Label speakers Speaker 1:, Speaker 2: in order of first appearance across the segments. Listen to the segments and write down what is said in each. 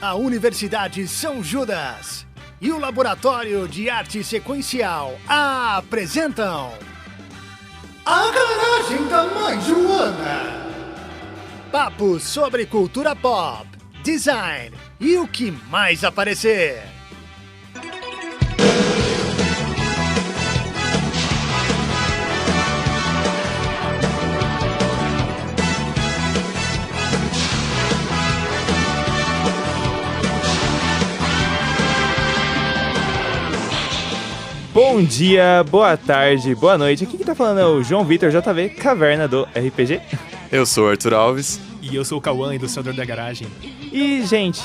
Speaker 1: a Universidade São Judas e o Laboratório de Arte Sequencial apresentam A Garagem da Mãe Joana. Papo sobre cultura pop, design e o que mais aparecer.
Speaker 2: Bom dia, boa tarde, boa noite. Aqui quem tá falando é o João Vitor JV, Caverna do RPG.
Speaker 3: Eu sou o Arthur Alves.
Speaker 4: E eu sou o Cauã, ilustrador da garagem.
Speaker 2: E, gente,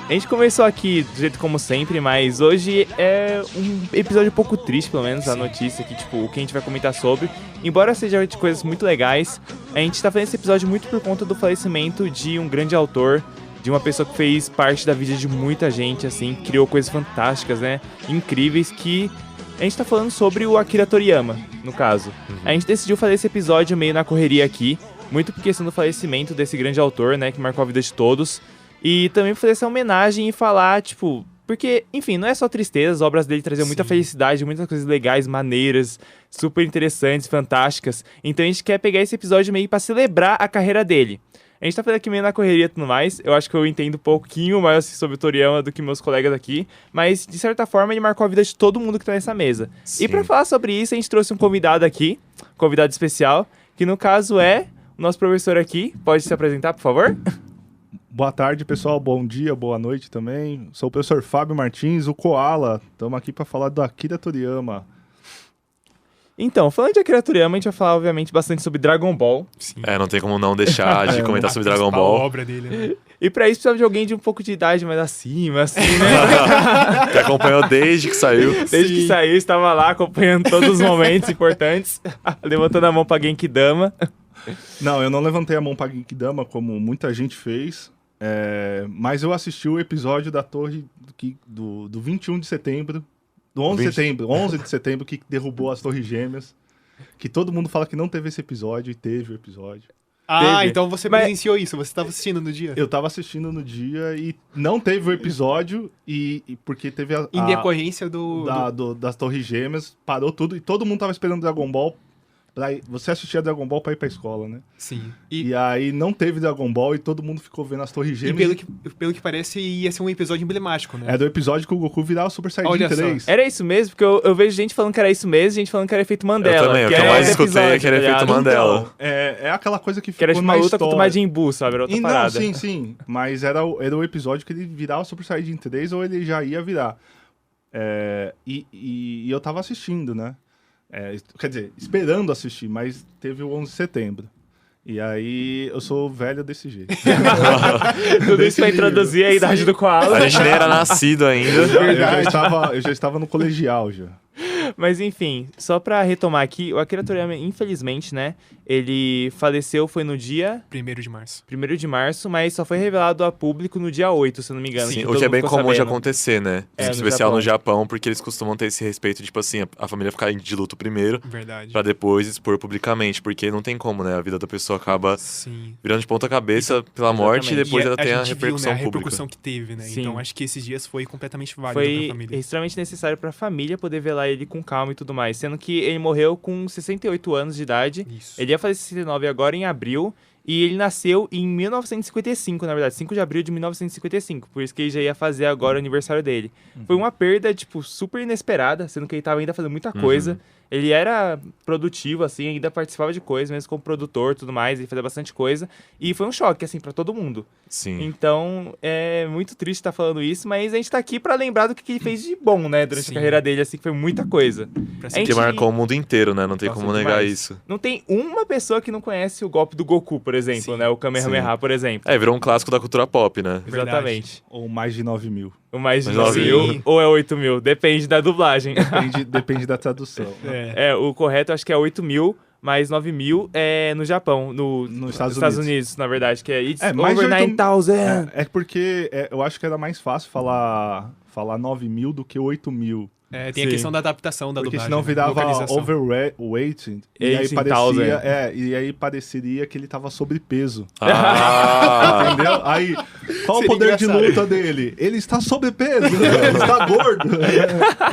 Speaker 2: a gente começou aqui do jeito como sempre, mas hoje é um episódio um pouco triste, pelo menos, a notícia aqui, tipo, o que a gente vai comentar sobre. Embora seja de coisas muito legais, a gente tá fazendo esse episódio muito por conta do falecimento de um grande autor, de uma pessoa que fez parte da vida de muita gente, assim, criou coisas fantásticas, né, incríveis, que a gente tá falando sobre o Akira Toriyama, no caso. A gente decidiu fazer esse episódio meio na correria aqui, muito por questão do falecimento desse grande autor, né, que marcou a vida de todos, e também fazer essa homenagem e falar, tipo, porque, enfim, não é só tristeza, as obras dele traziam muita felicidade, muitas coisas legais, maneiras, super interessantes, fantásticas, então a gente quer pegar esse episódio meio pra celebrar a carreira dele. A gente tá fazendo aqui meio na correria e tudo mais, eu acho que eu entendo um pouquinho mais assim, sobre o Toriyama do que meus colegas aqui, mas de certa forma ele marcou a vida de todo mundo que tá nessa mesa. Sim. E pra falar sobre isso, a gente trouxe um convidado aqui, convidado especial, que no caso é o nosso professor aqui. Pode se apresentar, por favor?
Speaker 5: Boa tarde, pessoal. Bom dia, boa noite também. Sou o professor Fábio Martins, o Koala. Estamos aqui para falar do Akira Toriyama.
Speaker 2: Então, falando de Akira Toriyama, a gente vai falar, obviamente, bastante sobre Dragon Ball.
Speaker 3: Sim. Não tem como não deixar de comentar sobre Dragon Ball.
Speaker 4: A obra dele, né?
Speaker 2: E pra isso precisava de alguém de um pouco de idade mais acima, assim, né?
Speaker 3: Que acompanhou desde que saiu.
Speaker 2: Desde que saiu, estava lá acompanhando todos os momentos importantes, levantando a mão pra Genkidama.
Speaker 5: Não, eu não levantei a mão pra Genkidama, como muita gente fez, mas eu assisti o episódio da torre do 21 de setembro, do 11 de setembro, que derrubou as Torres Gêmeas, que todo mundo fala que não teve esse episódio, e teve o episódio.
Speaker 4: Ah,
Speaker 5: teve.
Speaker 4: então você presenciou isso, você estava assistindo no dia?
Speaker 5: Eu tava assistindo no dia e não teve o episódio, e porque teve
Speaker 4: em decorrência
Speaker 5: das Torres Gêmeas, parou tudo, e todo mundo tava esperando Dragon Ball. Você assistia Dragon Ball pra ir pra escola, né?
Speaker 4: Sim.
Speaker 5: E aí não teve Dragon Ball e todo mundo ficou vendo as Torres Gêmeas.
Speaker 4: E pelo que parece, ia ser um episódio emblemático, né?
Speaker 5: É do episódio que o Goku virava o Super Saiyajin 3.
Speaker 2: Era isso mesmo? Porque eu vejo gente falando que era isso mesmo, gente falando que era efeito Mandela.
Speaker 3: Eu também, o que eu mais escutei é que era efeito Mandela.
Speaker 5: Então, é aquela coisa que ficou
Speaker 2: que era de uma luta contra o Majin Buu, sabe? Era outra parada.
Speaker 5: Não, sim. Mas era o episódio que ele virava o Super Saiyajin 3 ou ele já ia virar. E eu tava assistindo, né? Quer dizer, esperando assistir, mas teve o 11 de setembro. E aí, eu sou velho desse jeito.
Speaker 2: Tudo isso pra introduzir a idade do Koala.
Speaker 3: A gente nem era nascido ainda.
Speaker 5: Eu já estava no colegial, já.
Speaker 2: Mas enfim, só pra retomar aqui, o Akira Toriyama, infelizmente, né, ele faleceu, foi no dia...
Speaker 4: 1º de março.
Speaker 2: 1º de março, mas só foi revelado a público no dia 8, se eu não me engano.
Speaker 3: Sim, o que é bem comum
Speaker 2: sabendo
Speaker 3: de acontecer, né? Em especial no Japão, porque eles costumam ter esse respeito, tipo assim, a família ficar de luto primeiro,
Speaker 4: verdade,
Speaker 3: pra depois expor publicamente, porque não tem como, né? A vida da pessoa acaba virando de ponta cabeça pela morte e depois ela tem a repercussão
Speaker 4: viu, né,
Speaker 3: pública.
Speaker 4: A repercussão que teve, né?
Speaker 2: Sim.
Speaker 4: Então acho que esses dias foi completamente válido pra família.
Speaker 2: Foi extremamente necessário pra família poder velar ele com calma e tudo mais, sendo que ele morreu com 68 anos de idade.
Speaker 4: Isso.
Speaker 2: Ele ia fazer 69 agora em abril, e ele nasceu em 1955, na verdade, 5 de abril de 1955, por isso que ele já ia fazer agora o aniversário dele. Foi uma perda, tipo, super inesperada, sendo que ele tava ainda fazendo muita coisa. Ele era produtivo, assim, ainda participava de coisas, mesmo como produtor e tudo mais, ele fazia bastante coisa. E foi um choque, assim, pra todo mundo.
Speaker 3: Sim.
Speaker 2: Então, é muito triste estar falando isso, mas a gente tá aqui pra lembrar do que ele fez de bom, né, durante a carreira dele, assim, que foi muita coisa.
Speaker 3: Que marcou o mundo inteiro, né? Não tem como negar isso.
Speaker 2: Não tem uma pessoa que não conhece o golpe do Goku, por exemplo, né? O Kamehameha, por exemplo.
Speaker 3: Virou um clássico da cultura pop, né?
Speaker 2: Exatamente.
Speaker 5: Ou mais de 9 mil.
Speaker 2: O mais de 9 mil ou é 8 mil? Depende da dublagem.
Speaker 5: Depende da tradução.
Speaker 2: O correto acho que é 8 mil, mais 9 mil é no Japão, nos Estados Unidos, na verdade, que é It's over 9,000.
Speaker 5: É porque eu acho que era mais fácil falar 9 mil do que 8 mil.
Speaker 4: Tem a questão da adaptação da
Speaker 5: porque
Speaker 4: dublagem.
Speaker 5: Porque senão virava overweight e aí pareceria que ele tava sobrepeso.
Speaker 3: Entendeu?
Speaker 5: Aí Qual o poder de luta dele? Ele está sobrepeso, ele está gordo.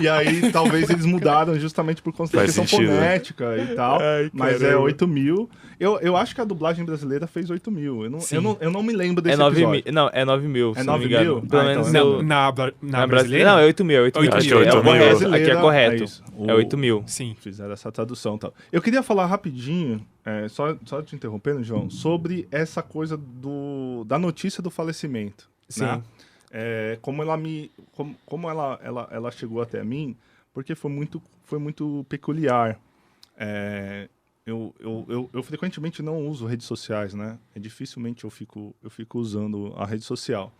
Speaker 5: E aí, talvez eles mudaram justamente por conta da questão fonética e tal.
Speaker 2: Ai,
Speaker 5: mas é 8 mil. Eu acho que a dublagem brasileira fez 8 mil. Eu não me lembro desse episódio.
Speaker 2: Não, é 9 mil.
Speaker 5: É 9 mil?
Speaker 2: Pelo menos
Speaker 5: então
Speaker 4: na brasileira?
Speaker 2: Não, é 8 mil. 8 mil.
Speaker 3: Acho que é 8 mil.
Speaker 2: Aqui é correto. É 8 mil.
Speaker 4: Sim.
Speaker 5: Fizeram essa tradução e tal. Eu queria falar rapidinho, só te interrompendo, João, sobre essa coisa da notícia do falecimento.
Speaker 2: Sim.
Speaker 5: Né? Como ela chegou até mim, porque foi muito peculiar. Eu frequentemente não uso redes sociais, né? Dificilmente eu fico usando a rede social.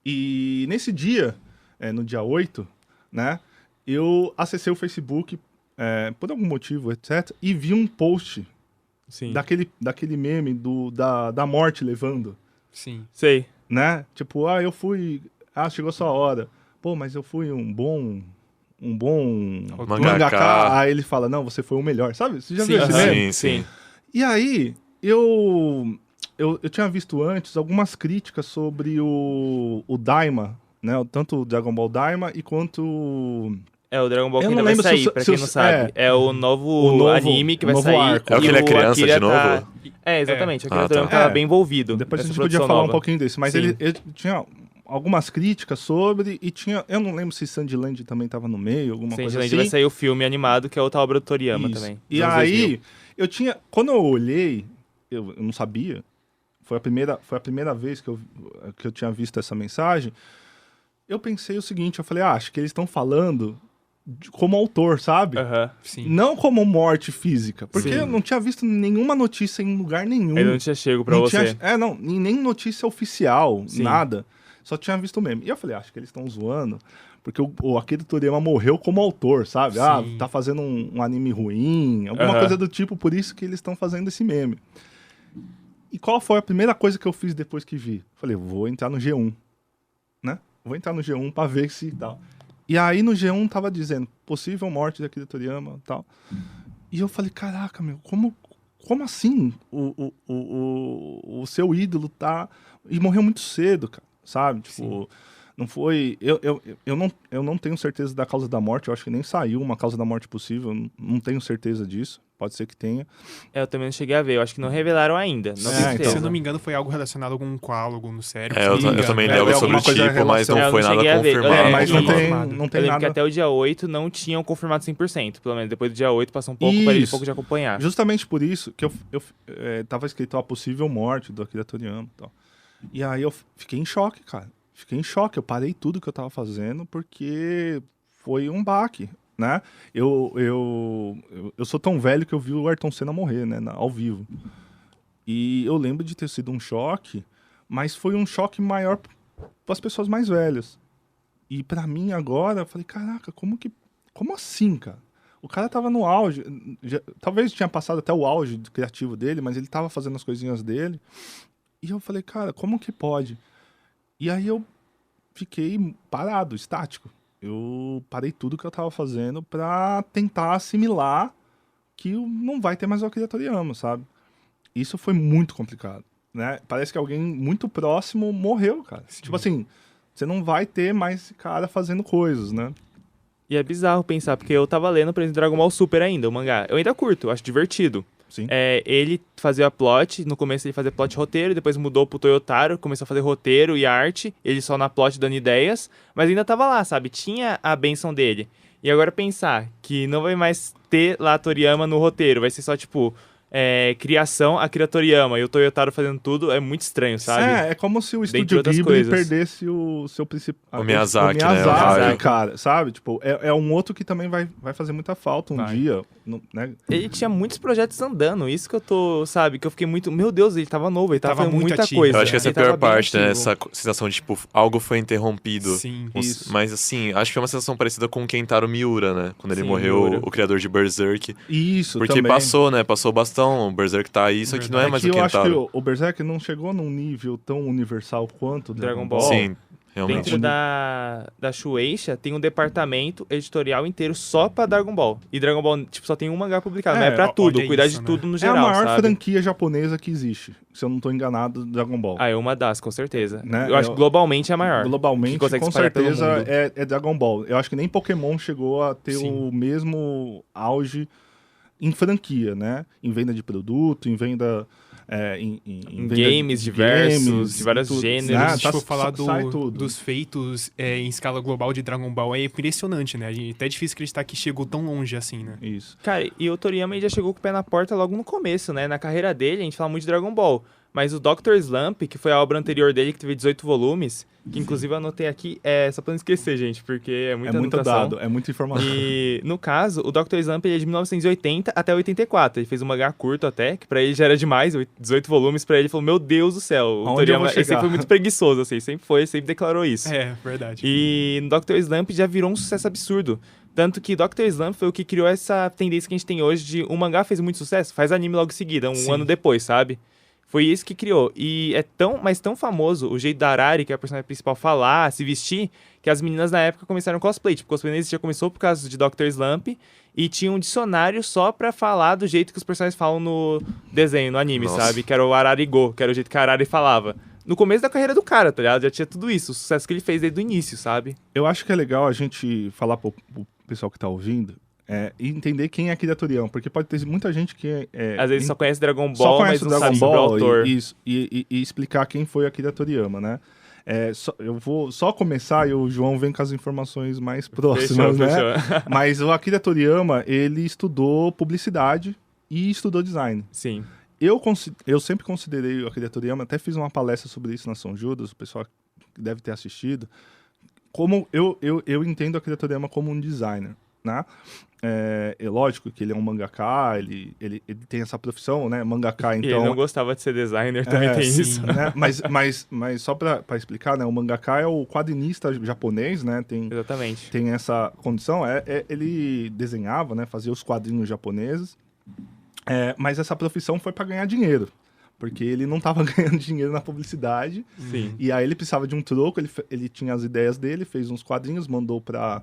Speaker 5: E nesse dia, no dia 8, né? Eu acessei o Facebook por algum motivo, etc. E vi um post daquele meme da morte levando.
Speaker 4: Sim.
Speaker 2: Sei.
Speaker 5: Né? Tipo, eu fui... chegou a sua hora. Pô, mas eu fui um bom mangaka. Aí ele fala, não, você foi o melhor. Sabe? Você já viu esse meme?
Speaker 3: Sim.
Speaker 5: E aí, eu tinha visto antes algumas críticas sobre o Daima, né? Tanto o Dragon Ball Daima e quanto...
Speaker 2: O Dragon Ball que ainda vai sair, pra quem não sabe. É o novo anime que vai sair.
Speaker 5: Arco.
Speaker 3: É o que ele é criança
Speaker 2: Akira
Speaker 3: de novo?
Speaker 2: Exatamente. O Akira tava bem envolvido.
Speaker 5: Depois a gente podia falar um pouquinho desse. Mas ele tinha algumas críticas sobre, e tinha... Eu não lembro se Sandland também tava no meio, alguma coisa assim.
Speaker 2: Vai sair o filme animado, que é outra obra do Toriyama também.
Speaker 5: E aí, quando eu olhei, eu não sabia, foi a primeira vez que eu tinha visto essa mensagem, eu pensei o seguinte, eu falei, acho que eles estão falando como autor, sabe?
Speaker 2: Sim.
Speaker 5: Não como morte física, porque eu não tinha visto nenhuma notícia em lugar nenhum.
Speaker 2: Ele não tinha chego pra você.
Speaker 5: Nem notícia oficial, nada. Só tinha visto o meme. E eu falei, acho que eles estão zoando, porque o Akira Toriyama morreu como autor, sabe? Tá fazendo um anime ruim, alguma coisa do tipo, por isso que eles estão fazendo esse meme. E qual foi a primeira coisa que eu fiz depois que vi? Falei, vou entrar no G1, né? Vou entrar no G1 pra ver se tal. E aí no G1 tava dizendo, possível morte de Akira Toriyama e tal. E eu falei, caraca, meu, como assim o seu ídolo tá... E morreu muito cedo, cara, sabe? Tipo, não foi... Eu não tenho certeza da causa da morte, eu acho que nem saiu uma causa da morte possível, não tenho certeza disso. Pode ser que tenha.
Speaker 2: Eu também não cheguei a ver. Eu acho que não revelaram ainda. Não tenho certeza.
Speaker 4: Se eu não me engano, foi algo relacionado a algum coágulo no cérebro.
Speaker 3: Eu também li algo sobre o tipo, mas não foi nada confirmado.
Speaker 5: Mas não tem
Speaker 2: eu lembro
Speaker 5: nada.
Speaker 2: que até o dia 8 não tinham confirmado 100%. Pelo menos depois do dia 8 passou um pouco, parei um pouco de acompanhar.
Speaker 5: Justamente por isso que tava escrito a possível morte do Akira Toriyama e tal. E aí eu fiquei em choque, cara. Fiquei em choque. Eu parei tudo que eu tava fazendo porque foi um baque. Né? Eu sou tão velho que eu vi o Ayrton Senna morrer, né? Ao vivo. E eu lembro de ter sido um choque, mas foi um choque maior para as pessoas mais velhas. E para mim agora, eu falei, caraca, como assim, cara? O cara tava no auge, talvez tinha passado até o auge criativo dele, mas ele tava fazendo as coisinhas dele. E eu falei, cara, como que pode? E aí eu fiquei parado, estático. Eu parei tudo que eu tava fazendo pra tentar assimilar que não vai ter mais o Akira Toriyama, sabe? Isso foi muito complicado, né? Parece que alguém muito próximo morreu, cara. Sim. Tipo assim, você não vai ter mais esse cara fazendo coisas, né?
Speaker 2: E é bizarro pensar, porque eu tava lendo, por exemplo, Dragon Ball Super ainda, o mangá. Eu ainda curto, eu acho divertido.
Speaker 5: Sim.
Speaker 2: Ele fazia plot, no começo ele fazia plot e roteiro, depois mudou pro Toyotaro, começou a fazer roteiro e arte, ele só na plot dando ideias, mas ainda tava lá, sabe? Tinha a benção dele. E agora pensar que não vai mais ter lá Toriyama no roteiro, vai ser só tipo... criação, Akira Toriyama e o Toyotaro fazendo tudo, é muito estranho, sabe?
Speaker 5: É como se o estúdio Ghibli perdesse o seu principal...
Speaker 3: O Miyazaki,
Speaker 5: né? Cara, sabe? Tipo, é um outro que também vai fazer muita falta dia, né?
Speaker 2: Ele tinha muitos projetos andando, isso que eu tô, sabe? Que eu fiquei muito... Meu Deus, ele tava novo, ele tava fazendo muita coisa.
Speaker 3: Eu acho que essa é a pior parte, né? Essa sensação de, tipo, algo foi interrompido.
Speaker 4: Sim,
Speaker 3: isso. Mas, assim, acho que foi uma sensação parecida com o Kentaro Miura, né? Quando ele morreu, o criador de Berserk.
Speaker 5: Isso,
Speaker 3: porque
Speaker 5: também.
Speaker 3: Passou, né? Passou bastante. O Berserk tá aí, isso aqui não é mais o Kentaro.
Speaker 5: Eu acho que o Berserk não chegou num nível tão universal quanto o Dragon Ball.
Speaker 3: Sim. realmente.
Speaker 2: Dentro da Shueisha tem um departamento editorial inteiro só pra Dragon Ball. E Dragon Ball, tipo, só tem um mangá publicado, não é pra tudo, cuidar de tudo no geral,
Speaker 5: É a maior
Speaker 2: sabe?
Speaker 5: franquia japonesa que existe, se eu não tô enganado, Dragon Ball.
Speaker 2: É uma das, com certeza.
Speaker 5: Né?
Speaker 2: Eu acho que globalmente é a maior.
Speaker 5: Globalmente,
Speaker 2: com
Speaker 5: certeza, é Dragon Ball. Eu acho que nem Pokémon chegou a ter o mesmo auge em franquia, né? Em venda de produto, em venda...
Speaker 2: em games diversos, de vários gêneros.
Speaker 4: Se for falar dos feitos em escala global de Dragon Ball, é impressionante, né? Até é difícil acreditar que chegou tão longe assim, né?
Speaker 5: Isso.
Speaker 2: Cara, e o Toriyama já chegou com o pé na porta logo no começo, né? Na carreira dele, a gente fala muito de Dragon Ball. Mas o Dr. Slump, que foi a obra anterior dele, que teve 18 volumes, que inclusive eu anotei aqui, só pra não esquecer, gente, porque é muita
Speaker 5: muito
Speaker 2: anotação.
Speaker 5: dado, é muita informação.
Speaker 2: E, no caso, o Dr. Slump ele é de 1980 até 84. Ele fez um mangá curto até, que pra ele já era demais, 18 volumes, pra ele falou, meu Deus do céu. O Toriyama, ele sempre foi muito preguiçoso, assim, sempre declarou isso.
Speaker 4: É, verdade.
Speaker 2: E no Dr. Slump já virou um sucesso absurdo. Tanto que Dr. Slump foi o que criou essa tendência que a gente tem hoje de um mangá fez muito sucesso, faz anime logo em seguida, um ano depois, sabe? Foi isso que criou. E é tão famoso o jeito da Arari, que é a personagem principal, falar, se vestir, que as meninas na época começaram cosplay. Tipo, cosplay já começou por causa de Dr. Slump e tinha um dicionário só pra falar do jeito que os personagens falam no desenho, no anime, sabe? Que era o Ararigo, que era o jeito que a Arari falava. No começo da carreira do cara, tá ligado? Já tinha tudo isso, o sucesso que ele fez desde o início, sabe?
Speaker 5: Eu acho que é legal a gente falar pro pessoal que tá ouvindo, e entender quem é Akira Toriyama, porque pode ter muita gente que
Speaker 2: às vezes só conhece Dragon Ball, mas não sabe sobre o autor.
Speaker 5: E explicar quem foi Akira Toriyama, né? Eu vou só começar e o João vem com as informações mais próximas, né? Fechou. Mas o Akira Toriyama, ele estudou publicidade e estudou design.
Speaker 2: Sim.
Speaker 5: Eu sempre considerei o Akira Toriyama, até fiz uma palestra sobre isso na São Judas, o pessoal deve ter assistido, como eu entendo o Akira Toriyama como um designer, né? É lógico que ele é um mangaka, ele tem essa profissão, né? Mangaka, então...
Speaker 2: E ele não gostava de ser designer, também tem
Speaker 5: sim,
Speaker 2: isso.
Speaker 5: Né? Mas só pra explicar, né? O mangaka é o quadrinista japonês, né?
Speaker 2: Exatamente.
Speaker 5: Tem essa condição. Ele desenhava, né? Fazia os quadrinhos japoneses. Mas essa profissão foi para ganhar dinheiro. Porque ele não estava ganhando dinheiro na publicidade.
Speaker 2: Sim.
Speaker 5: E aí ele precisava de um troco, ele tinha as ideias dele, fez uns quadrinhos, mandou para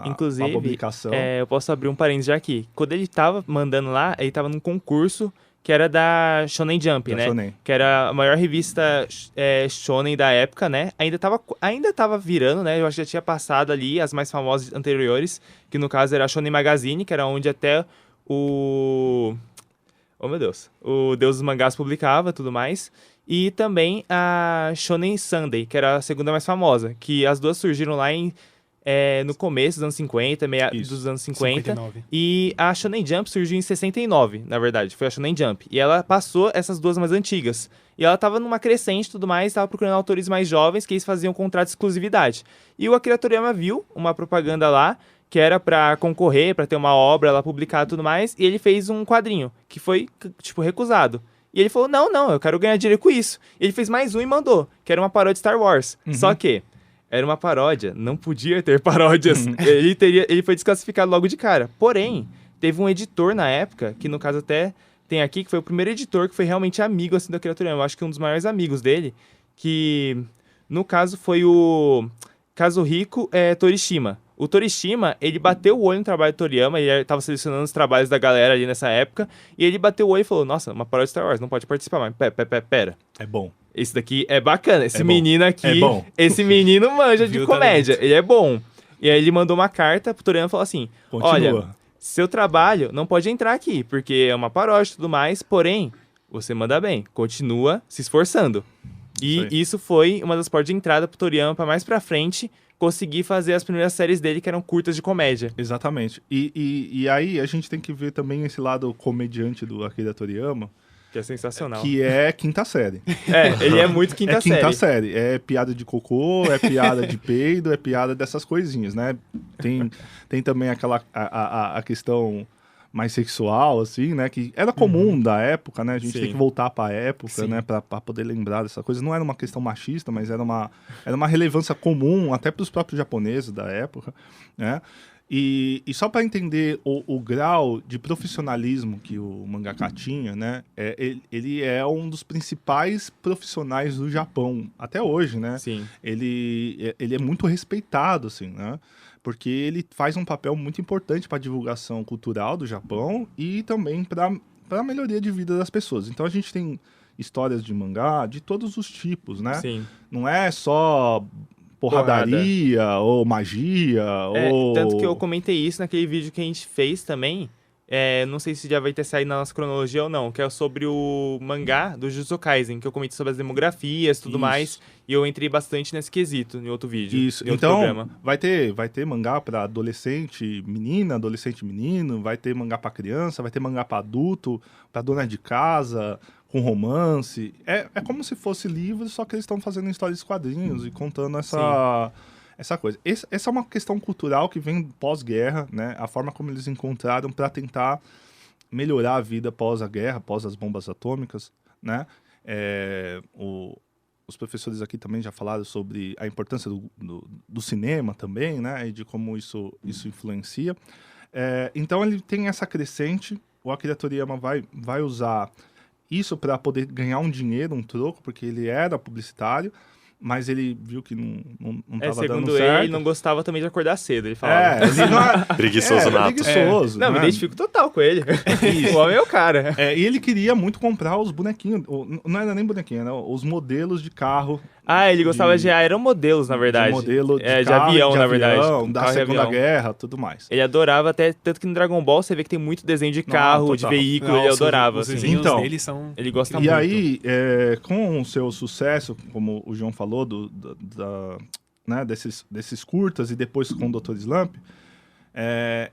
Speaker 2: inclusive,
Speaker 5: publicação.
Speaker 2: Eu posso abrir um parênteses já aqui. Quando ele tava mandando lá, ele tava num concurso que era da Shonen Jump, né?
Speaker 5: Shonen.
Speaker 2: Que era a maior revista Shonen da época, né? Ainda tava virando, né? Eu acho que já tinha passado ali as mais famosas anteriores, que no caso era a Shonen Magazine, que era onde até o Deus dos Mangás publicava, tudo mais. E também a Shonen Sunday, que era a segunda mais famosa, que as duas surgiram lá no começo dos anos 50, dos anos 50.
Speaker 4: 59.
Speaker 2: E a Shonen Jump surgiu em 69, na verdade. Foi a Shonen Jump. E ela passou essas duas mais antigas. E ela tava numa crescente e tudo mais, tava procurando autores mais jovens, que eles faziam contrato de exclusividade. E o Akira Toriyama viu uma propaganda lá, que era pra concorrer, pra ter uma obra lá publicada e tudo mais, e ele fez um quadrinho, que foi, tipo, recusado. E ele falou, não, eu quero ganhar dinheiro com isso. E ele fez mais um e mandou, que era uma paródia de Star Wars. Só que era uma paródia, não podia ter paródias. Ele foi desclassificado logo de cara. Porém, teve um editor na época, que no caso até tem aqui, que foi o primeiro editor que foi realmente amigo, assim, do Akira Toriyama. Eu acho que um dos maiores amigos dele, que no caso foi o Kazuhiko Torishima. O Torishima, ele bateu o olho no trabalho do Toriyama, ele estava selecionando os trabalhos da galera ali nessa época, e ele bateu o olho e falou, nossa, uma paródia de Star Wars, não pode participar, mas pera.
Speaker 5: É bom.
Speaker 2: Esse daqui é bacana, esse menino aqui,
Speaker 5: é bom.
Speaker 2: Esse menino manja de comédia, ele é bom. E aí ele mandou uma carta pro Toriyama e falou assim, olha, seu trabalho não pode entrar aqui, porque é uma paródia e tudo mais, porém, você manda bem, continua se esforçando. E isso foi uma das portas de entrada pro Toriyama para mais pra frente conseguir fazer as primeiras séries dele, que eram curtas de comédia.
Speaker 5: Exatamente. E aí a gente tem que ver também esse lado comediante do Akira Toriyama,
Speaker 2: que é sensacional.
Speaker 5: Que é quinta série.
Speaker 2: Ele é muito quinta série.
Speaker 5: É quinta série. É piada de cocô, é piada de peido, é piada dessas coisinhas, né? Tem também a questão mais sexual, assim, né? Que era comum da época, né? A gente tem que voltar pra época, né? Pra poder lembrar dessa coisa. Não era uma questão machista, mas era uma relevância comum até pros próprios japoneses da época, né? E só para entender o grau de profissionalismo que o mangaka tinha, né? Ele é um dos principais profissionais do Japão até hoje, né?
Speaker 2: Sim.
Speaker 5: Ele é muito respeitado, assim, né? Porque ele faz um papel muito importante para a divulgação cultural do Japão e também para a melhoria de vida das pessoas. Então a gente tem histórias de mangá de todos os tipos, né?
Speaker 2: Sim.
Speaker 5: Não é só porradaria ou magia ou...
Speaker 2: Tanto que eu comentei isso naquele vídeo que a gente fez também. Não sei se já vai ter saído na nossa cronologia ou não, que é sobre o mangá do Jujutsu Kaisen, que eu comentei sobre as demografias e tudo mais, e eu entrei bastante nesse quesito em outro vídeo.
Speaker 5: Isso,
Speaker 2: em outro
Speaker 5: então
Speaker 2: programa.
Speaker 5: vai ter mangá para adolescente menina, adolescente menino, vai ter mangá para criança, vai ter mangá para adulto, para dona de casa, com romance. É como se fosse livro, só que eles estão fazendo histórias de quadrinhos e contando essa coisa. Essa é uma questão cultural que vem pós-guerra, né? A forma como eles encontraram para tentar melhorar a vida pós a guerra, pós as bombas atômicas, né? Os professores aqui também já falaram sobre a importância do cinema também, né? E de como isso influencia. Então ele tem essa crescente, o Akira Toriyama vai usar isso para poder ganhar um dinheiro, um troco, porque ele era publicitário, mas ele viu que não estava dando certo.
Speaker 2: Segundo ele não gostava também de acordar cedo, ele falava.
Speaker 5: Ele não é...
Speaker 3: Preguiçoso nato.
Speaker 5: Preguiçoso.
Speaker 2: Não, me identifico total com ele. O homem é o cara.
Speaker 5: E ele queria muito comprar os bonequinhos, não era nem bonequinho, era os modelos de carro.
Speaker 2: Ele gostava de aeromodelos, na verdade.
Speaker 5: De modelo de
Speaker 2: de
Speaker 5: carro,
Speaker 2: avião,
Speaker 5: de
Speaker 2: na verdade.
Speaker 5: Da Segunda Guerra, tudo mais.
Speaker 2: Ele adorava, até tanto que no Dragon Ball você vê que tem muito desenho de carro, de veículo, ele adorava.
Speaker 4: Os
Speaker 2: assim.
Speaker 4: desenhos deles são...
Speaker 2: Ele gosta
Speaker 5: E
Speaker 2: muito.
Speaker 5: aí, com o seu sucesso, como o João falou, né, desses curtas e depois com o Dr. Slump,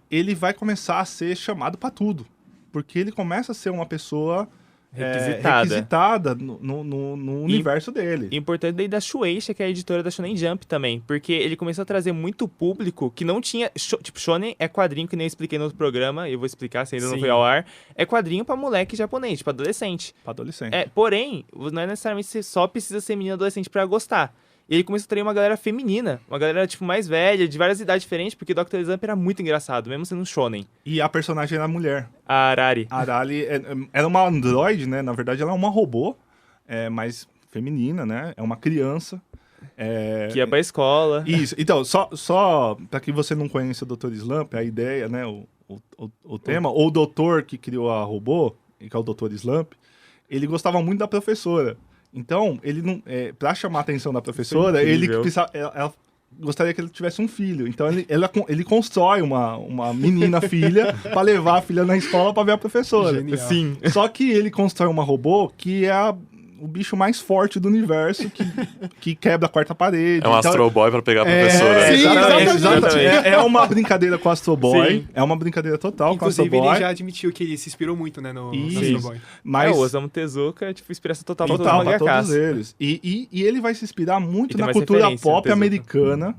Speaker 5: ele vai começar a ser chamado para tudo. Porque ele começa a ser uma pessoa requisitada no universo dele.
Speaker 2: Importante daí da Shueisha, que é a editora da Shonen Jump também, porque ele começou a trazer muito público que não tinha... Tipo, Shonen é quadrinho, que nem eu expliquei no outro programa, e eu vou explicar se ainda não foi ao ar. É quadrinho pra moleque japonês, tipo adolescente.
Speaker 5: Pra adolescente.
Speaker 2: Porém, não é necessariamente você só precisa ser menino adolescente pra gostar. E ele começou a trazer uma galera feminina, uma galera, tipo, mais velha, de várias idades diferentes, porque Dr. Slump era muito engraçado, mesmo sendo um shonen.
Speaker 5: E a personagem era mulher.
Speaker 2: A Arari.
Speaker 5: A Arari era uma androide, né? Na verdade, ela é uma robô, mas feminina, né? É uma criança.
Speaker 2: Que ia pra escola.
Speaker 5: Isso. Então, só para que você não conheça o Dr. Slump, a ideia, né? O tema, ou o doutor que criou a robô, que é o Dr. Slump, ele gostava muito da professora. Então, ele não, pra chamar a atenção da professora, ela gostaria que ele tivesse um filho. Então, ele constrói uma menina filha pra levar a filha na escola pra ver a professora.
Speaker 4: Genial.
Speaker 5: Sim. Só que ele constrói uma robô que é o bicho mais forte do universo, que quebra a quarta parede.
Speaker 3: É um Astro Boy pra pegar a professora.
Speaker 5: Sim,
Speaker 2: exatamente.
Speaker 5: É uma brincadeira com o Astro Boy. Sim. É uma brincadeira total com o Astro Boy.
Speaker 4: Inclusive, ele já admitiu que ele se inspirou muito, né, no Astro Boy.
Speaker 5: Mas...
Speaker 2: o Osamu Tezuka é, tipo, inspiração total
Speaker 5: pra todos eles. E ele vai se inspirar muito na cultura pop americana.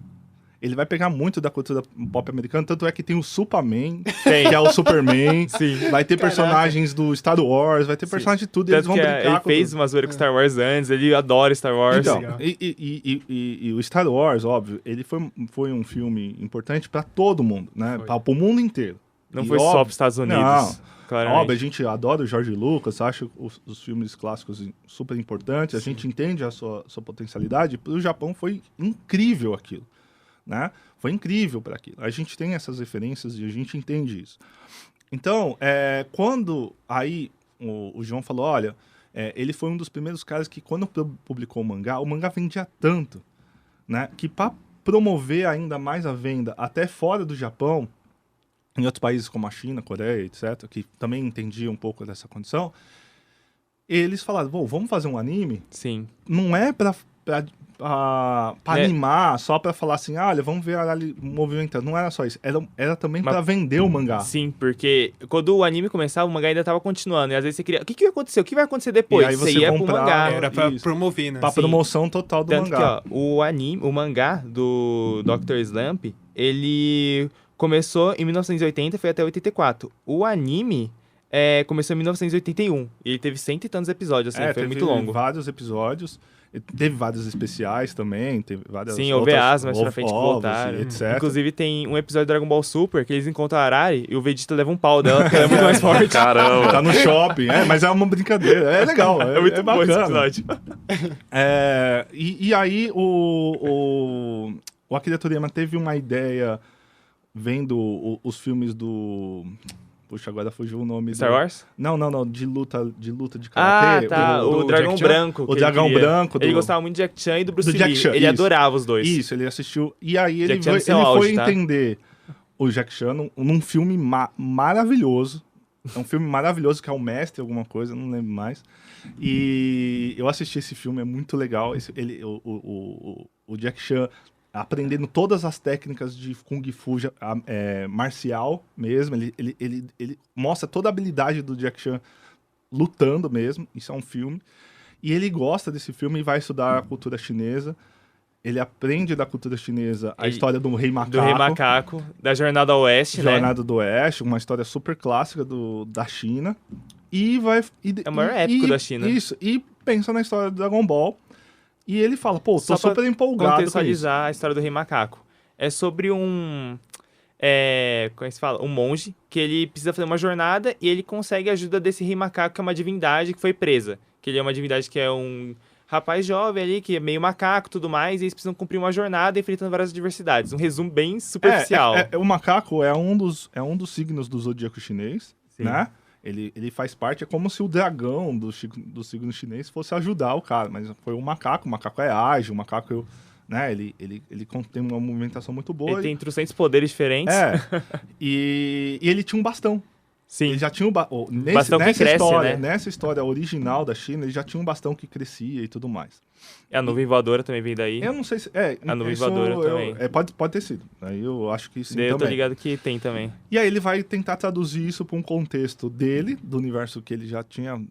Speaker 5: Ele vai pegar muito da cultura pop americana, tanto é que tem o Superman, que é o Superman.
Speaker 2: Sim.
Speaker 5: Vai ter personagens do Star Wars, vai ter personagens de tudo,
Speaker 2: tanto
Speaker 5: eles vão brincar
Speaker 2: ele fez uma zoeira com Star Wars antes, ele adora Star Wars.
Speaker 5: Então, e o Star Wars, óbvio, ele foi um filme importante pra todo mundo, né? Pro mundo inteiro.
Speaker 2: Não foi só pros Estados Unidos.
Speaker 5: Não.
Speaker 2: Claramente.
Speaker 5: Óbvio, a gente adora o George Lucas, acha os filmes clássicos super importantes, a gente entende a sua potencialidade. Pro Japão foi incrível aquilo. Né? Foi incrível para aquilo. A gente tem essas referências e a gente entende isso. Então, quando aí o João falou, olha, ele foi um dos primeiros caras que quando publicou o mangá vendia tanto, né, que para promover ainda mais a venda até fora do Japão, em outros países como a China, Coreia, etc., que também entendiam um pouco dessa condição, eles falaram, vamos fazer um anime?
Speaker 2: Sim.
Speaker 5: Não é para animar, só pra falar assim, olha, vamos ver a movimentando. Não era só isso, era também pra vender o mangá.
Speaker 2: Sim, porque quando o anime começava, o mangá ainda tava continuando, e às vezes você queria, o que vai acontecer? O que vai acontecer depois?
Speaker 5: E aí você
Speaker 2: ia pro mangá.
Speaker 4: Era pra promover, né?
Speaker 5: Pra promoção total do
Speaker 2: tanto
Speaker 5: mangá.
Speaker 2: Que, o mangá do Dr. Slump, ele começou em 1980 e foi até 84. O anime começou em 1981. E ele teve 100 e tantos episódios, assim, foi muito longo.
Speaker 5: Vários episódios. Teve vários especiais também, teve várias
Speaker 2: Sim, OVAs mais pra frente que voltaram.
Speaker 5: Etc.
Speaker 2: Inclusive tem um episódio do Dragon Ball Super que eles encontram a Arari e o Vegeta leva um pau dela porque ela é muito mais forte.
Speaker 3: Caramba.
Speaker 5: Tá no shopping, mas é uma brincadeira. É legal,
Speaker 2: é muito bom esse
Speaker 5: bacana.
Speaker 2: episódio.
Speaker 5: E aí o Akira Toriyama teve uma ideia vendo os filmes do... Puxa, agora fugiu o nome.
Speaker 2: Star Wars?
Speaker 5: Não, de luta de karatê.
Speaker 2: Tá, o Dragão Branco.
Speaker 5: O Dragão Branco.
Speaker 2: Ele gostava muito de Jack Chan e do Bruce Lee.
Speaker 5: Jack Chan,
Speaker 2: ele adorava os dois.
Speaker 5: Isso, ele assistiu. E aí ele
Speaker 2: auge,
Speaker 5: foi entender o Jack Chan num filme maravilhoso. É um filme maravilhoso que é o Mestre, alguma coisa, não lembro mais. E eu assisti esse filme, é muito legal. O Jack Chan aprendendo todas as técnicas de Kung Fu marcial mesmo. Ele mostra toda a habilidade do Jack Chan lutando mesmo. Isso é um filme. E ele gosta desse filme e vai estudar a cultura chinesa. Ele aprende da cultura chinesa a história do Rei Macaco.
Speaker 2: Do Rei Macaco, da Jornada ao Oeste,
Speaker 5: Jornada do Oeste, uma história super clássica da China. E vai...
Speaker 2: é o maior épico da China.
Speaker 5: Isso, e pensa na história do Dragon Ball. E ele fala, tô super empolgado
Speaker 2: contextualizar a história do Rei Macaco. É sobre como é que se fala? Um monge, que ele precisa fazer uma jornada e ele consegue a ajuda desse Rei Macaco, que é uma divindade que foi presa. Que ele é uma divindade que é um rapaz jovem ali, que é meio macaco e tudo mais, e eles precisam cumprir uma jornada enfrentando várias adversidades. Um resumo bem superficial.
Speaker 5: O macaco é um dos signos do zodíaco chinês,
Speaker 2: Sim.
Speaker 5: né? Ele faz parte, é como se o dragão do signo chinês fosse ajudar o cara, mas foi o macaco é ágil, o macaco, né, ele tem uma movimentação muito boa.
Speaker 2: Ele tem 300 poderes diferentes.
Speaker 5: E ele tinha um bastão.
Speaker 2: Sim.
Speaker 5: Ele já tinha
Speaker 2: bastão que cresce,
Speaker 5: história,
Speaker 2: né?
Speaker 5: Nessa história original da China, ele já tinha um bastão que crescia e tudo mais.
Speaker 2: A nuvem voadora também vem daí.
Speaker 5: Eu não sei se...
Speaker 2: a nuvem voadora também.
Speaker 5: Pode ter sido. Aí eu acho que sim também.
Speaker 2: Eu tô ligado que tem também.
Speaker 5: E aí ele vai tentar traduzir isso para um contexto dele, do universo que ele já tinha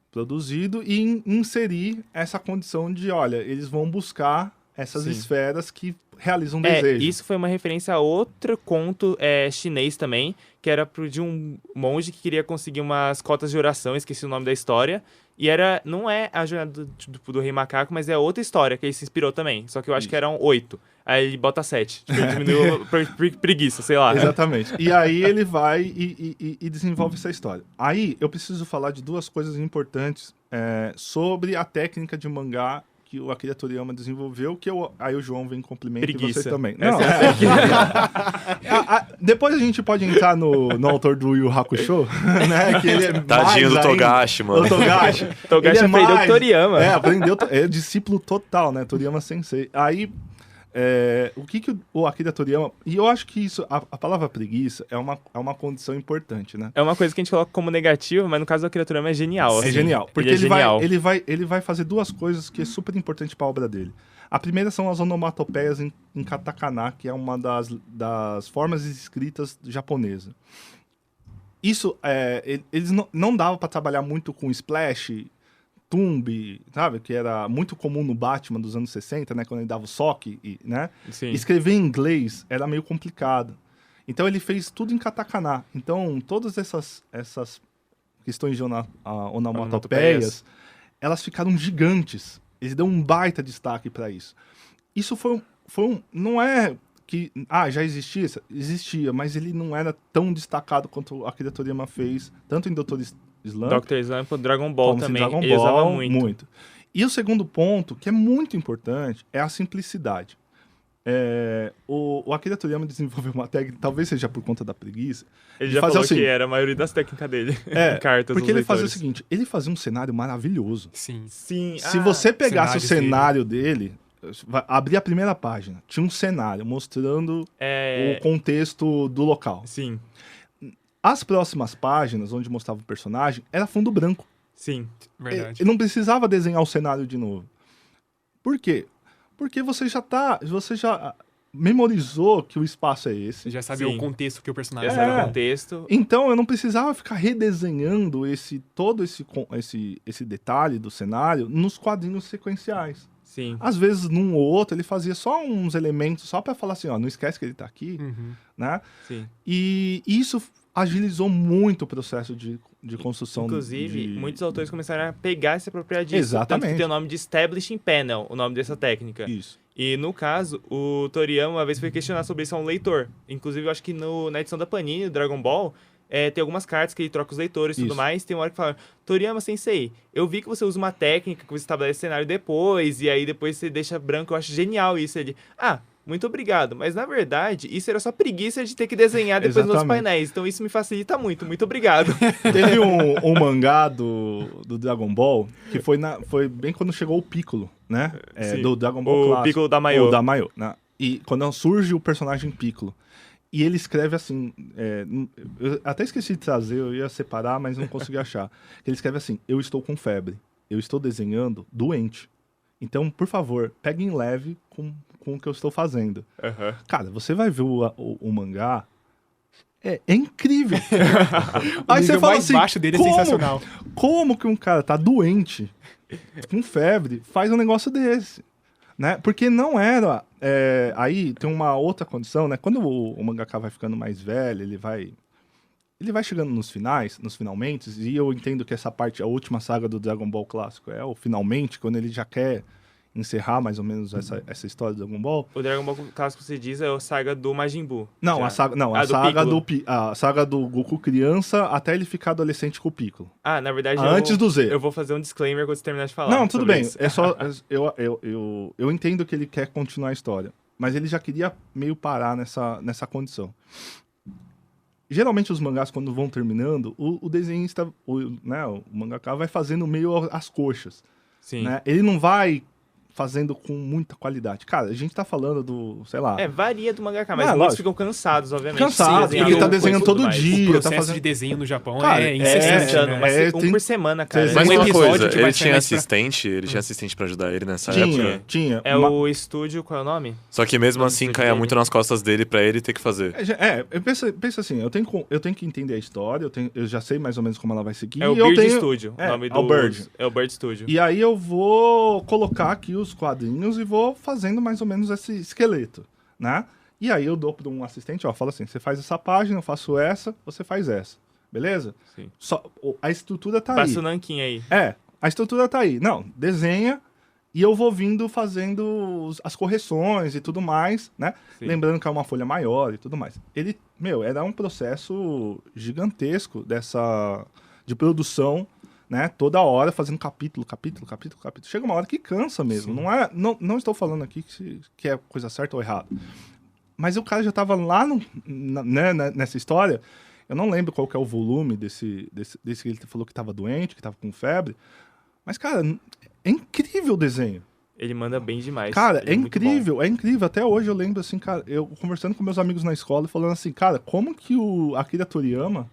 Speaker 5: produzido, e inserir essa condição de, olha, eles vão buscar essas esferas que realizam desejo.
Speaker 2: Isso foi uma referência a outro conto chinês também, que era de um monge que queria conseguir umas cotas de oração, esqueci o nome da história, e não é a jornada do Rei Macaco, mas é outra história que ele se inspirou também, só que eu acho que eram 8, aí ele bota 7, tipo, ele diminuiu por preguiça, sei lá.
Speaker 5: Exatamente. E aí ele vai e desenvolve essa história. Aí eu preciso falar de duas coisas importantes sobre a técnica de mangá que o Akira Toriyama desenvolveu, aí o João vem complemento
Speaker 2: preguiça.
Speaker 5: E você também. Não, depois a gente pode entrar no autor do Yu Hakusho, né? Que ele é
Speaker 3: Tadinho do Togashi, mano.
Speaker 5: O Togashi.
Speaker 2: Togashi aprendeu com Toriyama.
Speaker 5: Aprendeu, é discípulo total, né? Toriyama Sensei. Aí, o que o Akira Toriyama... E eu acho que isso, a palavra preguiça é uma condição importante, né?
Speaker 2: É uma coisa que a gente coloca como negativa, mas no caso do Akira Toriyama é genial. Assim.
Speaker 5: É genial. Porque ele vai fazer duas coisas que é super importante para a obra dele. A primeira são as onomatopeias em katakana, que é uma das formas escritas japonesa. Isso, eles não dava para trabalhar muito com splash, Tumbi, sabe? Que era muito comum no Batman dos anos 60, né? Quando ele dava o soque, né?
Speaker 2: Sim.
Speaker 5: Escrever em inglês era meio complicado. Então ele fez tudo em katakana. Então todas essas questões de onomatopeias, elas ficaram gigantes. Eles dão um baita destaque para isso. Isso foi não é que já existia, mas ele não era tão destacado quanto a Akira Toriyama fez, tanto em Dr. Slump,
Speaker 2: Dr. Slump, Dragon Ball
Speaker 5: como
Speaker 2: também,
Speaker 5: Dragon
Speaker 2: ele
Speaker 5: Ball,
Speaker 2: usava muito.
Speaker 5: E o segundo ponto, que é muito importante, é a simplicidade. O Akira Toriyama desenvolveu uma técnica, talvez seja por conta da preguiça.
Speaker 2: Ele já falou que era a maioria das técnicas dele. Cartas
Speaker 5: porque ele fazia o seguinte, ele fazia um cenário maravilhoso.
Speaker 4: Sim.
Speaker 5: Se você pegasse o cenário dele, abrir a primeira página, tinha um cenário mostrando o contexto do local.
Speaker 2: Sim.
Speaker 5: As próximas páginas, onde mostrava o personagem, era fundo branco.
Speaker 2: Sim, verdade.
Speaker 5: Ele não precisava desenhar o cenário de novo. Por quê? Porque você já memorizou que o espaço é esse.
Speaker 4: Você já sabia o contexto que o personagem
Speaker 2: o contexto.
Speaker 5: Então eu não precisava ficar redesenhando todo esse detalhe do cenário nos quadrinhos sequenciais.
Speaker 2: Sim.
Speaker 5: Às vezes, num ou outro, ele fazia só uns elementos, só para falar assim, não esquece que ele tá aqui, né?
Speaker 2: Sim.
Speaker 5: E isso agilizou muito o processo de construção.
Speaker 2: Inclusive, muitos autores começaram a pegar e se apropriar disso.
Speaker 5: Exatamente.
Speaker 2: Tanto que tem o nome de Establishing Panel, o nome dessa técnica.
Speaker 5: Isso.
Speaker 2: E, no caso, o Toriyama uma vez foi questionar sobre isso a um leitor. Inclusive, eu acho que na edição da Panini, do Dragon Ball, tem algumas cartas que ele troca os leitores e tudo mais. Tem uma hora que fala, Toriyama Sensei, eu vi que você usa uma técnica que você estabelece cenário depois, e aí depois você deixa branco. Eu acho genial isso. Ele, muito obrigado. Mas, na verdade, isso era só preguiça de ter que desenhar depois nos painéis. Então, isso me facilita muito. Muito obrigado.
Speaker 5: Teve um mangá do Dragon Ball que foi bem quando chegou o Piccolo, né? Do Dragon Ball clássico.
Speaker 2: O Piccolo da Maiô.
Speaker 5: O da Maiô, né? E quando surge o personagem Piccolo. E ele escreve assim... eu até esqueci de trazer, eu ia separar, mas não consegui achar. Ele escreve assim, eu estou com febre. Eu estou desenhando doente. Então, por favor, peguem leve com o que eu estou fazendo.
Speaker 2: Uhum.
Speaker 5: Cara, você vai ver o mangá, é incrível. Aí você fala assim,
Speaker 4: baixo dele é sensacional.
Speaker 5: Como que um cara tá doente, com febre, faz um negócio desse? Né? Porque não era... aí tem uma outra condição, né? Quando o mangaka vai ficando mais velho, ele vai chegando nos finalmente, e eu entendo que essa parte, a última saga do Dragon Ball clássico é o finalmente, quando ele já quer encerrar mais ou menos essa história do Dragon Ball.
Speaker 2: O Dragon Ball clássico que você diz é a saga do Majin Buu.
Speaker 5: Não, a saga do Goku criança até ele ficar adolescente com o Piccolo.
Speaker 2: Na verdade,
Speaker 5: antes do Z.
Speaker 2: Eu vou fazer um disclaimer quando você terminar de falar.
Speaker 5: Não, tudo bem.
Speaker 2: Isso.
Speaker 5: É só eu entendo que ele quer continuar a história, mas ele já queria meio parar nessa condição. Geralmente os mangás, quando vão terminando, o desenhista, o mangaka vai fazendo meio as coxas.
Speaker 2: Sim.
Speaker 5: Né? Ele não vai fazendo com muita qualidade. Cara, a gente tá falando do, sei lá...
Speaker 2: varia do mangaka, mas muitos ficam cansados, obviamente.
Speaker 5: Cansados, porque ele tá desenhando todo dia.
Speaker 4: O processo
Speaker 5: tá fazendo...
Speaker 4: de desenho no Japão
Speaker 5: cara,
Speaker 4: incessante, né?
Speaker 2: Um por semana, cara.
Speaker 3: Mas uma coisa,
Speaker 4: que
Speaker 3: ele tinha assistente pra ajudar ele nessa época?
Speaker 5: Tinha.
Speaker 2: O estúdio, qual é o nome?
Speaker 3: Só que mesmo assim caia muito nas costas dele pra ele ter que fazer.
Speaker 5: Eu penso assim, eu tenho que entender a história, eu já sei mais ou menos como ela vai seguir.
Speaker 2: É o Bird Studio, o nome do...
Speaker 5: Bird.
Speaker 2: É o Bird Studio.
Speaker 5: E aí eu vou colocar aqui os quadrinhos e vou fazendo mais ou menos esse esqueleto, né? E aí eu dou para um assistente, fala assim, você faz essa página, eu faço essa, você faz essa, beleza?
Speaker 2: Sim.
Speaker 5: A estrutura tá aí.
Speaker 2: Passa o nanquim aí.
Speaker 5: A estrutura tá aí. Não, desenha e eu vou vindo fazendo as correções e tudo mais, né? Sim. Lembrando que é uma folha maior e tudo mais. Era um processo gigantesco de produção, né, toda hora fazendo capítulo. Chega uma hora que cansa mesmo. Não estou falando aqui que é coisa certa ou errada. Mas o cara já estava lá nessa história. Eu não lembro qual que é o volume desse que ele falou que estava doente, que estava com febre. Mas, cara, é incrível o desenho.
Speaker 2: Ele manda bem demais.
Speaker 5: Cara, é incrível. Até hoje eu lembro, assim, cara, eu conversando com meus amigos na escola e falando assim, cara, como que o Akira Toriyama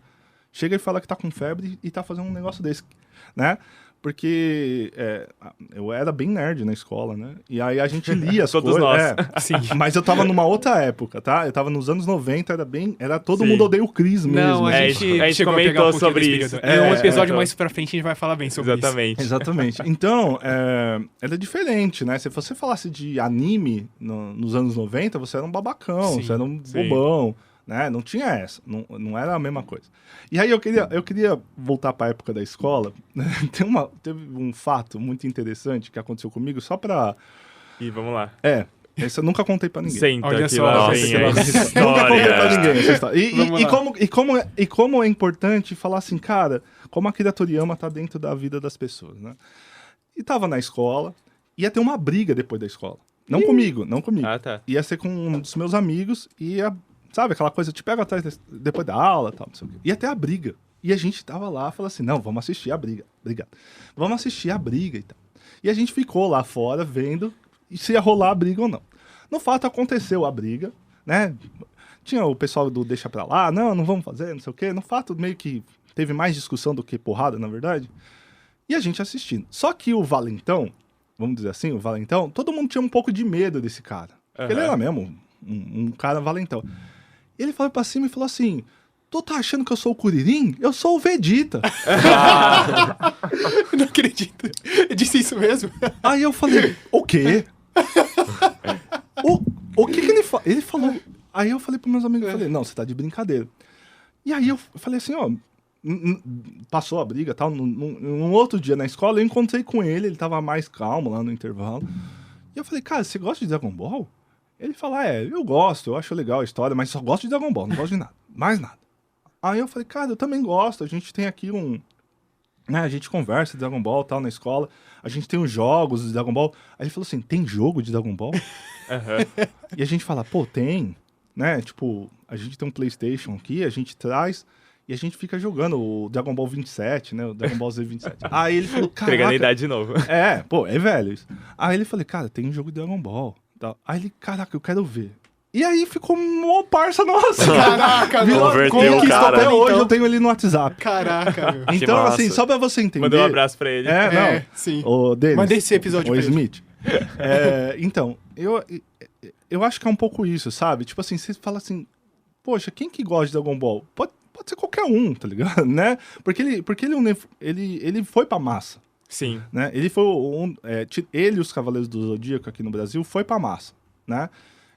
Speaker 5: chega e fala que tá com febre e tá fazendo um negócio desse, né? Porque eu era bem nerd na escola, né? E aí a gente lia as
Speaker 2: coisas.
Speaker 5: Sim. Mas eu tava numa outra época, tá? Eu tava nos anos 90, era todo mundo odeia o Chris mesmo.
Speaker 4: Não, a gente comentou sobre isso. Um episódio mais pra frente a gente vai falar bem sobre isso.
Speaker 5: Exatamente. Então, era diferente, né? Se você falasse de anime nos anos 90, você era um babacão, você era um bobão. Né? Não tinha essa, não era a mesma coisa. E aí eu queria voltar para a época da escola, né? Teve um fato muito interessante que aconteceu comigo, só para...
Speaker 2: E vamos lá.
Speaker 5: Esse eu nunca contei para ninguém.
Speaker 2: Senta,
Speaker 4: olha
Speaker 2: que
Speaker 4: só,
Speaker 2: lá vem a história.
Speaker 5: Nunca contei para ninguém essa história. E como é importante falar assim, cara, como a Akira Toriyama tá dentro da vida das pessoas, né? E tava na escola, ia ter uma briga depois da escola. Não comigo.
Speaker 2: Ah, tá.
Speaker 5: Ia ser com um dos meus amigos, sabe, aquela coisa, te pego atrás depois da aula, tal, não sei o quê. Ia até a briga. E a gente tava lá, falou assim, não, vamos assistir a briga. Obrigado. Vamos assistir a briga e tal. E a gente ficou lá fora, vendo se ia rolar a briga ou não. No fato, aconteceu a briga, né? Tinha o pessoal do deixa pra lá, não vamos fazer, não sei o quê. No fato, meio que teve mais discussão do que porrada, na verdade. E a gente assistindo. Só que o Valentão, vamos dizer assim, todo mundo tinha um pouco de medo desse cara. Porque ele era mesmo um cara valentão. Ele foi pra cima e falou assim, tu tá achando que eu sou o Kuririn? Eu sou o Vegeta.
Speaker 4: Não acredito. Eu disse isso mesmo?
Speaker 5: Aí eu falei, o quê? O que ele falou? Ele falou... Aí eu falei pros meus amigos, não, você tá de brincadeira. E aí eu falei assim, ó, passou a briga e tal, num outro dia na escola, eu encontrei com ele tava mais calmo lá no intervalo. E eu falei, cara, você gosta de Dragon Ball? Ele falou, eu gosto, eu acho legal a história, mas só gosto de Dragon Ball, não gosto de nada, mais nada. Aí eu falei, cara, eu também gosto, a gente tem aqui né, a gente conversa de Dragon Ball e tal na escola, a gente tem os jogos de Dragon Ball. Aí ele falou assim, tem jogo de Dragon Ball? E a gente fala, pô, tem, né, tipo, a gente tem um PlayStation aqui, a gente traz... E a gente fica jogando o Dragon Ball 27, né? O Dragon Ball Z 27. Aí ele falou, caraca...
Speaker 2: Pegando a idade de novo.
Speaker 5: É velho isso. Aí ele falou, cara, tem um jogo de Dragon Ball. Aí ele, caraca, eu quero ver. E aí ficou mó parça nossa.
Speaker 4: Caraca,
Speaker 3: converteu o cara.
Speaker 5: Até hoje eu tenho ele no WhatsApp.
Speaker 4: Caraca, meu.
Speaker 5: Então, assim, só pra você entender...
Speaker 2: Mandou um abraço pra ele.
Speaker 5: Não.
Speaker 4: Sim.
Speaker 5: O Dennis,
Speaker 4: Manda esse episódio pra ele.
Speaker 5: Smith. Então, eu acho que é um pouco isso, sabe? Tipo assim, você fala assim, poxa, quem que gosta de Dragon Ball? Pode ser qualquer um, tá ligado? Né? Porque ele foi pra massa.
Speaker 2: Sim.
Speaker 5: Né? Ele foi ele e os Cavaleiros do Zodíaco aqui no Brasil foi pra massa, né?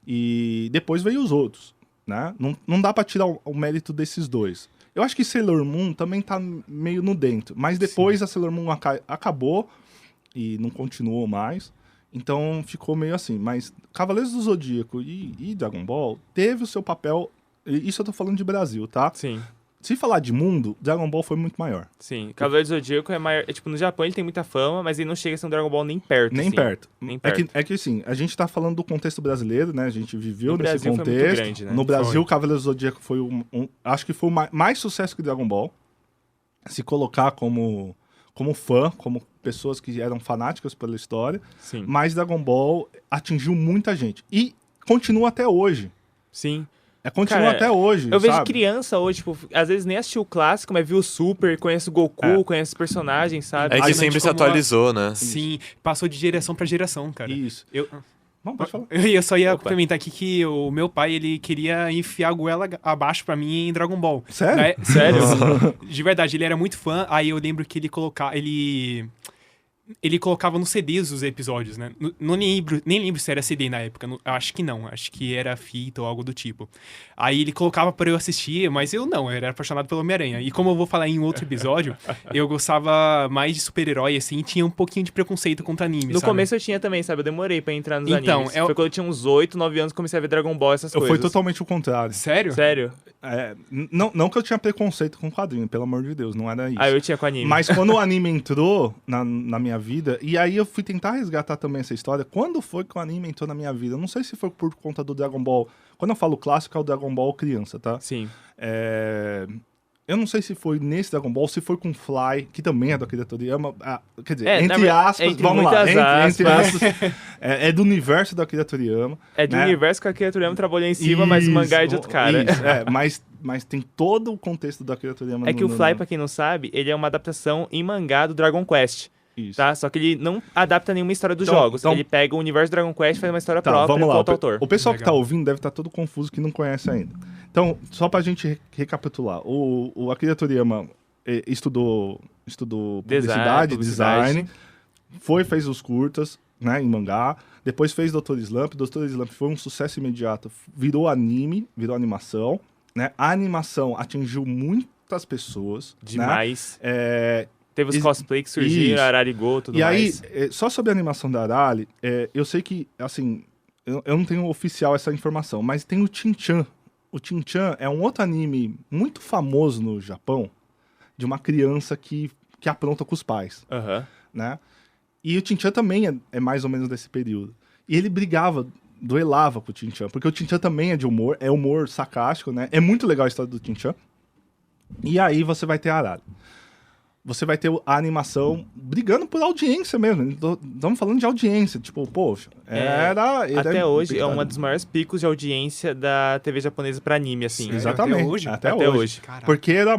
Speaker 5: E depois veio os outros, né? Não dá pra tirar o mérito desses dois. Eu acho que Sailor Moon também tá meio no dentro, mas depois a Sailor Moon acabou e não continuou mais, então ficou meio assim. Mas Cavaleiros do Zodíaco e Dragon Ball teve o seu papel. Isso eu tô falando de Brasil, tá?
Speaker 2: Sim.
Speaker 5: Se falar de mundo, Dragon Ball foi muito maior.
Speaker 2: Sim. Cavaleiro do Zodíaco é maior... tipo, no Japão ele tem muita fama, mas ele não chega a ser um Dragon Ball nem perto.
Speaker 5: Nem
Speaker 2: assim.
Speaker 5: perto.
Speaker 2: Nem perto.
Speaker 5: É que assim, a gente tá falando do contexto brasileiro, né? A gente viveu
Speaker 2: No
Speaker 5: nesse
Speaker 2: Brasil
Speaker 5: contexto.
Speaker 2: foi muito grande, né?
Speaker 5: No Brasil, Cavaleiros do Zodíaco foi acho que foi mais sucesso que Dragon Ball. Se colocar como fã, como pessoas que eram fanáticas pela história.
Speaker 2: Sim.
Speaker 5: Mas Dragon Ball atingiu muita gente. E continua até hoje.
Speaker 2: Sim.
Speaker 5: Continua
Speaker 2: Cara,
Speaker 5: até hoje,
Speaker 2: eu vejo
Speaker 5: sabe?
Speaker 2: criança hoje, tipo, às vezes nem assistiu o clássico, mas viu o Super, conhece o Goku, conhece os personagens, sabe?
Speaker 3: É que sempre se atualizou, né?
Speaker 4: Sim, passou de geração pra geração, cara.
Speaker 5: Isso. Vamos, pode falar.
Speaker 4: Eu só ia complementar aqui que o meu pai, ele queria enfiar a goela abaixo pra mim em Dragon Ball.
Speaker 5: Sério?
Speaker 2: Sério?
Speaker 4: De verdade, ele era muito fã, aí eu lembro que ele colocava nos CDs os episódios, né? Nem lembro se era CD na época. Acho que não. Acho que era fita ou algo do tipo. Aí ele colocava pra eu assistir, mas eu era apaixonado pelo Homem-Aranha. E como eu vou falar em outro episódio, eu gostava mais de super-herói, assim, e tinha um pouquinho de preconceito contra anime,
Speaker 2: No
Speaker 4: sabe?
Speaker 2: começo eu tinha também, sabe? Eu demorei pra entrar nos
Speaker 4: Então,
Speaker 2: animes. Foi quando eu tinha uns 8, 9 anos que comecei a ver Dragon Ball, essas coisas.
Speaker 5: Foi totalmente o contrário.
Speaker 4: Sério?
Speaker 2: Sério?
Speaker 5: Não que eu tinha preconceito com quadrinho, pelo amor de Deus, não era isso.
Speaker 2: Eu tinha com anime.
Speaker 5: Mas quando o anime entrou na minha vida, e aí eu fui tentar resgatar também essa história, quando foi que o anime entrou na minha vida? Eu não sei se foi por conta do Dragon Ball. Quando eu falo clássico, é o Dragon Ball criança, tá?
Speaker 2: Sim.
Speaker 5: Eu não sei se foi nesse Dragon Ball, se foi com Fly, que também é do Akira Toriyama. Quer dizer,
Speaker 2: entre
Speaker 5: aspas, vamos lá. Entre aspas, é do universo do Akira Toriyama.
Speaker 2: É do universo que a Akira Toriyama trabalhou em cima, mas o mangá é de outro cara.
Speaker 5: Isso, mas tem todo o contexto do Akira Toriyama.
Speaker 2: É que o Fly, pra quem não sabe, ele é uma adaptação em mangá do Dragon Quest.
Speaker 5: Isso.
Speaker 2: Tá? Só que ele não adapta nenhuma história dos jogos. Ele pega o universo Dragon Quest e faz uma história própria
Speaker 5: vamos lá.
Speaker 2: com outro autor.
Speaker 5: O pessoal que tá ouvindo deve estar todo confuso que não conhece ainda. Então, só pra gente recapitular. O Akira Toriyama estudou publicidade, design, fez os curtas, né, em mangá, depois fez Dr. Slump. Dr. Slump foi um sucesso imediato, virou anime, virou animação, né? A animação atingiu muitas pessoas.
Speaker 2: Demais.
Speaker 5: Né?
Speaker 2: Teve os cosplay que surgiram, Arari Go, tudo mais.
Speaker 5: E aí, só sobre a animação da Arari, eu sei que, assim, eu não tenho oficial essa informação, mas tem o Shin-Chan. O Shin-Chan é um outro anime muito famoso no Japão, de uma criança que apronta com os pais, né? E o Shin-Chan também é mais ou menos desse período. E ele duelava com o Shin-Chan, porque o Shin-Chan também é humor sarcástico, né? É muito legal a história do Shin-Chan. E aí você vai ter a Arari. Você vai ter a animação brigando por audiência mesmo. Estamos falando de audiência. Tipo, poxa,
Speaker 2: até hoje é um dos maiores picos de audiência da TV japonesa pra anime, assim.
Speaker 5: Exatamente. Até hoje. Porque era...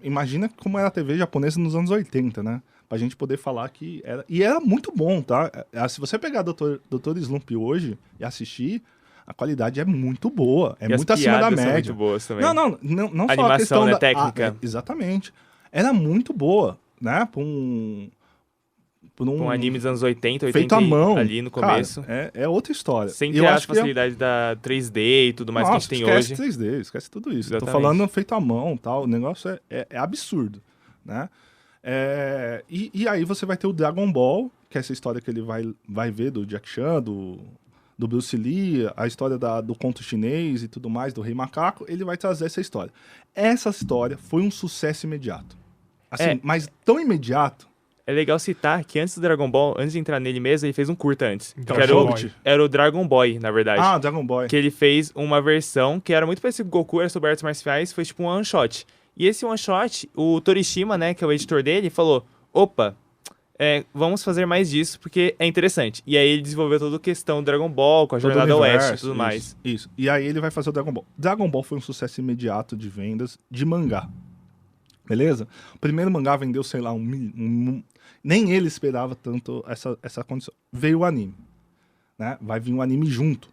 Speaker 5: imagina como era a TV japonesa nos anos 80, né? Pra gente poder falar que era... E era muito bom, tá? Se você pegar Dr. Slump hoje e assistir, a qualidade é muito boa. É muito acima da média. São muito boas também. Não só a questão
Speaker 2: da técnica.
Speaker 5: Exatamente. Era muito boa, né? por
Speaker 2: Um anime dos anos 80, 80
Speaker 5: feito à mão.
Speaker 2: ali no começo.
Speaker 5: Cara, é outra história.
Speaker 2: Sem
Speaker 5: E
Speaker 2: ter
Speaker 5: eu
Speaker 2: a
Speaker 5: acho que
Speaker 2: facilidade da 3D e tudo mais que a gente tem hoje.
Speaker 5: esquece 3D, esquece tudo isso.
Speaker 2: Exatamente.
Speaker 5: Tô falando feito à mão, tal. O negócio é absurdo, né? E aí você vai ter o Dragon Ball, que é essa história que ele vai ver do Jack Chan, do Bruce Lee, a história do conto chinês e tudo mais, do Rei Macaco. Ele vai trazer essa história. Essa história foi um sucesso imediato. Assim, mas tão imediato.
Speaker 2: É legal citar que antes do Dragon Ball, antes de entrar nele mesmo, ele fez um curta antes.
Speaker 4: Então,
Speaker 2: Que era o Dragon Boy, na verdade.
Speaker 5: Ah, Dragon Boy.
Speaker 2: Que ele fez uma versão que era muito parecido com o Goku, era sobre artes marciais, foi tipo um one shot. E esse one shot, o Torishima, né, que é o editor dele, falou: opa, vamos fazer mais disso porque é interessante. E aí ele desenvolveu toda a questão do Dragon Ball, com a
Speaker 5: Todo
Speaker 2: Jornada
Speaker 5: o universo,
Speaker 2: Oeste e tudo mais.
Speaker 5: Isso. E aí ele vai fazer o Dragon Ball. Dragon Ball foi um sucesso imediato de vendas de mangá. Beleza? O primeiro mangá vendeu, sei lá, nem ele esperava tanto essa condição. Veio o anime, né? Vai vir um anime junto,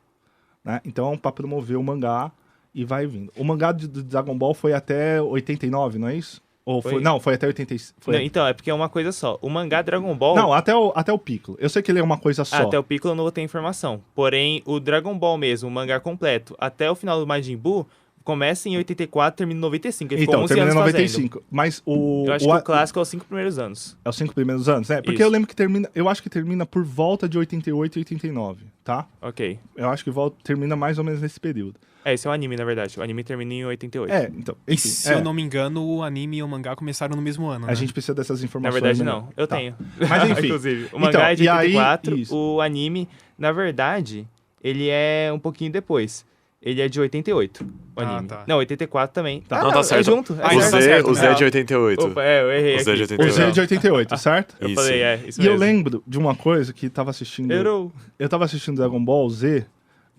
Speaker 5: né? Então, para promover o mangá, e vai vindo. O mangá do Dragon Ball foi até 89, não é isso? Ou foi? Não, foi até 86.
Speaker 2: Não, então, é porque é uma coisa só. O mangá Dragon Ball...
Speaker 5: Não, até o Piccolo. Eu sei que ele é uma coisa só.
Speaker 2: Até o Piccolo eu não vou ter informação. Porém, o Dragon Ball mesmo, o mangá completo, até o final do Majin Buu, começa em 84, termina em 95. Ele ficou 11
Speaker 5: termina
Speaker 2: anos
Speaker 5: em 95.
Speaker 2: fazendo.
Speaker 5: Mas
Speaker 2: eu acho que o clássico é os 5 primeiros anos.
Speaker 5: É os 5 primeiros anos, né? Porque
Speaker 2: Isso.
Speaker 5: eu lembro que termina... Eu acho que termina por volta de 88 e 89, tá?
Speaker 2: Ok.
Speaker 5: Eu acho que termina mais ou menos nesse período.
Speaker 2: Esse é o anime, na verdade. O anime termina em 88.
Speaker 5: Então...
Speaker 4: E
Speaker 5: Enfim,
Speaker 4: se eu não me engano, o anime e o mangá começaram no mesmo ano, né?
Speaker 5: A gente precisa dessas
Speaker 2: Na
Speaker 5: informações.
Speaker 2: verdade,
Speaker 5: melhor.
Speaker 2: não. Eu
Speaker 5: Tá.
Speaker 2: tenho.
Speaker 5: Mas enfim.
Speaker 2: Inclusive, o mangá é de
Speaker 5: e aí,
Speaker 2: 84,
Speaker 5: isso.
Speaker 2: o anime, na verdade, ele é um pouquinho depois. Ele é de 88, o anime.
Speaker 4: tá.
Speaker 2: Não, 84 também.
Speaker 5: Tá.
Speaker 3: Não, tá certo.
Speaker 2: É junto.
Speaker 4: Ah,
Speaker 2: É
Speaker 3: O
Speaker 4: então
Speaker 2: certo.
Speaker 4: tá
Speaker 3: Z,
Speaker 4: certo,
Speaker 3: o Z
Speaker 4: né?
Speaker 3: é de 88.
Speaker 2: Opa, eu errei
Speaker 3: O Z é de
Speaker 2: aqui.
Speaker 3: 88.
Speaker 5: O Z é de 88, certo?
Speaker 2: Eu
Speaker 3: Isso.
Speaker 2: falei, isso
Speaker 5: E eu
Speaker 2: mesmo.
Speaker 5: lembro de uma coisa que tava assistindo...
Speaker 2: Errou.
Speaker 5: Eu tava assistindo Dragon Ball Z,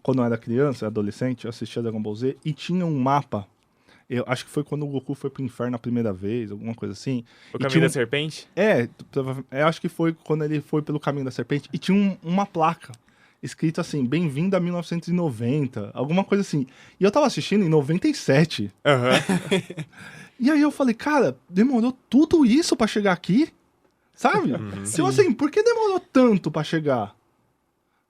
Speaker 5: quando eu era criança, adolescente, eu assistia Dragon Ball Z, e tinha um mapa. Eu acho que foi quando o Goku foi pro inferno a primeira vez, alguma coisa assim.
Speaker 2: O
Speaker 5: E
Speaker 2: Caminho
Speaker 5: tinha
Speaker 2: da Serpente?
Speaker 5: eu acho que foi quando ele foi pelo Caminho da Serpente, e tinha uma placa escrito assim, bem-vindo a 1990, alguma coisa assim. E eu tava assistindo em 97.
Speaker 2: Aham.
Speaker 5: E aí eu falei, cara, demorou tudo isso pra chegar aqui? Sabe? Tipo assim, por que demorou tanto pra chegar?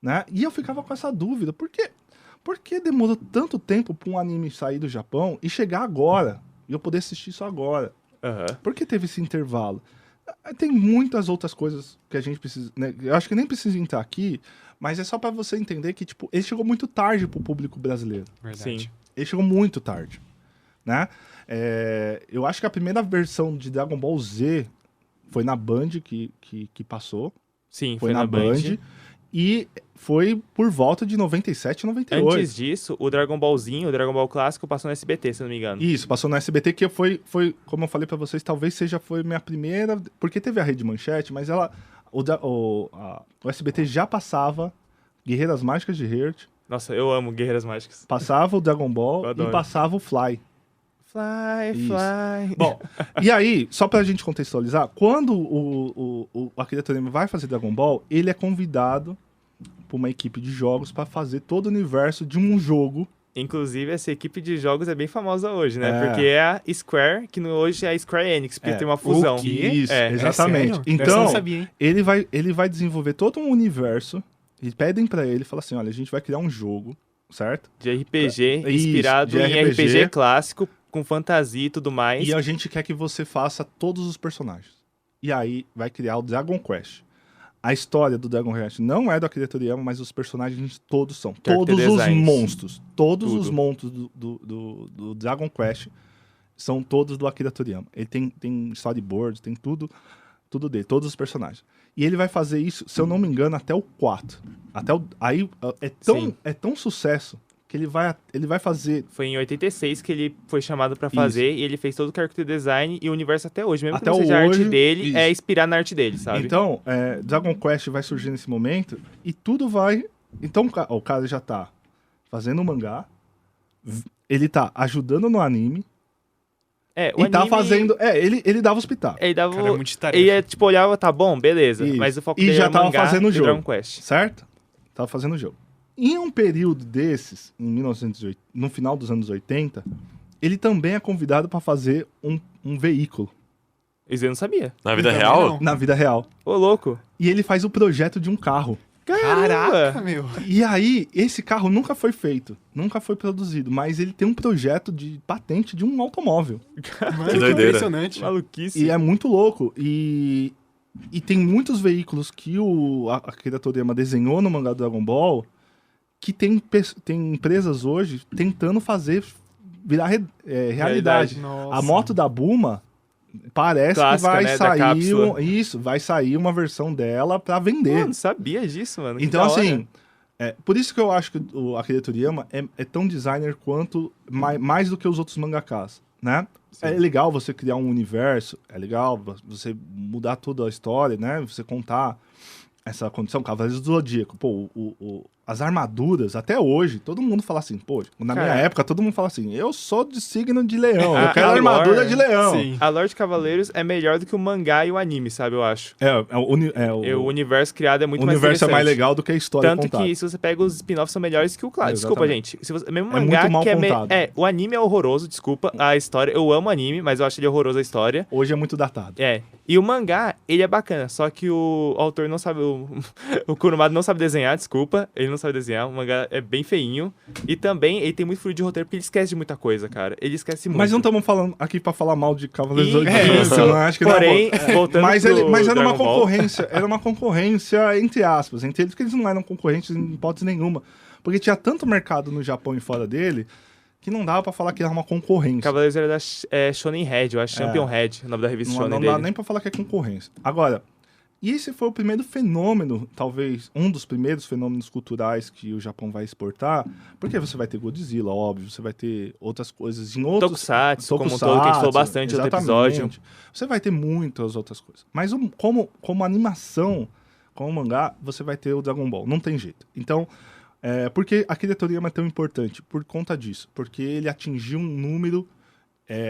Speaker 5: Né? E eu ficava com essa dúvida, por que demorou tanto tempo pra um anime sair do Japão e chegar agora? E eu poder assistir isso agora?
Speaker 2: Aham.
Speaker 5: Por que teve esse intervalo? Tem muitas outras coisas que a gente precisa... Né? Eu acho que nem precisa entrar aqui, mas é só pra você entender que, tipo, ele chegou muito tarde pro público brasileiro.
Speaker 4: Verdade.
Speaker 2: Sim.
Speaker 5: Ele chegou muito tarde, né? Eu acho que a primeira versão de Dragon Ball Z foi na Band que passou.
Speaker 2: Sim,
Speaker 5: Foi na Band. E foi por volta de 97, 98.
Speaker 2: Antes disso, o Dragon Ballzinho, o Dragon Ball clássico, passou no SBT, se não me engano.
Speaker 5: Isso, passou no SBT, que foi como eu falei pra vocês, talvez foi minha primeira... Porque teve a Rede Manchete, mas o SBT já passava Guerreiras Mágicas de Heart,
Speaker 2: Nossa, eu amo Guerreiras Mágicas.
Speaker 5: passava o Dragon Ball
Speaker 2: Eu adoro.
Speaker 5: e passava o Fly.
Speaker 2: Fly,
Speaker 5: Isso.
Speaker 2: fly.
Speaker 5: Bom, e aí, só pra gente contextualizar, quando o Akira Toriyama vai fazer Dragon Ball, ele é convidado por uma equipe de jogos pra fazer todo o universo de um jogo.
Speaker 2: Inclusive, essa equipe de jogos é bem famosa hoje, né?
Speaker 5: É.
Speaker 2: porque é a Square, que hoje é a Square Enix, porque tem uma fusão.
Speaker 5: O que? Isso,
Speaker 2: É.
Speaker 5: exatamente.
Speaker 4: sério? Essa eu
Speaker 5: Então,
Speaker 4: não sabia, hein?
Speaker 5: ele vai desenvolver todo um universo, e pedem pra ele, fala assim, olha, a gente vai criar um jogo, certo?
Speaker 2: De RPG,
Speaker 5: Isso,
Speaker 2: inspirado
Speaker 5: de
Speaker 2: em
Speaker 5: RPG.
Speaker 2: RPG clássico, com fantasia e tudo mais.
Speaker 5: E a gente quer que você faça todos os personagens. E aí vai criar o Dragon Quest. A história do Dragon Quest não é do Akira Toriyama, mas os personagens todos são.
Speaker 2: Character
Speaker 5: Todos os
Speaker 2: designs.
Speaker 5: monstros. Todos
Speaker 2: Tudo.
Speaker 5: os monstros do Dragon Quest são todos do Akira Toriyama. Ele tem storyboards, tem tudo dele, todos os personagens. E ele vai fazer isso, se eu não me engano, até o 4. Aí
Speaker 2: Sim.
Speaker 5: é tão sucesso que ele vai fazer...
Speaker 2: Foi em 86 que ele foi chamado pra fazer, e ele fez todo o character design e o universo até hoje. Mesmo
Speaker 5: Até
Speaker 2: que não seja a arte
Speaker 5: hoje,
Speaker 2: dele,
Speaker 5: isso.
Speaker 2: é inspirar na arte dele, sabe?
Speaker 5: Então, Dragon Quest vai surgir nesse momento e tudo vai... Então, o cara já tá fazendo o mangá, ele tá ajudando no anime
Speaker 2: o
Speaker 5: e tá
Speaker 2: anime,
Speaker 5: fazendo... ele dava hospital,
Speaker 2: Ele dava...
Speaker 4: Cara, é muito de tarefa.
Speaker 2: Ele, tipo, olhava, tá bom, beleza.
Speaker 5: Isso.
Speaker 2: Mas o foco
Speaker 5: E
Speaker 2: dele
Speaker 5: já
Speaker 2: era
Speaker 5: tava
Speaker 2: mangá
Speaker 5: fazendo o
Speaker 2: e
Speaker 5: jogo.
Speaker 2: Dragon Quest.
Speaker 5: certo? Tava fazendo o jogo. Em um período desses, no final dos anos 80, ele também é convidado para fazer um veículo.
Speaker 2: Isso eu não sabia.
Speaker 3: Na vida
Speaker 4: Também
Speaker 3: real?
Speaker 4: não.
Speaker 5: Na vida real.
Speaker 2: Ô, louco.
Speaker 5: E ele faz o projeto de um carro.
Speaker 4: Caraca, meu.
Speaker 5: E aí, esse carro nunca foi feito, nunca foi produzido, mas ele tem um projeto de patente de um automóvel.
Speaker 4: Mano,
Speaker 3: Que doideira.
Speaker 4: impressionante.
Speaker 2: Maluquice.
Speaker 5: E é muito louco. E tem muitos veículos que a Akira Toriyama desenhou no mangá do Dragon Ball que tem empresas hoje tentando fazer virar realidade.
Speaker 4: Nossa.
Speaker 5: A moto da Bulma parece
Speaker 2: Clássica,
Speaker 5: que vai
Speaker 2: né, da cápsula.
Speaker 5: sair... Isso, vai sair uma versão dela pra vender.
Speaker 2: Pô, não sabia disso, mano. Que
Speaker 5: Então,
Speaker 2: da hora.
Speaker 5: assim, por isso que eu acho que o Akira Toriyama é tão designer quanto, mais do que os outros mangakas, né?
Speaker 2: Sim.
Speaker 5: É legal você criar um universo, é legal você mudar toda a história, né? Você contar essa condição, Cavaleiros do Zodíaco. Pô, as armaduras, até hoje, todo mundo fala assim, pô, na minha época, todo mundo fala assim, eu sou de signo de leão, eu quero
Speaker 2: a
Speaker 5: armadura
Speaker 2: lore,
Speaker 5: de leão.
Speaker 4: sim.
Speaker 2: A lore de Cavaleiros é melhor do que o mangá e o anime, sabe, eu acho. O
Speaker 5: O
Speaker 2: universo criado é muito mais
Speaker 5: universo é
Speaker 2: interessante.
Speaker 5: mais legal do que a história
Speaker 2: Tanto
Speaker 5: contada.
Speaker 2: que se você pega os spin-offs são melhores que o clássico. Desculpa,
Speaker 5: Exatamente.
Speaker 2: gente. Se você, mesmo
Speaker 5: É
Speaker 2: mangá
Speaker 5: muito mal
Speaker 2: que
Speaker 5: contado.
Speaker 2: o anime é horroroso, desculpa. A história, eu amo anime, mas eu acho ele horroroso a história.
Speaker 5: Hoje é muito datado.
Speaker 2: É. E o mangá, ele é bacana, só que o autor não sabe, o Kurumada não sabe desenhar, desculpa. Ele não sabe desenhar, o mangá é bem feinho. E também ele tem muito furo de roteiro porque ele esquece de muita coisa, cara. Ele esquece muito.
Speaker 5: Mas não estamos falando aqui pra falar mal de Cavaleiros do
Speaker 2: E-
Speaker 5: Zodíaco.
Speaker 2: isso.
Speaker 5: Eu acho que
Speaker 2: Porém, voltando
Speaker 5: mas
Speaker 2: pro
Speaker 5: era uma
Speaker 2: Dragon Ball.
Speaker 5: concorrência, era uma concorrência entre aspas, entre eles, porque eles não eram concorrentes em hipótese nenhuma. Porque tinha tanto mercado no Japão e fora dele que não dava pra falar que era uma concorrência.
Speaker 2: Cavaleiros era da Shonen Head, eu acho, Champion Head, o nome da revista
Speaker 5: Não,
Speaker 2: Shonen
Speaker 5: não
Speaker 2: dele.
Speaker 5: dá nem pra falar que é concorrência. Agora, e esse foi o primeiro fenômeno, talvez um dos primeiros fenômenos culturais que o Japão vai exportar, porque você vai ter Godzilla, óbvio, você vai ter outras coisas em outros...
Speaker 2: Tokusatsu, como um todo, que a gente falou bastante no outro episódio.
Speaker 5: Você vai ter muitas outras coisas. Mas como animação, como mangá, você vai ter o Dragon Ball. Não tem jeito. Então, por que Akira Toriyama é tão importante? Por conta disso. Porque ele atingiu um número...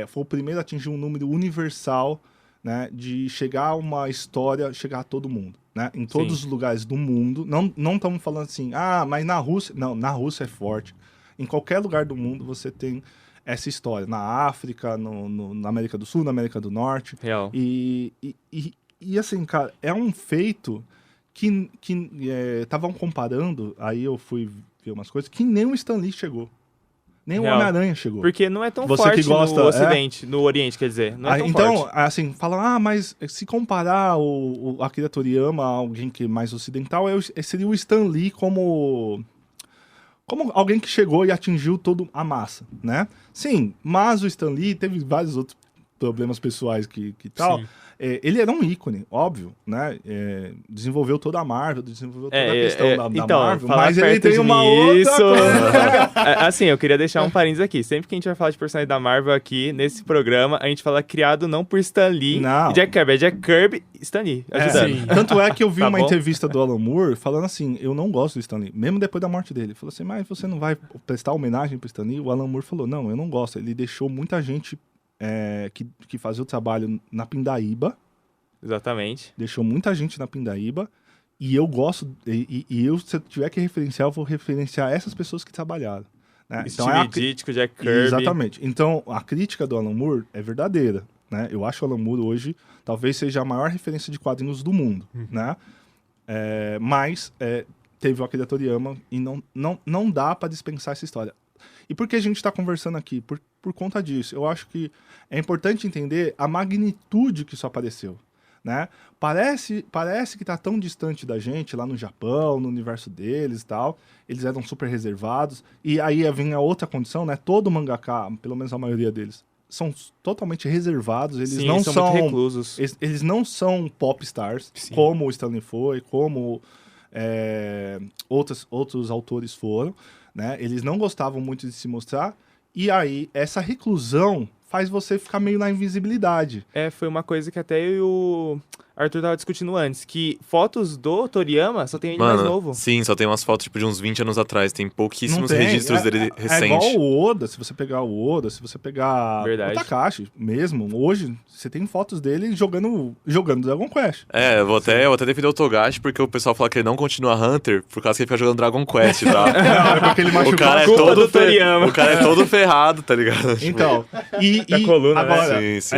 Speaker 5: foi o primeiro a atingir um número universal, né, de chegar a uma história, chegar a todo mundo, né? Em todos os lugares do mundo. Não estamos falando assim, mas na Rússia... Não, na Rússia é forte. Em qualquer lugar do mundo você tem essa história. Na África, na América do Sul, na América do Norte.
Speaker 2: Real.
Speaker 5: E assim, cara, é um feito que estavam comparando, aí eu fui ver umas coisas, que nem o Stan Lee chegou. Nem o
Speaker 2: Real.
Speaker 5: Homem-Aranha chegou.
Speaker 2: Porque não é tão
Speaker 5: Você
Speaker 2: forte
Speaker 5: que gosta,
Speaker 2: no Ocidente, no Oriente, quer dizer. Não é tão
Speaker 5: então,
Speaker 2: forte.
Speaker 5: assim, falam, mas se comparar o Akira Toriyama a alguém que é mais ocidental, seria o Stan Lee como alguém que chegou e atingiu toda a massa, né? Sim, mas o Stan Lee teve vários outros problemas pessoais que tal.
Speaker 4: Sim.
Speaker 5: Ele era um ícone, óbvio, né? Desenvolveu toda a Marvel, desenvolveu toda a questão da
Speaker 2: então,
Speaker 5: Marvel,
Speaker 2: falar
Speaker 5: mas ele
Speaker 2: perto
Speaker 5: tem
Speaker 2: de
Speaker 5: uma
Speaker 2: mim,
Speaker 5: outra
Speaker 2: isso.
Speaker 5: coisa.
Speaker 2: Assim, eu queria deixar um parênteses aqui. Sempre que a gente vai falar de personagem da Marvel aqui, nesse programa, a gente fala criado não por Stan Lee
Speaker 5: Não.
Speaker 2: e Jack Kirby. É Jack Kirby e Stan Lee, ajudando.
Speaker 4: sim.
Speaker 5: Tanto é que eu vi
Speaker 2: Tá
Speaker 5: uma
Speaker 2: bom?
Speaker 5: entrevista do Alan Moore falando assim, eu não gosto do Stan Lee, mesmo depois da morte dele. Ele falou assim, mas você não vai prestar homenagem pro Stan Lee? O Alan Moore falou, não, eu não gosto. Ele deixou muita gente que fazia o trabalho na Pindaíba,
Speaker 2: Exatamente.
Speaker 5: deixou muita gente na Pindaíba, e eu gosto, e eu, se eu tiver que referenciar, eu vou referenciar essas pessoas que trabalharam. Né?
Speaker 2: Steve Ditko, Jack Kirby.
Speaker 5: Exatamente. Então, a crítica do Alan Moore é verdadeira. Né? Eu acho o Alan Moore hoje talvez seja a maior referência de quadrinhos do mundo. Né? Mas teve o Akira Toriyama e não dá para dispensar essa história. E por que a gente está conversando aqui? Por conta disso. Eu acho que é importante entender a magnitude que isso apareceu. Né? Parece que está tão distante da gente lá no Japão, no universo deles e tal. Eles eram super reservados. E aí vem a outra condição, né? Todo mangaka, pelo menos a maioria deles, são totalmente reservados. Eles
Speaker 2: Sim,
Speaker 5: não
Speaker 2: são muito reclusos.
Speaker 5: Eles não são pop stars,
Speaker 4: Sim.
Speaker 5: como o Stanley foi, como outros autores foram. Né? Eles não gostavam muito de se mostrar. E aí, essa reclusão faz você ficar meio na invisibilidade.
Speaker 2: Foi uma coisa que até eu e o Arthur tava discutindo antes, que fotos do Toriyama só tem ele mais novo.
Speaker 3: Sim, só tem umas fotos tipo de uns 20 anos atrás. Tem pouquíssimos
Speaker 5: Não tem.
Speaker 3: registros dele
Speaker 5: É
Speaker 3: recentes.
Speaker 5: igual o Oda, se você pegar o Oda, se você pegar
Speaker 2: Verdade.
Speaker 5: o Takashi mesmo, hoje você tem fotos dele jogando Dragon Quest.
Speaker 3: Eu vou até defender o Togashi, porque o pessoal fala que ele não continua Hunter por causa que ele fica jogando Dragon Quest, tá?
Speaker 5: Não, é porque ele machucou
Speaker 3: O cara é
Speaker 2: culpa
Speaker 3: todo
Speaker 2: do Toriyama.
Speaker 3: O cara é todo ferrado, tá ligado?
Speaker 5: Então,
Speaker 2: Da coluna, né?
Speaker 5: agora,
Speaker 3: Sim, sim.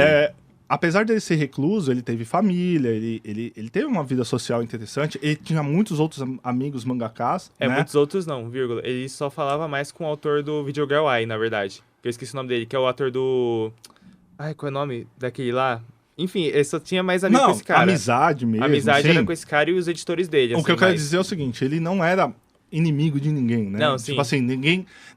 Speaker 5: apesar dele ser recluso, ele teve família, ele teve uma vida social interessante, ele tinha muitos outros amigos mangakas, né?
Speaker 2: Muitos outros não, vírgula. Ele só falava mais com o autor do Video Girl Ai, na verdade. Eu esqueci o nome dele, que é o ator do... Ai, qual é o nome daquele lá? Enfim, ele só tinha mais amigos com esse cara.
Speaker 5: Amizade mesmo.
Speaker 2: Amizade
Speaker 5: sim.
Speaker 2: era com esse cara e os editores dele.
Speaker 5: O que eu quero dizer é o seguinte, ele não era inimigo de ninguém, né?
Speaker 2: Não,
Speaker 5: tipo
Speaker 2: sim.
Speaker 5: assim,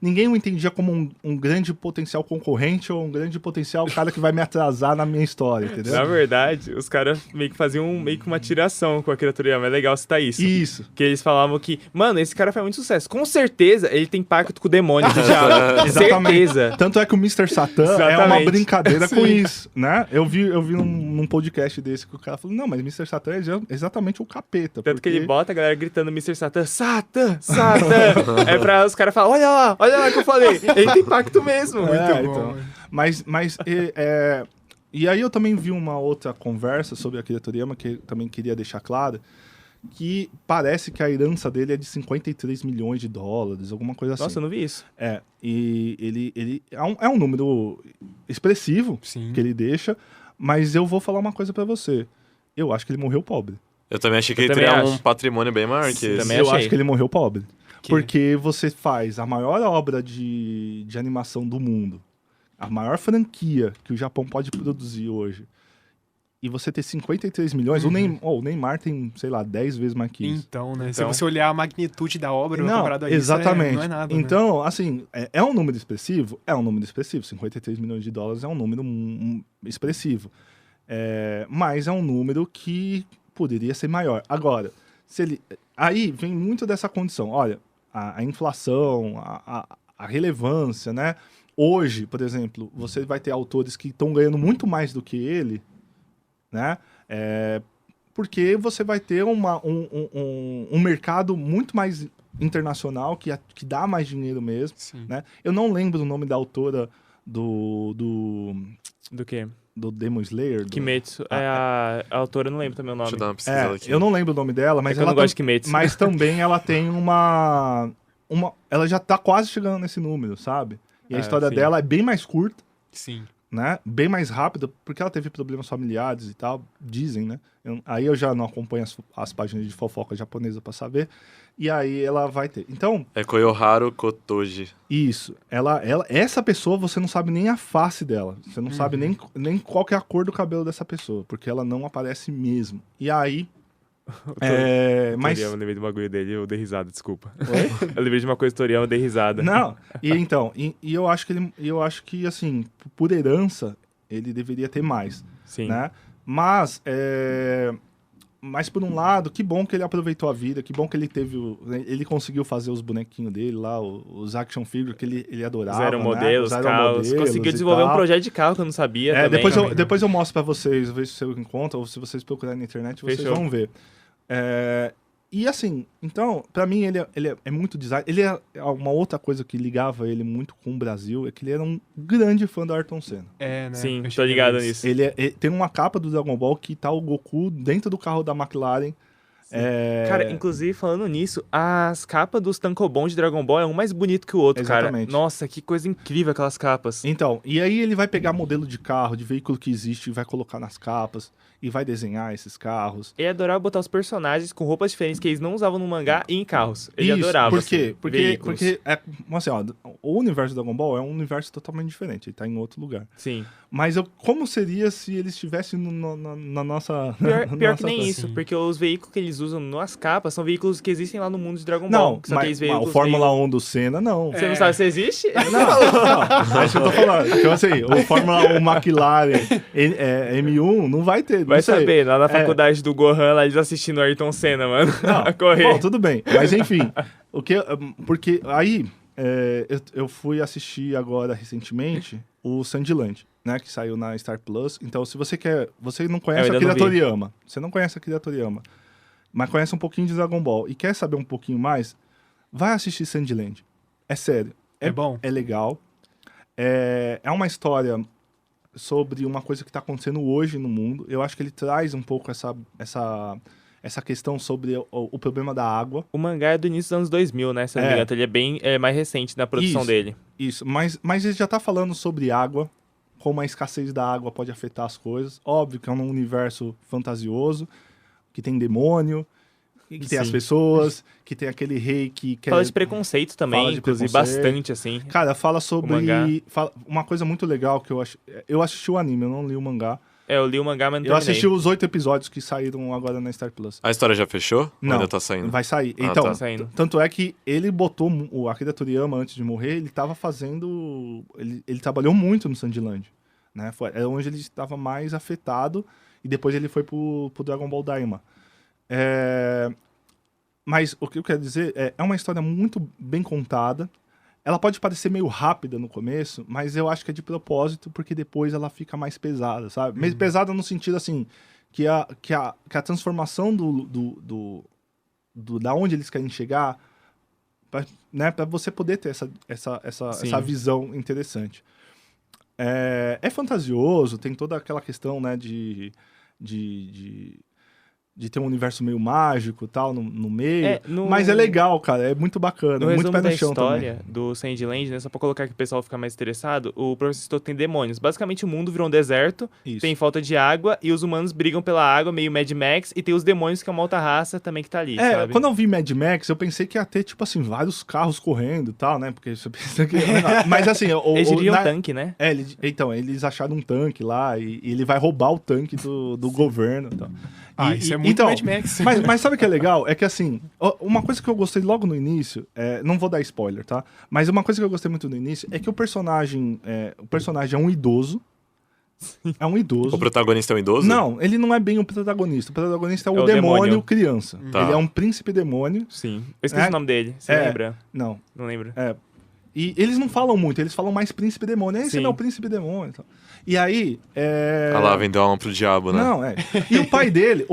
Speaker 5: ninguém o entendia como um grande potencial concorrente ou um grande potencial cara que vai me atrasar na minha história, entendeu?
Speaker 2: Na verdade, os caras meio que faziam meio que uma tiração com a Akira Toriyama. É legal citar isso.
Speaker 5: Isso.
Speaker 2: Que eles falavam que, mano, esse cara faz muito sucesso. Com certeza, ele tem pacto com o demônio do diabo. Certeza.
Speaker 5: Tanto é que o Mr. Satan é uma
Speaker 2: Exatamente.
Speaker 5: brincadeira com isso, né? Eu vi num podcast desse que o cara falou, não, mas Mr. Satan é exatamente o capeta.
Speaker 2: Tanto que
Speaker 5: porque-
Speaker 2: ele bota a galera gritando Mr. Satan, Satan, Satan. É pra os caras falarem, olha lá que eu falei. Ele tem pacto mesmo.
Speaker 5: É,
Speaker 4: bom,
Speaker 5: então.
Speaker 4: mano.
Speaker 5: E aí eu também vi uma outra conversa sobre Akira Toriyama, que eu também queria deixar claro, que parece que a herança dele é de 53 milhões de dólares, alguma coisa assim.
Speaker 2: Nossa, eu não vi isso.
Speaker 5: E ele é um número expressivo
Speaker 4: Sim.
Speaker 5: que ele deixa, mas eu vou falar uma coisa pra você. Eu acho que ele morreu pobre.
Speaker 3: Eu também achei que
Speaker 2: Eu
Speaker 3: ele
Speaker 2: também
Speaker 3: teria
Speaker 2: acho.
Speaker 3: um patrimônio bem maior que esse.
Speaker 2: também
Speaker 5: Eu
Speaker 2: achei.
Speaker 5: acho que ele morreu pobre.
Speaker 4: Que-
Speaker 5: Porque você faz a maior obra de animação do mundo, a maior franquia que o Japão pode produzir hoje, e você ter 53 milhões, o Neymar tem, sei lá, 10 vezes mais que isso.
Speaker 4: Então, né? Se
Speaker 2: Então-
Speaker 4: você olhar a magnitude da obra
Speaker 5: Não,
Speaker 4: comparado a isso,
Speaker 5: exatamente.
Speaker 4: não é nada, né?
Speaker 5: Então, assim, é um número expressivo? É um número expressivo. 53 milhões de dólares é um número expressivo. Mas é um número que poderia ser maior. Agora, aí vem muito dessa condição. Olha, a inflação, a relevância, né? Hoje, por exemplo, você vai ter autores que estão ganhando muito mais do que ele, né? Porque você vai ter um mercado muito mais internacional que dá mais dinheiro mesmo,
Speaker 4: Sim.
Speaker 5: né? Eu não lembro o nome da autora do
Speaker 2: Do quê?
Speaker 5: Demon Slayer.
Speaker 2: Kimetsu. A autora, eu não lembro também o nome.
Speaker 3: Deixa eu dar uma pesquisada aqui.
Speaker 5: Eu não lembro o nome dela, mas
Speaker 2: É que eu
Speaker 5: ela
Speaker 2: não gosto de Kimetsu.
Speaker 5: mas também ela tem ela já tá quase chegando nesse número, sabe? E a história
Speaker 2: sim.
Speaker 5: dela é bem mais curta,
Speaker 4: Sim.
Speaker 5: né? Bem mais rápida, porque ela teve problemas familiares e tal, dizem, né? Aí eu já não acompanho as páginas de fofoca japonesa pra saber, e aí ela vai ter. Então,
Speaker 3: É Koyoharu Kotoji.
Speaker 5: isso, essa pessoa você não sabe nem a face dela, você não sabe nem qual que é a cor do cabelo dessa pessoa, porque ela não aparece mesmo. E aí, mas...
Speaker 2: Eu lembrei de um bagulho dele, eu dei risada, desculpa. Eu lembrei de uma coisa do Toriyama, eu dei risada.
Speaker 5: Não, e eu acho que assim, por herança, ele deveria ter mais,
Speaker 2: Sim.
Speaker 5: né? Mas por um lado, que bom que ele aproveitou a vida, que bom que ele conseguiu fazer os bonequinhos dele lá, os action figures que ele adorava,
Speaker 2: Fizeram
Speaker 5: né?
Speaker 2: modelos,
Speaker 5: Os
Speaker 2: carros.
Speaker 5: aeromodelos
Speaker 2: Conseguiu
Speaker 5: e
Speaker 2: desenvolver um
Speaker 5: tal.
Speaker 2: projeto de carro que eu não sabia também.
Speaker 5: Depois eu mostro pra vocês, ver se eu encontro, ou se vocês procurarem na internet, vocês
Speaker 2: Fechou.
Speaker 5: vão ver. E assim, então, pra mim ele é muito design. Ele é uma outra coisa que ligava ele muito com o Brasil, é que ele era um grande fã do Ayrton Senna.
Speaker 4: É, né?
Speaker 2: Sim,
Speaker 4: Eu
Speaker 2: tô
Speaker 4: cheguei
Speaker 2: ligado
Speaker 4: nisso.
Speaker 2: nisso.
Speaker 5: Ele tem uma capa do Dragon Ball que tá o Goku dentro do carro da McLaren.
Speaker 2: Cara, inclusive, falando nisso, as capas dos Tankobon de Dragon Ball é um mais bonito que o outro,
Speaker 5: Exatamente.
Speaker 2: cara. Nossa, que coisa incrível aquelas capas.
Speaker 5: Então, e aí ele vai pegar modelo de carro, de veículo que existe, e vai colocar nas capas, e vai desenhar esses carros.
Speaker 2: Ele adorava botar os personagens com roupas diferentes que eles não usavam no mangá e em carros. Ele
Speaker 5: Isso,
Speaker 2: adorava.
Speaker 5: por quê?
Speaker 2: assim, veículos.
Speaker 5: Porque assim, ó, o universo do Dragon Ball é um universo totalmente diferente, ele tá em outro lugar.
Speaker 2: Sim.
Speaker 5: Mas como seria se ele estivesse na nossa...
Speaker 2: Pior,
Speaker 5: na
Speaker 2: pior
Speaker 5: nossa
Speaker 2: que nem
Speaker 5: terra?
Speaker 2: isso, porque os veículos que eles usam nas capas são veículos que existem lá no mundo de Dragon
Speaker 5: Não,
Speaker 2: Ball. Que são aqueles
Speaker 5: mas o
Speaker 2: veículos
Speaker 5: Fórmula
Speaker 2: meio-
Speaker 5: 1 do Senna, não.
Speaker 2: Você não sabe se existe?
Speaker 5: Não, é isso que eu tô falando. Então, assim, o Fórmula 1 McLaren M1 não vai ter.
Speaker 2: Vai
Speaker 5: não sei.
Speaker 2: saber, lá na faculdade do Gohan, lá eles assistindo o Ayrton Senna, mano.
Speaker 5: Não,
Speaker 2: A correr.
Speaker 5: bom, tudo bem. Mas enfim, porque aí eu fui assistir agora recentemente o Sandland, né, que saiu na Star Plus. Então, se você não conhece
Speaker 2: ainda
Speaker 5: Akira
Speaker 2: não vi.
Speaker 5: Toriyama, você não conhece Akira Toriyama, mas conhece um pouquinho de Dragon Ball e quer saber um pouquinho mais, vai assistir Sandland. É sério.
Speaker 4: É bom?
Speaker 5: É legal. É uma história sobre uma coisa que está acontecendo hoje no mundo. Eu acho que ele traz um pouco essa questão sobre o problema da água.
Speaker 2: O mangá é do início dos anos 2000, né? Se eu não me engano, ele é bem mais recente na produção
Speaker 5: Isso.
Speaker 2: dele.
Speaker 5: Isso, mas ele já tá falando sobre água como a escassez da água pode afetar as coisas. Óbvio que é um universo fantasioso, que tem demônio, que tem as pessoas, que tem aquele rei que quer...
Speaker 2: Fala de preconceito também, inclusive, bastante, assim.
Speaker 5: Cara, fala sobre... uma coisa muito legal que eu acho... Eu assisti o anime, eu não li o mangá.
Speaker 2: Eu li o mangá, mas não
Speaker 5: Eu assisti os 8 episódios que saíram agora na Star Plus.
Speaker 3: A história já fechou?
Speaker 5: Não,
Speaker 3: ou ainda tá saindo?
Speaker 5: Vai sair.
Speaker 3: Ah,
Speaker 5: então,
Speaker 3: tá
Speaker 2: saindo.
Speaker 5: Tanto é que ele botou... O Akira Toriyama, antes de morrer, ele tava fazendo... Ele trabalhou muito no Sandland, né? É onde ele estava mais afetado. E depois ele foi pro Dragon Ball Daima. Mas o que eu quero dizer é uma história muito bem contada. Ela pode parecer meio rápida no começo, mas eu acho que é de propósito, porque depois ela fica mais pesada, sabe? Meio pesada no sentido, assim, que a transformação da onde eles querem chegar, né, pra você poder ter essa visão interessante. É fantasioso, tem toda aquela questão, né, de ter um universo meio mágico e tal, no meio. Mas é legal, cara. É muito bacana. Muito pé no chão também.
Speaker 2: A história do Sandland, né? Só pra colocar que o pessoal fica mais interessado, o Professor Toad tem demônios. Basicamente, o mundo virou um deserto, tem falta de água, e os humanos brigam pela água, meio Mad Max, e tem os demônios, que é uma outra raça também que tá ali, sabe?
Speaker 5: Quando eu vi Mad Max, eu pensei que ia ter, tipo assim, vários carros correndo e tal, né? Porque você pensa que... Mas assim...
Speaker 2: Eles diriam um tanque, né?
Speaker 5: Então, eles acharam um tanque lá, e ele vai roubar o tanque do governo e tal.
Speaker 4: Isso é muito Mad Max.
Speaker 5: Mas sabe o que é legal? É que assim, uma coisa que eu gostei logo no início, não vou dar spoiler, tá? Mas uma coisa que eu gostei muito no início é que o personagem é um idoso. É um idoso.
Speaker 3: O protagonista é um idoso?
Speaker 5: Não, ele não é bem o protagonista. O protagonista é o demônio criança.
Speaker 3: Tá.
Speaker 5: Ele é um príncipe demônio.
Speaker 2: Sim. Eu esqueci o nome dele. Você lembra?
Speaker 5: Não.
Speaker 2: Não lembro.
Speaker 5: E eles não falam muito, eles falam mais príncipe demônio. Esse é o príncipe demônio. Então. E aí...
Speaker 3: Ah lá, vendeu a alma pro diabo, né?
Speaker 5: Não, E o pai dele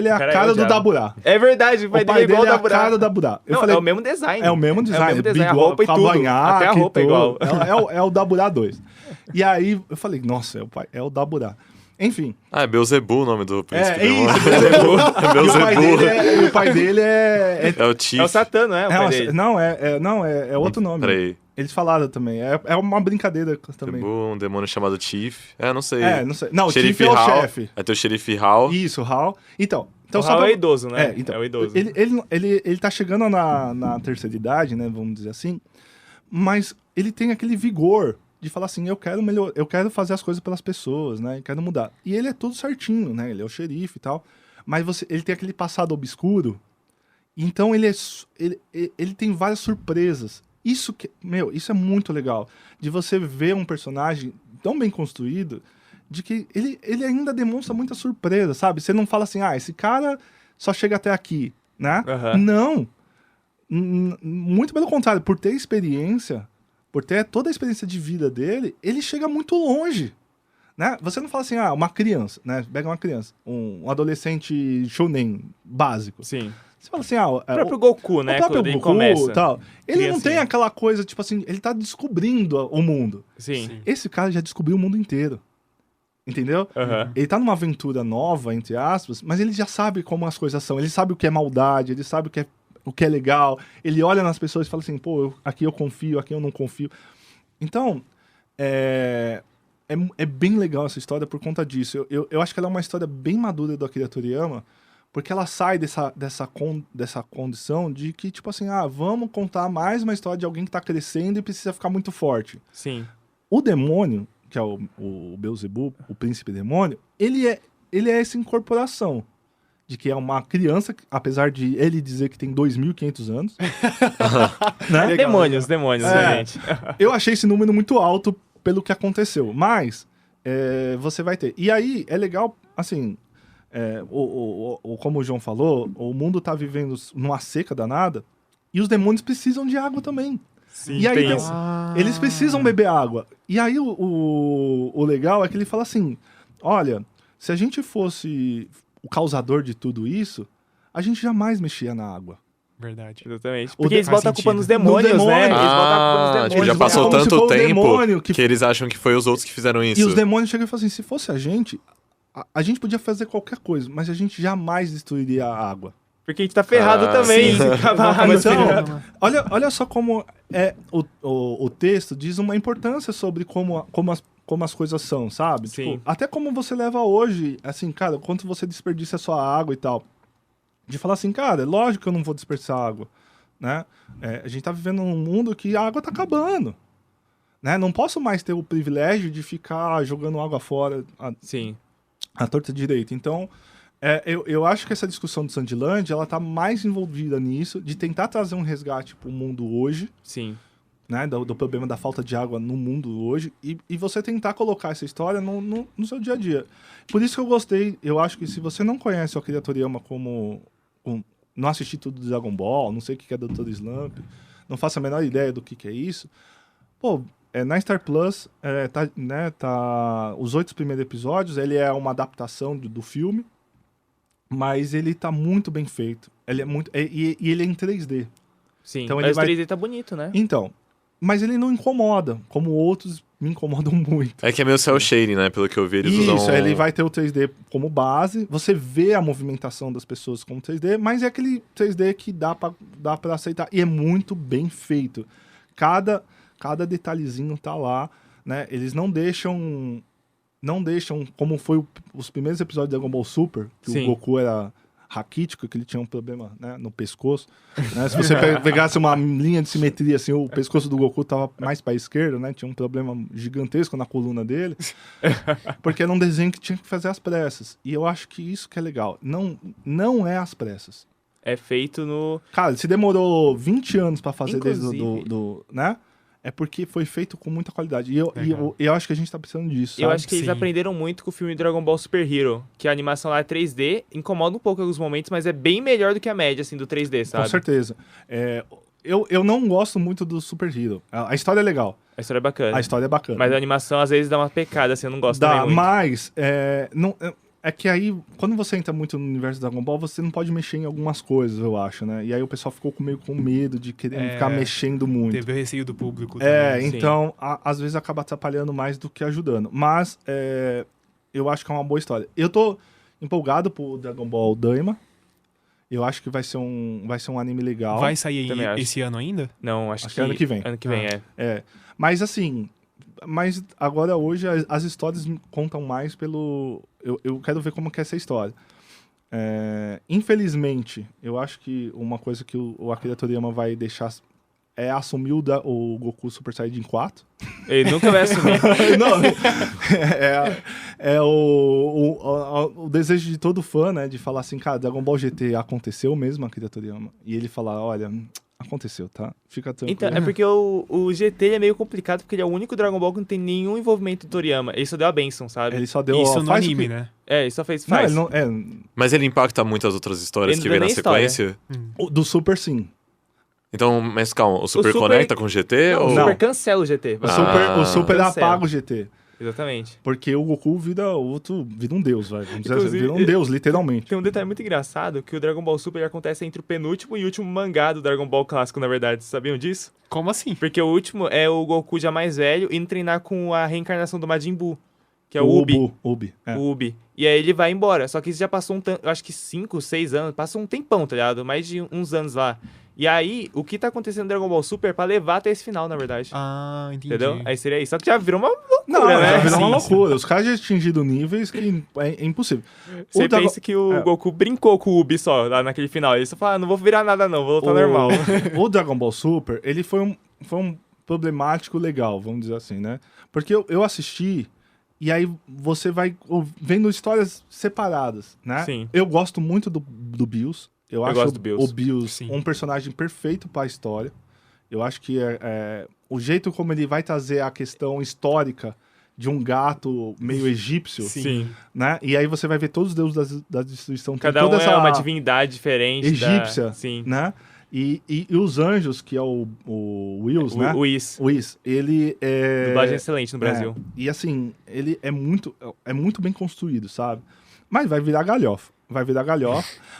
Speaker 5: é a cara do Daburá.
Speaker 2: É verdade, o pai dele é igual
Speaker 5: a cara do Daburá.
Speaker 2: É o mesmo design.
Speaker 5: É o mesmo design.
Speaker 2: A roupa e tudo. Até a roupa é igual.
Speaker 5: É o Daburá 2. E aí eu falei, nossa, é o Daburá. Enfim.
Speaker 3: É Beelzebub o nome do príncipe demônio.
Speaker 5: Isso, Beelzebub.
Speaker 3: É Beelzebub.
Speaker 5: O pai dele é
Speaker 3: o Chief.
Speaker 2: É o Satã, não é? O pai dele.
Speaker 5: Não, é outro nome.
Speaker 3: Peraí.
Speaker 5: Eles falaram também. É uma brincadeira também.
Speaker 3: Um demônio chamado Chief. Não sei.
Speaker 5: Não sei. Não, o Chief é o chefe.
Speaker 3: Aí tem o xerife Hal.
Speaker 5: Isso, Hal. Então
Speaker 2: o Hal é idoso, né?
Speaker 5: Então,
Speaker 2: é o idoso.
Speaker 5: Ele tá chegando na terceira idade, né? Vamos dizer assim. Mas ele tem aquele vigor de falar assim, eu quero fazer as coisas pelas pessoas, né? Eu quero mudar. E ele é tudo certinho, né? Ele é o xerife e tal. Mas ele tem aquele passado obscuro. Então ele tem várias surpresas. Isso é muito legal. De você ver um personagem tão bem construído, de que ele ainda demonstra muita surpresa, sabe? Você não fala assim, esse cara só chega até aqui, né? Não. Muito pelo contrário, por ter experiência, por ter toda a experiência de vida dele, ele chega muito longe, né? Você não fala assim, uma criança, né? Pega uma criança, um adolescente shonen básico.
Speaker 2: Sim.
Speaker 5: Você fala assim,
Speaker 2: o próprio Goku, né?
Speaker 5: O próprio
Speaker 2: Goku
Speaker 5: começa. Tal. Ele não tem aquela coisa, tipo assim, ele tá descobrindo o mundo.
Speaker 2: Sim.
Speaker 5: Esse cara já descobriu o mundo inteiro. Entendeu? Ele tá numa aventura nova, entre aspas, mas ele já sabe como as coisas são. Ele sabe o que é maldade, ele sabe o que é legal. Ele olha nas pessoas e fala assim, aqui eu confio, aqui eu não confio. Então, é bem legal essa história por conta disso. Eu acho que ela é uma história bem madura do Akira Toriyama, porque ela sai dessa condição de que, tipo assim, vamos contar mais uma história de alguém que tá crescendo e precisa ficar muito forte.
Speaker 2: Sim.
Speaker 5: O demônio, que é o Beelzebub, o príncipe demônio, ele é essa incorporação. De que é uma criança, apesar de ele dizer que tem 2.500 anos. Né?
Speaker 2: Demônios, gente.
Speaker 5: Eu achei esse número muito alto pelo que aconteceu. Mas, você vai ter. E aí, é legal, assim... como o João falou, o mundo tá vivendo numa seca danada e os demônios precisam de água também.
Speaker 2: Sim,
Speaker 5: e aí eles precisam beber água. E aí o legal é que ele fala assim, olha, se a gente fosse o causador de tudo isso, a gente jamais mexia na água.
Speaker 4: Verdade.
Speaker 2: Exatamente. Porque eles botam a culpa nos demônios, né? Eles botam a culpa nos demônios.
Speaker 3: Já passou tanto tempo
Speaker 5: que
Speaker 3: eles acham que foi os outros que fizeram isso.
Speaker 5: E os demônios chegam e falam assim, se fosse a gente podia fazer qualquer coisa, mas a gente jamais destruiria a água.
Speaker 2: Porque a gente tá ferrado também.
Speaker 5: Então, olha só como o texto diz uma importância sobre como como as coisas são, sabe?
Speaker 2: Sim.
Speaker 5: Tipo, até como você leva hoje, assim, cara, quanto você desperdiça a sua água e tal. De falar assim, cara, lógico que eu não vou desperdiçar água, né? A gente tá vivendo num mundo que a água tá acabando, né? Não posso mais ter o privilégio de ficar jogando água fora
Speaker 2: Sim.
Speaker 5: a torta direita. Então, eu acho que essa discussão do Sandland, ela tá mais envolvida nisso, de tentar trazer um resgate pro mundo hoje,
Speaker 2: Sim.
Speaker 5: né, do problema da falta de água no mundo hoje, e você tentar colocar essa história no seu dia a dia. Por isso que eu gostei, eu acho que se você não conhece o Akira Toriyama não assisti tudo do Dragon Ball, não sei o que é Dr. Slump, não faço a menor ideia do que é isso, pô, na Star Plus, tá os 8 primeiros episódios, ele é uma adaptação do filme, mas ele tá muito bem feito, ele é muito, e ele é em 3D.
Speaker 2: Sim,
Speaker 5: Então,
Speaker 2: mas o 3D tá bonito, né?
Speaker 5: Então, mas ele não incomoda, como outros me incomodam muito.
Speaker 3: É que é meio cell shading, né? Pelo que eu vi, eles
Speaker 5: Isso,
Speaker 3: usam...
Speaker 5: ele vai ter o 3D como base, você vê a movimentação das pessoas como 3D, mas é aquele 3D que dá pra aceitar. E é muito bem feito. Cada detalhezinho tá lá, né? Eles não deixam como foi os primeiros episódios de Dragon Ball Super, que
Speaker 2: Sim.
Speaker 5: o Goku era raquítico, que ele tinha um problema, né, no pescoço. Né? Se você pegasse uma linha de simetria, assim, o pescoço do Goku tava mais para a esquerda, né? Tinha um problema gigantesco na coluna dele. Porque era um desenho que tinha que fazer às pressas. E eu acho que isso que é legal. Não é às pressas.
Speaker 2: É feito no...
Speaker 5: Cara, se demorou 20 anos para fazer
Speaker 2: Inclusive...
Speaker 5: desde né? É porque foi feito com muita qualidade. E eu acho que a gente tá precisando disso, sabe?
Speaker 2: Eu acho que eles
Speaker 4: Sim.
Speaker 2: aprenderam muito com o filme Dragon Ball Super Hero, que a animação lá é 3D, incomoda um pouco em alguns momentos, mas é bem melhor do que a média, assim, do 3D, sabe?
Speaker 5: Com certeza. Eu não gosto muito do Super Hero. A história é legal.
Speaker 2: A história é bacana.
Speaker 5: A história é bacana.
Speaker 2: Mas a animação, às vezes, dá uma pecada, assim, eu não gosto também muito.
Speaker 5: Mas, é que aí, quando você entra muito no universo do Dragon Ball, você não pode mexer em algumas coisas, eu acho, né? E aí o pessoal ficou meio com medo de querer ficar mexendo muito.
Speaker 4: Teve o receio do público também.
Speaker 5: Então, às vezes acaba atrapalhando mais do que ajudando. Mas, eu acho que é uma boa história. Eu tô empolgado pro Dragon Ball Daima. Eu acho que vai ser um anime legal.
Speaker 4: Vai sair
Speaker 2: Também acho.
Speaker 4: esse ano ainda?
Speaker 2: Não, acho que...
Speaker 5: ano que vem.
Speaker 2: Ano que vem,
Speaker 5: Mas assim, agora hoje as histórias contam mais pelo... Eu quero ver como que é essa história. Infelizmente, eu acho que uma coisa que o Akira Toriyama vai deixar é assumir o Goku Super Saiyajin 4.
Speaker 2: Ele nunca vai assumir.
Speaker 5: Não, o desejo de todo fã, né, de falar assim, cara, Dragon Ball GT aconteceu mesmo, Akira Toriyama. E ele falar, olha, aconteceu, tá? Fica tranquilo.
Speaker 2: Então, é porque o GT ele é meio complicado, porque ele é o único Dragon Ball que não tem nenhum envolvimento do Toriyama. Ele só deu a benção, sabe?
Speaker 5: Ele só deu...
Speaker 4: Isso no
Speaker 5: faz
Speaker 4: anime, né?
Speaker 2: Ele só faz.
Speaker 5: Não, ele não,
Speaker 3: Mas ele impacta muito as outras histórias
Speaker 2: Ele
Speaker 3: que
Speaker 2: não
Speaker 3: vem
Speaker 2: deu
Speaker 3: na
Speaker 2: nem história.
Speaker 3: sequência?
Speaker 5: do Super, sim.
Speaker 3: Então, mas calma, o Super
Speaker 2: Super-
Speaker 3: conecta com o GT?
Speaker 2: Não,
Speaker 3: ou...
Speaker 2: o Super cancela o GT.
Speaker 5: O Super
Speaker 2: cancela.
Speaker 5: apaga o GT.
Speaker 2: Exatamente.
Speaker 5: Porque o Goku vira um deus, vai. Vamos dizer assim,
Speaker 2: Inclusive,
Speaker 5: vira um deus, literalmente.
Speaker 2: Tem um detalhe muito engraçado, que o Dragon Ball Super acontece entre o penúltimo e último mangá do Dragon Ball clássico, na verdade. Vocês sabiam disso?
Speaker 4: Como assim?
Speaker 2: Porque o último é o Goku já mais velho indo treinar com a reencarnação do Majin Buu, que é o Ubi.
Speaker 5: Ubi.
Speaker 2: O Ubi. E aí ele vai embora. Só que isso já passou eu acho que 5, 6 anos. Passou um tempão, tá ligado? Mais de uns anos lá. E aí, o que tá acontecendo no Dragon Ball Super é pra levar até esse final, na verdade.
Speaker 4: Ah, entendi.
Speaker 2: Entendeu? Aí seria isso. Só que já virou uma loucura,
Speaker 5: Não,
Speaker 2: né?
Speaker 5: já virou uma
Speaker 4: Sim,
Speaker 5: loucura. Os caras já atingiram níveis que é impossível.
Speaker 2: Você pensa que o Goku brincou com o Ubi só, lá naquele final. Ele só fala, não vou virar nada não, vou voltar normal.
Speaker 5: O Dragon Ball Super, ele foi um problemático legal, vamos dizer assim, né? Porque eu assisti, e aí você vai vendo histórias separadas, né?
Speaker 2: Sim.
Speaker 5: Eu gosto muito do Bills. Eu acho
Speaker 2: gosto do Bills.
Speaker 5: o Bills
Speaker 4: Sim.
Speaker 5: um personagem perfeito para a história. Eu acho que o jeito como ele vai trazer a questão histórica de um gato meio egípcio,
Speaker 2: Sim.
Speaker 5: né? E aí você vai ver todos os deuses da destruição. Tem
Speaker 2: Cada
Speaker 5: toda
Speaker 2: um é
Speaker 5: essa
Speaker 2: uma divindade diferente.
Speaker 5: egípcia,
Speaker 2: Sim.
Speaker 5: né? E os anjos, que é o Wills, né?
Speaker 2: O Is.
Speaker 5: O Whis, ele é...
Speaker 2: Dublagem excelente no Brasil.
Speaker 5: E assim, ele é muito bem construído, sabe? Mas vai virar galhofa.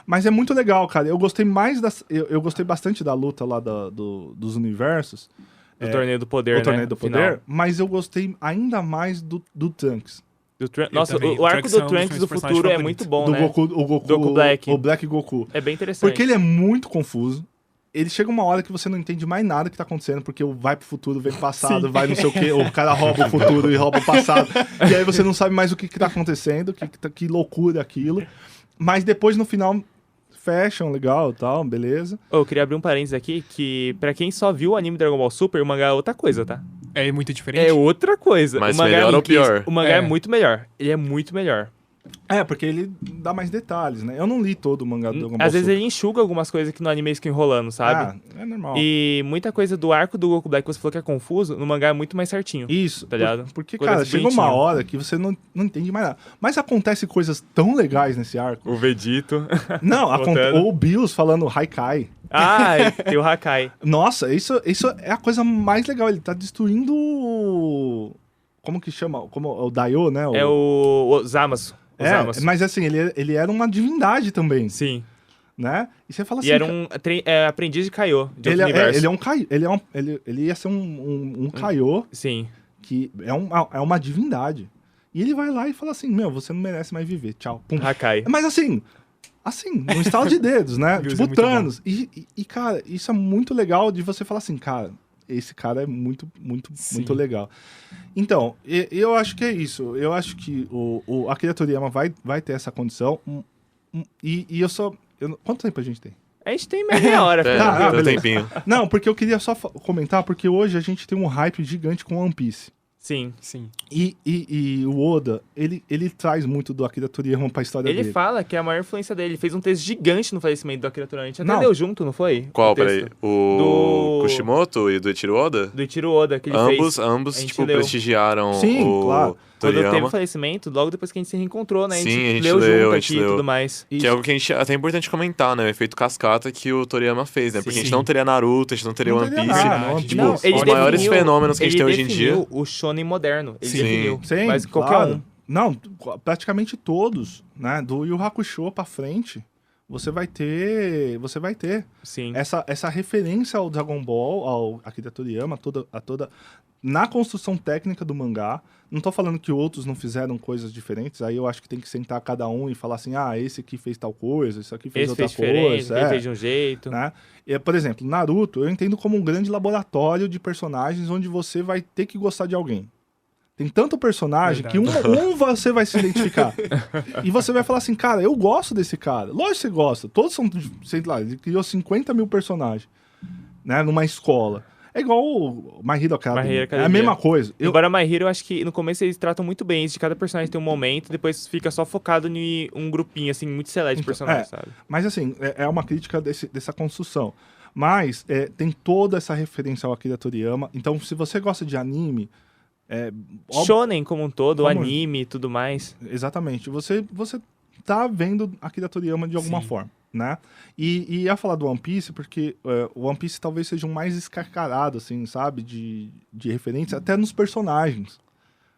Speaker 5: Mas é muito legal, cara. Eu gostei eu gostei bastante da luta lá dos universos.
Speaker 2: Do Torneio do Poder, né?
Speaker 5: O Torneio do
Speaker 2: Final.
Speaker 5: Poder. Mas eu gostei ainda mais do Trunks.
Speaker 2: Nossa,
Speaker 4: também.
Speaker 2: o arco
Speaker 4: Trunks
Speaker 2: do
Speaker 4: é um dos
Speaker 2: Trunks
Speaker 4: meus
Speaker 2: do
Speaker 4: personagens
Speaker 2: futuro é
Speaker 4: favoritos.
Speaker 2: muito bom,
Speaker 5: Do
Speaker 2: né?
Speaker 5: Goku,
Speaker 2: Goku Black.
Speaker 5: O Black Goku.
Speaker 2: É bem interessante.
Speaker 5: Porque ele é muito confuso. ele chega uma hora que você não entende mais nada que tá acontecendo, porque vai pro futuro, vem pro passado, vai não sei o quê, o cara rouba o futuro e rouba o passado, e aí você não sabe mais o que tá acontecendo, que loucura aquilo. Mas depois, no final, fecham, legal e tal, beleza.
Speaker 2: Eu queria abrir um parênteses aqui, que pra quem só viu o anime Dragon Ball Super, o mangá é outra coisa, tá?
Speaker 4: É muito diferente?
Speaker 2: É outra coisa.
Speaker 3: Mas
Speaker 2: o mangá
Speaker 3: melhor
Speaker 2: é
Speaker 3: ou pior?
Speaker 2: O mangá é muito melhor. Ele é muito melhor.
Speaker 5: Porque ele dá mais detalhes, né? Eu não li todo o mangá do Dragon Ball
Speaker 2: Às vezes
Speaker 5: Super.
Speaker 2: ele enxuga algumas coisas que no anime ficam enrolando, sabe?
Speaker 5: É normal.
Speaker 2: E muita coisa do arco do Goku Black que você falou que é confuso, no mangá é muito mais certinho.
Speaker 5: Isso,
Speaker 2: tá ligado?
Speaker 5: Porque,
Speaker 2: Coisas
Speaker 5: cara, chega uma
Speaker 2: bonitinhas.
Speaker 5: hora que você não entende mais nada. Mas acontece coisas tão legais nesse arco.
Speaker 2: O Vedito.
Speaker 5: Não,
Speaker 2: Voltando.
Speaker 5: ou o Bills falando Haikai.
Speaker 2: Tem o Hakai.
Speaker 5: Nossa, isso é a coisa mais legal. Ele tá destruindo como que chama? O Daio, né?
Speaker 2: É o Zamasu. O Zamasu.
Speaker 5: Mas assim, ele era uma divindade também,
Speaker 2: Sim.
Speaker 5: né? E você fala assim...
Speaker 2: E era um aprendiz de Kaiô, de outro universo.
Speaker 5: ele é um Kaiô. Ele ia ser um Kaiô,
Speaker 2: Sim.
Speaker 5: que é uma divindade. E ele vai lá e fala assim, meu, você não merece mais viver, tchau. Pum.
Speaker 2: Hakai.
Speaker 5: Mas assim, no estalo de dedos, né?
Speaker 4: Deus,
Speaker 5: tipo
Speaker 4: é muito
Speaker 5: Thanos. E, cara, isso é muito legal de você falar assim, cara, esse cara é muito, muito, muito legal. Então, eu acho que é isso. Eu acho que o Akira Toriyama vai ter essa condição. E eu só... quanto tempo a gente tem?
Speaker 2: A gente tem meia hora.
Speaker 3: Tem um
Speaker 5: beleza.
Speaker 3: tempinho.
Speaker 5: Não, porque eu queria só comentar, porque hoje a gente tem um hype gigante com One Piece.
Speaker 2: Sim.
Speaker 4: Sim.
Speaker 5: E o Oda, ele traz muito do Akira Toriyama pra história
Speaker 2: Ele
Speaker 5: dele.
Speaker 2: fala que é a maior influência dele. Ele fez um texto gigante no falecimento do Akira Toriyama. A gente até
Speaker 5: Não.
Speaker 2: deu junto, não foi?
Speaker 3: Qual,
Speaker 2: O texto.
Speaker 3: peraí? O
Speaker 2: Do-
Speaker 3: Kushimoto e do Ichiro Oda?
Speaker 2: Do Ichiro Oda, que ele fez.
Speaker 3: Ambos
Speaker 2: A gente
Speaker 3: tipo,
Speaker 2: leu.
Speaker 3: prestigiaram
Speaker 5: Sim,
Speaker 3: o
Speaker 5: claro.
Speaker 2: Quando teve o
Speaker 3: Toriyama.
Speaker 2: falecimento, logo depois que a gente se reencontrou, né?
Speaker 3: Sim, a gente
Speaker 2: leu
Speaker 3: leu,
Speaker 2: junto
Speaker 3: a gente
Speaker 2: aqui e
Speaker 3: leu.
Speaker 2: tudo mais.
Speaker 3: Que é algo que a gente até é importante comentar, né? O efeito cascata que o Toriyama fez, né? Porque a gente
Speaker 2: Sim.
Speaker 3: não teria Naruto, a gente não teria
Speaker 5: Não
Speaker 3: One
Speaker 5: teria
Speaker 3: Piece.
Speaker 5: nada, One
Speaker 3: Tipo,
Speaker 5: Piece.
Speaker 2: Não, ele
Speaker 3: os maiores
Speaker 2: definiu-
Speaker 3: fenômenos que a gente tem hoje em dia.
Speaker 2: Ele definiu o shonen moderno. Ele
Speaker 3: Sim.
Speaker 2: definiu.
Speaker 5: Sim,
Speaker 2: Mas qualquer
Speaker 5: claro.
Speaker 2: um.
Speaker 5: Não, praticamente todos, né? Do Yu Hakusho pra frente, você vai ter.
Speaker 2: Sim.
Speaker 5: Essa referência ao Dragon Ball, ao Akira Toriyama, toda na construção técnica do mangá. Não tô falando que outros não fizeram coisas diferentes, aí eu acho que tem que sentar cada um e falar assim, esse aqui fez tal coisa, esse aqui fez
Speaker 2: Esse
Speaker 5: outra
Speaker 2: fez diferente,
Speaker 5: coisa.
Speaker 2: ele fez de um jeito.
Speaker 5: Né? Por exemplo, Naruto, eu entendo como um grande laboratório de personagens onde você vai ter que gostar de alguém. Tem tanto personagem que um você vai se identificar. E você vai falar assim, cara, eu gosto desse cara. Lógico que você gosta. Todos são, sei lá, ele criou 50 mil personagens, né, numa escola. É igual o My Hero Academy.
Speaker 2: My Hero
Speaker 5: É a
Speaker 2: Academia.
Speaker 5: mesma coisa.
Speaker 2: Embora My Hero, eu acho que no começo eles tratam muito bem isso, de cada personagem tem um momento, depois fica só focado em um grupinho, assim, muito seleto de personagens, sabe?
Speaker 5: Mas assim, é uma crítica dessa construção. Mas tem toda essa referência ao Akira Toriyama. Então, se você gosta de anime...
Speaker 2: Shonen como um todo, o
Speaker 5: Como-
Speaker 2: anime e tudo mais.
Speaker 5: Exatamente. Você tá vendo Akira Toriyama de alguma forma, né? E ia falar do One Piece, porque o One Piece talvez seja um mais escarcarado, assim, sabe? De referência, até nos personagens.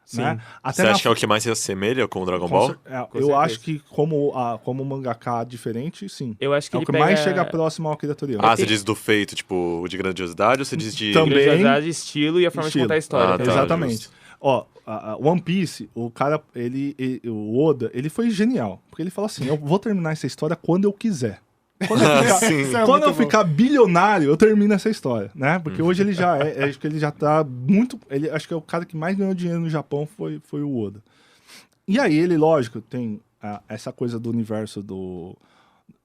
Speaker 2: Sim.
Speaker 5: Né? Até
Speaker 3: Você acha que é o que mais se assemelha com o Dragon Ball?
Speaker 2: Com
Speaker 5: eu
Speaker 2: certeza.
Speaker 5: acho que como mangaka diferente, sim.
Speaker 2: Eu acho que
Speaker 5: É o
Speaker 2: ele
Speaker 5: que
Speaker 2: pega...
Speaker 5: mais chega próximo ao Akira Toriyama.
Speaker 3: Ah, você diz do feito, tipo, de grandiosidade ou você diz de...
Speaker 5: Também.
Speaker 2: grandiosidade, estilo e a forma
Speaker 5: Estilo.
Speaker 2: de contar a história.
Speaker 3: Ah, tá.
Speaker 5: Exatamente.
Speaker 3: justo.
Speaker 5: Ó, One Piece, o cara, o Oda, ele foi genial. Porque ele fala assim, eu vou terminar essa história quando eu quiser. Quando eu ficar,
Speaker 3: Sim.
Speaker 5: quando eu ficar bilionário, eu termino essa história, né? Porque hoje ele já acho que ele já tá muito... acho que é o cara que mais ganhou dinheiro no Japão foi o Oda. E aí ele, lógico, tem essa coisa do universo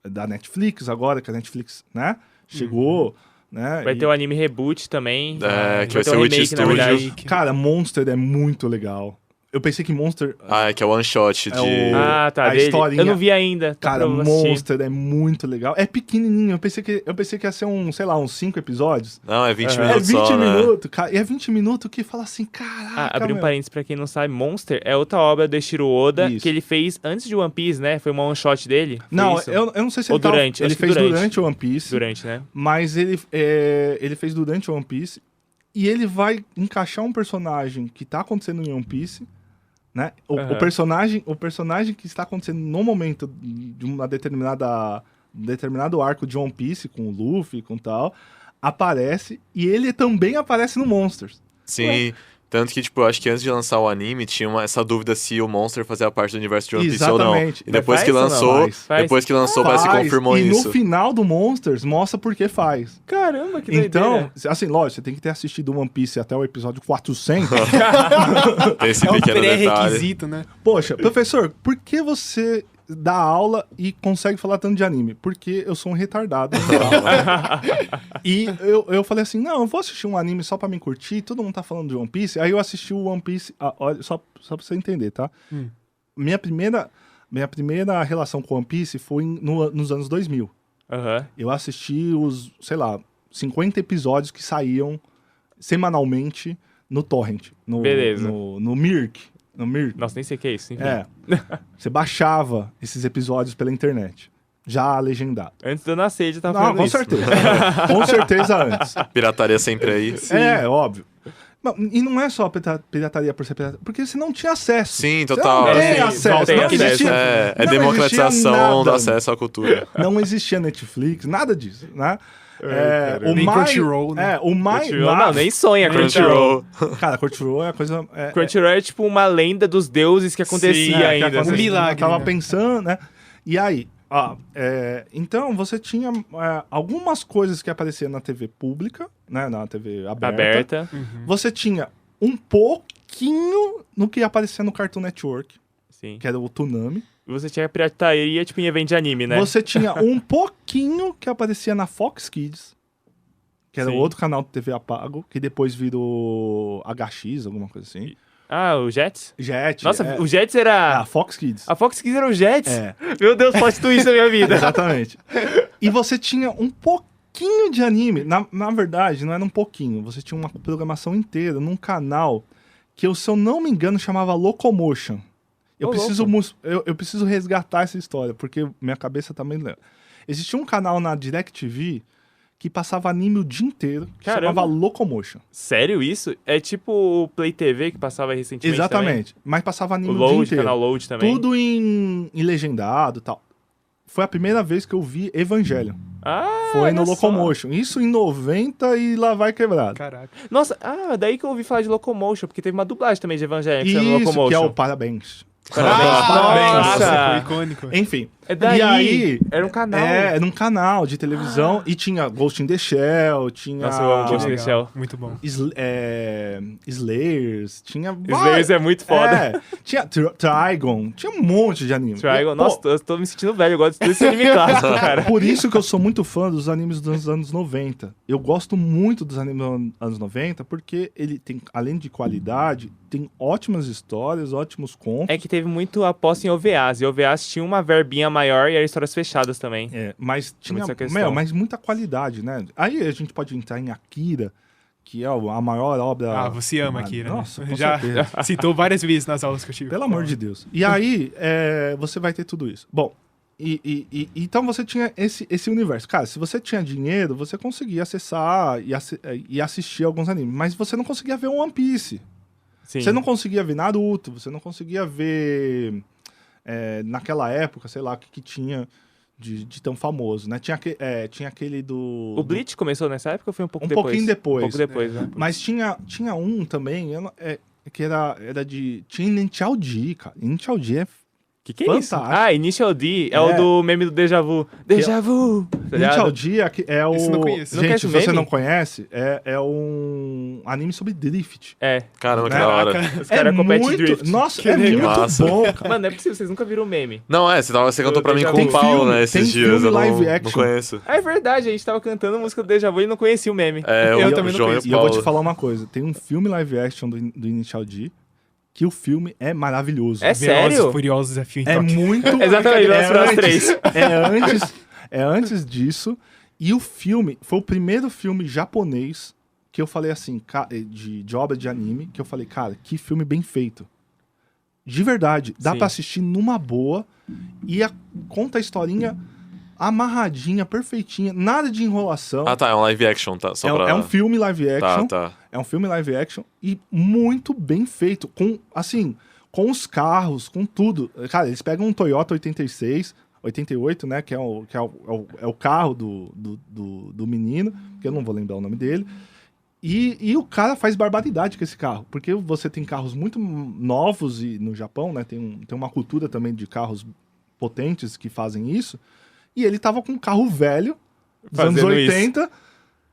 Speaker 5: da Netflix agora, que a Netflix, né? Chegou, né?
Speaker 2: Vai ter o anime Reboot também.
Speaker 3: É, que vai
Speaker 2: ter
Speaker 3: ser
Speaker 2: um
Speaker 3: o Witch
Speaker 2: remake, na
Speaker 3: Studio.
Speaker 2: verdade.
Speaker 5: Cara, Monster é muito legal. Eu pensei que Monster...
Speaker 3: Ah, é que é one shot de...
Speaker 2: Ah, tá,
Speaker 5: a
Speaker 2: dele.
Speaker 5: historinha.
Speaker 2: Eu não vi ainda. Tá
Speaker 5: Cara,
Speaker 2: pra eu assistir.
Speaker 5: Monster é muito legal. É pequenininho. Eu pensei que ia ser uns 5 episódios.
Speaker 3: Não, é 20
Speaker 5: É
Speaker 3: minutos
Speaker 5: 20
Speaker 3: só, né?
Speaker 5: minutos, cara. E é 20 minutos que fala assim, caraca,
Speaker 2: Abrir um
Speaker 5: meu.
Speaker 2: parênteses pra quem não sabe, Monster é outra obra do Eiichiro Oda
Speaker 5: Isso.
Speaker 2: que ele fez antes de One Piece, né? Foi uma one shot dele. Foi
Speaker 5: Não,
Speaker 2: isso?
Speaker 5: eu não sei se
Speaker 2: Ou
Speaker 5: ele tava-
Speaker 2: durante,
Speaker 5: ele
Speaker 2: acho que
Speaker 5: fez
Speaker 2: durante.
Speaker 5: durante o One Piece,
Speaker 2: Durante, né?
Speaker 5: mas ele fez durante o One Piece e ele vai encaixar um personagem que tá acontecendo em One Piece, né? O
Speaker 2: Aham.
Speaker 5: personagem que está acontecendo no momento de uma determinado arco de One Piece, com o Luffy, com tal, aparece, e ele também aparece no Monsters.
Speaker 3: Sim, Tanto que, tipo, eu acho que antes de lançar o anime, tinha essa dúvida se o Monster fazia parte do universo de One Piece ou não.
Speaker 5: Exatamente.
Speaker 3: E depois
Speaker 2: Mas
Speaker 3: que
Speaker 2: faz ou não?
Speaker 3: lançou,
Speaker 2: Faz.
Speaker 3: depois que lançou, parece que
Speaker 5: Faz,
Speaker 3: confirmou
Speaker 5: e
Speaker 3: isso.
Speaker 5: no final do Monsters mostra por que faz.
Speaker 2: Caramba, que
Speaker 5: Então,
Speaker 2: doideira.
Speaker 5: assim, lógico, você tem que ter assistido One Piece até o episódio 400.
Speaker 3: Tem esse
Speaker 4: É um
Speaker 3: pequeno detalhe.
Speaker 4: pré-requisito, né?
Speaker 5: Poxa, professor, por que você dá aula e consegue falar tanto de anime? Porque eu sou um retardado. E eu falei assim, não, eu vou assistir um anime só pra me curtir, todo mundo tá falando de One Piece. Aí eu assisti o One Piece, olha, só pra você entender, tá? Minha primeira relação com One Piece foi nos anos 2000.
Speaker 2: Aham.
Speaker 5: Eu assisti os, sei lá, 50 episódios que saíam semanalmente no Torrent.
Speaker 2: Beleza.
Speaker 5: No Mirk. No Mirk.
Speaker 2: Nossa, nem sei o que é isso. Enfim.
Speaker 5: É. Você baixava esses episódios pela internet. Já legendado.
Speaker 2: Antes de eu nascer, já tava
Speaker 5: Não,
Speaker 2: falando
Speaker 5: com
Speaker 2: isso.
Speaker 5: certeza. Com certeza antes.
Speaker 3: Pirataria sempre aí.
Speaker 5: É, óbvio. E não é só pirataria por ser pirataria, porque você não tinha acesso.
Speaker 3: Sim,
Speaker 5: Você
Speaker 3: total.
Speaker 5: não tem
Speaker 2: Sim,
Speaker 5: acesso.
Speaker 2: não tem
Speaker 5: Não
Speaker 2: acesso.
Speaker 5: existia,
Speaker 3: É
Speaker 5: não
Speaker 3: democratização
Speaker 5: existia
Speaker 3: do
Speaker 5: nada.
Speaker 3: acesso à cultura.
Speaker 5: Não existia Netflix, nada disso, né?
Speaker 2: cara.
Speaker 4: Nem Crunchyroll, né?
Speaker 5: É, o mais...
Speaker 2: Crunchyroll, não, nem sonha Crunchyroll.
Speaker 3: Crunchyroll.
Speaker 5: Cara, Crunchyroll é a coisa...
Speaker 2: Crunchyroll é tipo uma lenda dos deuses que acontecia
Speaker 4: Sim, é, que
Speaker 2: ainda.
Speaker 4: acontecia.
Speaker 2: assim.
Speaker 4: milagre,
Speaker 5: Eu tava
Speaker 4: né?
Speaker 5: pensando, né? E aí, então você tinha algumas coisas que apareciam na TV pública, né? Na TV aberta. Você tinha um pouquinho no que aparecia no Cartoon Network,
Speaker 2: Sim.
Speaker 5: que era o Toonami.
Speaker 2: Você tinha pirataria, tipo, em evento de anime, né?
Speaker 5: Você tinha um pouquinho que aparecia na Fox Kids, que era
Speaker 2: Sim.
Speaker 5: outro canal de TV a pago, que depois virou HX, alguma coisa assim.
Speaker 2: Ah, o Jets?
Speaker 5: Jet.
Speaker 2: Nossa, o Jets era...
Speaker 5: A Fox Kids.
Speaker 2: A Fox Kids era o Jets?
Speaker 5: É.
Speaker 2: Meu Deus, plot twist na minha vida.
Speaker 5: Exatamente. E você tinha um pouquinho de anime. Na verdade, não era um pouquinho. Você tinha uma programação inteira num canal que, se eu não me engano, chamava Locomotion. Eu preciso resgatar essa história, porque minha cabeça também lembra. Existia um canal na DirecTV que passava anime o dia inteiro, que
Speaker 2: Caramba.
Speaker 5: chamava Locomotion.
Speaker 2: Sério isso? É tipo o Play TV que passava recentemente
Speaker 5: Exatamente. Mas passava
Speaker 2: também?
Speaker 5: anime
Speaker 2: O
Speaker 5: o dia
Speaker 2: Load,
Speaker 5: inteiro.
Speaker 2: canal Load também?
Speaker 5: Tudo em legendado e tal. Foi a primeira vez que eu vi Evangelion.
Speaker 2: Ah,
Speaker 5: Foi no
Speaker 2: olha só.
Speaker 5: Locomotion. Isso em 90 e lá vai quebrado.
Speaker 4: Caraca.
Speaker 2: Nossa, daí que eu ouvi falar de Locomotion, porque teve uma dublagem também de Evangelho que saiu no
Speaker 5: Isso,
Speaker 2: Locomotion.
Speaker 5: que é o Parabéns.
Speaker 2: Nossa!
Speaker 4: Clássico, icônico.
Speaker 5: Enfim.
Speaker 2: É daí,
Speaker 5: E aí,
Speaker 2: era um canal.
Speaker 5: era um canal de televisão e tinha Ghost in the Shell, tinha...
Speaker 2: Nossa, eu amo Ghost in the
Speaker 4: Legal,
Speaker 2: Shell.
Speaker 4: muito bom.
Speaker 5: Slayers, tinha...
Speaker 2: Slayers é muito foda.
Speaker 5: Tinha Trigon, tinha um monte de anime.
Speaker 2: Trigon,
Speaker 5: Pô,
Speaker 2: nossa, eu tô me sentindo velho, eu gosto desse anime clássico, cara.
Speaker 5: Por isso que eu sou muito fã dos animes dos anos 90. Eu gosto muito dos animes dos anos 90 porque ele tem, além de qualidade, tem ótimas histórias, ótimos contos.
Speaker 2: É que teve muito aposta em OVAs, e OVAs tinha uma verbinha maior e eram histórias fechadas também.
Speaker 5: Mas tinha
Speaker 2: essa questão.
Speaker 5: mas muita qualidade, né? Aí a gente pode entrar em Akira, que é a maior obra...
Speaker 4: Ah, você ama Akira, né?
Speaker 5: Nossa, com
Speaker 4: Já
Speaker 5: certeza.
Speaker 4: citou várias vezes nas aulas que eu tive.
Speaker 5: Pelo amor de Deus. E aí, você vai ter tudo isso. Bom, então você tinha esse universo. Cara, se você tinha dinheiro, você conseguia acessar e assistir alguns animes. Mas você não conseguia ver One Piece.
Speaker 2: Sim.
Speaker 5: Você não conseguia ver Naruto, você não conseguia ver... naquela época, sei lá, o que tinha de tão famoso, né? Tinha aquele do...
Speaker 2: O Bleach começou nessa época ou foi um pouco
Speaker 5: Um
Speaker 2: depois?
Speaker 5: pouquinho depois.
Speaker 2: Um pouco depois, né?
Speaker 5: Mas tinha um também, que era de... Tinha Initial D, cara. Initial D é...
Speaker 2: Que é isso?
Speaker 5: Fantástico.
Speaker 2: Ah, Initial D é o do meme do Déjà Vu. Déjà Vu! Tá
Speaker 5: Initial
Speaker 2: ligado?
Speaker 5: D é o...
Speaker 4: Esse eu não conheço.
Speaker 2: Não
Speaker 5: Gente,
Speaker 2: conhece
Speaker 5: se
Speaker 2: o
Speaker 5: você
Speaker 2: meme?
Speaker 5: não conhece, é um anime sobre drift.
Speaker 2: É.
Speaker 3: Caramba, que
Speaker 5: Né?
Speaker 3: da hora.
Speaker 2: Os caras competem
Speaker 5: muito...
Speaker 2: drift.
Speaker 5: Nossa,
Speaker 3: Que
Speaker 5: é muito
Speaker 3: massa.
Speaker 5: bom, cara.
Speaker 2: Mano, não é possível, vocês nunca viram o meme.
Speaker 3: Não, você cantou pra mim
Speaker 2: Déjà
Speaker 3: com
Speaker 2: Vu.
Speaker 3: o Paulo,
Speaker 5: Tem
Speaker 3: né, esses
Speaker 5: filme
Speaker 3: dias. Eu
Speaker 5: live
Speaker 3: não
Speaker 5: action.
Speaker 3: conheço.
Speaker 2: Ah, é verdade, a gente tava cantando a música do Déjà Vu e não conhecia o meme.
Speaker 4: Eu
Speaker 3: O
Speaker 4: também não
Speaker 3: João
Speaker 4: conheço.
Speaker 3: e
Speaker 5: E
Speaker 3: o
Speaker 5: eu vou
Speaker 3: Paulo.
Speaker 5: te falar uma coisa. Tem um filme live action do Initial D que o filme é maravilhoso.
Speaker 2: É
Speaker 4: Velozes
Speaker 2: sério?
Speaker 4: e Furiosos Desafio em
Speaker 5: É
Speaker 4: Tóquio.
Speaker 5: muito...
Speaker 2: Exatamente, Velozes e Furiosos 3.
Speaker 5: É antes disso. E o filme foi o primeiro filme japonês que eu falei assim, de obra de anime, que eu falei, cara, que filme bem feito. De verdade. Dá
Speaker 2: Sim.
Speaker 5: pra assistir numa boa e conta a historinha amarradinha, perfeitinha, nada de enrolação.
Speaker 3: Ah, tá, é um live action, tá? Só pra...
Speaker 5: É um filme live action.
Speaker 3: Tá.
Speaker 5: É um filme live action e muito bem feito. Com os carros, com tudo. Cara, eles pegam um Toyota 88, né? Que é o carro do menino, que eu não vou lembrar o nome dele. E o cara faz barbaridade com esse carro, porque você tem carros muito novos e no Japão, né? Tem uma cultura também de carros potentes que fazem isso. E ele tava com um carro velho, dos anos 80,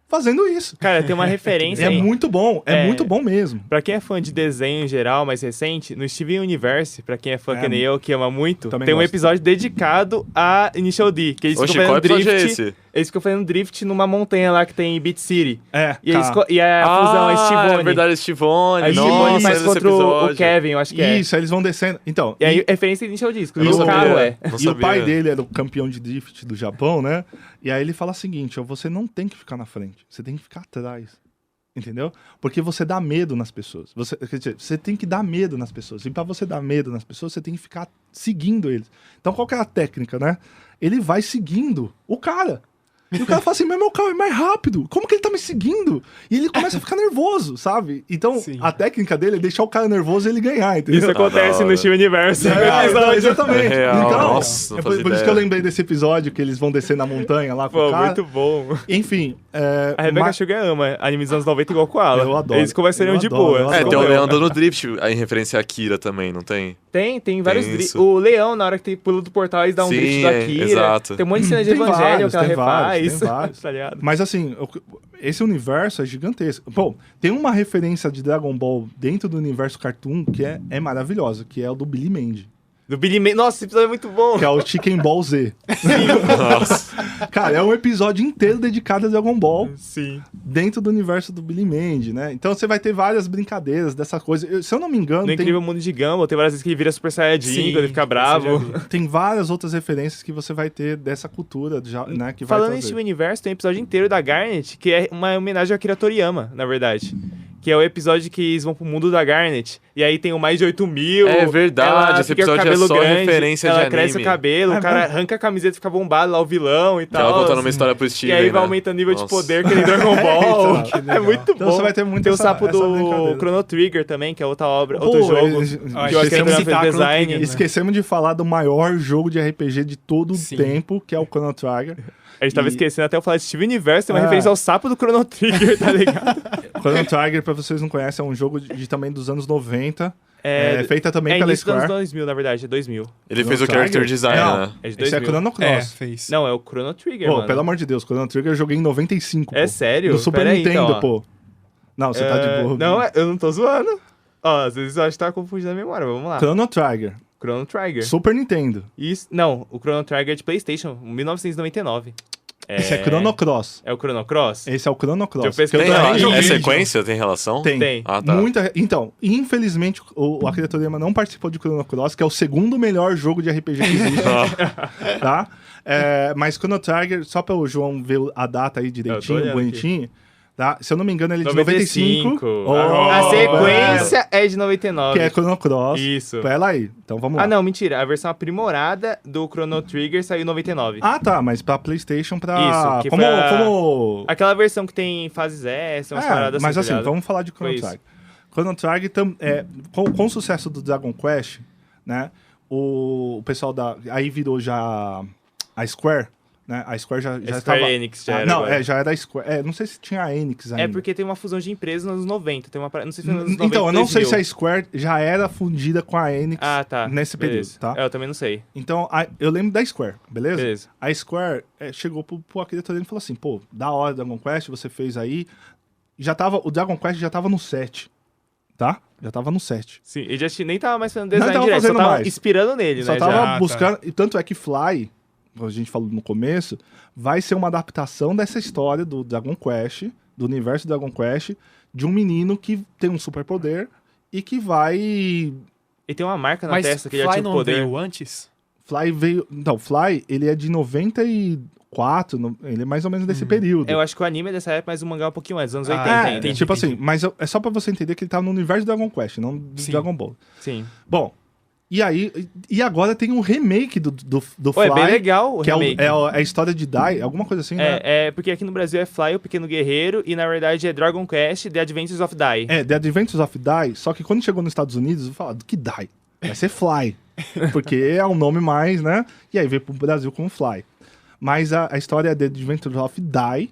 Speaker 5: fazendo isso.
Speaker 2: Cara, tem uma referência aí.
Speaker 5: Muito bom, é muito bom mesmo.
Speaker 2: Pra quem é fã de desenho em geral, mais recente, no Steven Universe, pra quem é fã que nem eu, que ama muito, tem um episódio dedicado a Initial D, que eles ficam fazendo drift. Eles ficam fazendo drift numa montanha lá que tem Beat City. E a fusão é Stivone.
Speaker 3: É verdade, Stivone.
Speaker 2: A Stivone faz contra o Kevin, eu acho que é.
Speaker 5: Isso, aí eles vão descendo. Então,
Speaker 2: e aí, referência Initial D, e o carro
Speaker 5: E o pai dele era o campeão de drift do Japão, né? E aí ele fala o seguinte, você não tem que ficar na frente, você tem que ficar atrás. Entendeu? Porque você dá medo nas pessoas. Quer dizer, você tem que dar medo nas pessoas. E pra você dar medo nas pessoas, você tem que ficar seguindo eles. Então, qual que é a técnica, né? Ele vai seguindo o cara. E o cara fala assim, mas meu carro é mais rápido. Como que ele tá me seguindo? E ele começa a ficar nervoso, sabe? Então, a técnica dele é deixar o cara nervoso e ele ganhar, entendeu?
Speaker 2: Isso acontece no Steven Universe.
Speaker 5: Exatamente.
Speaker 3: Então,
Speaker 5: nossa, por isso que eu lembrei desse episódio que eles vão descer na montanha lá com o cara.
Speaker 2: Muito bom.
Speaker 5: Enfim.
Speaker 2: A Rebecca Sugar ama anime dos anos 90 igual com ela.
Speaker 5: Eu adoro.
Speaker 2: Eles conversariam de boa.
Speaker 3: Tem o Leão dando drift, em referência a Akira também, não tem?
Speaker 2: Tem vários drifts. O Leão, na hora que tem pula do portal, eles dão um drift do Akira.
Speaker 3: Exato.
Speaker 2: Tem um monte de cena de Evangelho que ela refaz.
Speaker 5: Tem vários.
Speaker 2: Tá ligado?
Speaker 5: Mas assim, esse universo é gigantesco. Bom, tem uma referência de Dragon Ball dentro do universo Cartoon que é maravilhosa, que é o do Billy Mandy.
Speaker 2: Do Billy Mandy. Nossa, esse episódio é muito bom.
Speaker 5: Que é o Chicken Ball Z.
Speaker 3: Nossa.
Speaker 5: Cara, é um episódio inteiro dedicado a Dragon Ball.
Speaker 2: Sim.
Speaker 5: Dentro do universo do Billy Mandy, né? Então você vai ter várias brincadeiras dessa coisa. Se eu não me engano...
Speaker 2: No Incrível Mundo de Gumball, tem várias vezes que ele vira Super Saiyajin, quando ele fica bravo.
Speaker 5: Tem várias outras referências que você vai ter dessa cultura, né? Que
Speaker 2: falando em Steven Universe, tem um episódio inteiro da Garnet, que é uma homenagem ao Akira Toriyama, na verdade. Que é o episódio que eles vão pro mundo da Garnet. E aí tem o mais de 8.000.
Speaker 3: É verdade, esse episódio é só
Speaker 2: grande,
Speaker 3: referência de
Speaker 2: ela
Speaker 3: anime.
Speaker 2: cresce o cabelo, o cara arranca a camiseta e fica bombado lá, o vilão e tal.
Speaker 3: Ela contando uma história pro Steven,
Speaker 2: E aí vai aumentando o nível de poder que ele Dragon Ball. É muito
Speaker 5: então
Speaker 2: bom.
Speaker 5: Você vai ter muito
Speaker 2: tem o sapo do Chrono Trigger também, que é outra obra, outro jogo. Que eu acho que é design.
Speaker 5: Esquecemos de falar do maior jogo de RPG de todo o tempo, que é o Chrono Trigger.
Speaker 2: A gente tava esquecendo até eu falar de Steven Universe, tem uma referência ao sapo do Chrono Trigger, tá ligado?
Speaker 5: Chrono Trigger, pra vocês não conhecem, é um jogo também dos anos 90. Feita também pela Square.
Speaker 2: É dos anos 2000, na verdade, é 2000.
Speaker 3: Ele fez o character design, né?
Speaker 2: É de 2000.
Speaker 5: Esse é Chrono Cross.
Speaker 4: Fez.
Speaker 2: Não, é o Chrono Trigger, mano.
Speaker 5: Pelo amor de Deus, Chrono Trigger eu joguei em 95,
Speaker 2: É sério?
Speaker 5: No Super Nintendo,
Speaker 2: então,
Speaker 5: pô. Não, você tá de boa.
Speaker 2: Não, eu não tô zoando. Ó, às vezes eu acho que tá confundindo a memória, vamos lá.
Speaker 5: Chrono Trigger.
Speaker 2: Chrono Trigger.
Speaker 5: Super Nintendo.
Speaker 2: Isso, não, o Chrono Trigger é de PlayStation, 1999.
Speaker 5: Esse é Chrono Cross.
Speaker 2: É o Chrono Cross?
Speaker 5: Esse é o Chrono Cross.
Speaker 3: É sequência? Tem relação?
Speaker 5: Tem.
Speaker 3: Ah, tá.
Speaker 5: Então, infelizmente, o Akira Toriyama não participou de Chrono Cross, que é o segundo melhor jogo de RPG que existe. Tá? Mas Chrono Trigger, só para o João ver a data aí direitinho, bonitinho. Tá? Se eu não me engano, ele é de 95.
Speaker 2: A sequência é de 99.
Speaker 5: Que é Chrono Cross.
Speaker 2: Isso.
Speaker 5: Pera aí. Então vamos lá.
Speaker 2: Ah, não, mentira. A versão aprimorada do Chrono Trigger saiu em 99.
Speaker 5: Ah, tá. Mas pra PlayStation, pra...
Speaker 2: Isso. Que
Speaker 5: como...
Speaker 2: Aquela versão que tem fases extras, umas paradas
Speaker 5: mas assim,
Speaker 2: ligado?
Speaker 5: vamos falar de Chrono Trigger. Chrono Trigger, com o sucesso do Dragon Quest, né? O pessoal da... Aí virou já a Square... Né? A Square já estava...
Speaker 2: Enix já era.
Speaker 5: Não, já era a Square. Não sei se tinha a Enix ainda.
Speaker 2: É porque tem uma fusão de empresas nos anos 90. Tem uma... Não sei se foi nos anos 90.
Speaker 5: Então, eu não sei se a Square já era fundida com a Enix nesse período, tá?
Speaker 2: Eu também não sei.
Speaker 5: Então, eu lembro da Square, beleza? A Square chegou pro Akira Toriyama e falou assim, pô, da hora Dragon Quest, você fez aí. O Dragon Quest já tava no 7, tá? Já tava no 7.
Speaker 2: Sim, ele já nem tava mais fazendo design direto, só tava inspirando nele,
Speaker 5: só
Speaker 2: né?
Speaker 5: Só tava buscando... Tá. Tanto é que Fly... como a gente falou no começo, vai ser uma adaptação dessa história do Dragon Quest, do universo Dragon Quest, de um menino que tem um superpoder e que vai...
Speaker 2: E tem uma marca na testa que ele já tinha o poder.
Speaker 4: Fly não veio antes?
Speaker 5: Fly veio... Não, Fly, ele é de 94, ele é mais ou menos desse período.
Speaker 2: Eu acho que o anime é dessa época, mas o mangá é um pouquinho antes, dos anos 80 ainda.
Speaker 5: Tipo assim, mas é só pra você entender que ele tá no universo Dragon Quest, não do Dragon Ball.
Speaker 2: Sim.
Speaker 5: Bom... E agora tem um remake do Fly.
Speaker 2: É bem legal o remake.
Speaker 5: É a história de Dai, alguma coisa assim, né?
Speaker 2: É, porque aqui no Brasil é Fly, o Pequeno Guerreiro, e na verdade é Dragon Quest, The Adventures of Dai.
Speaker 5: The Adventures of Dai, só que quando chegou nos Estados Unidos, eu falei, que Dai? Vai ser Fly. Porque é um nome mais, né? E aí veio pro Brasil como Fly. Mas a história é The Adventures of Dai,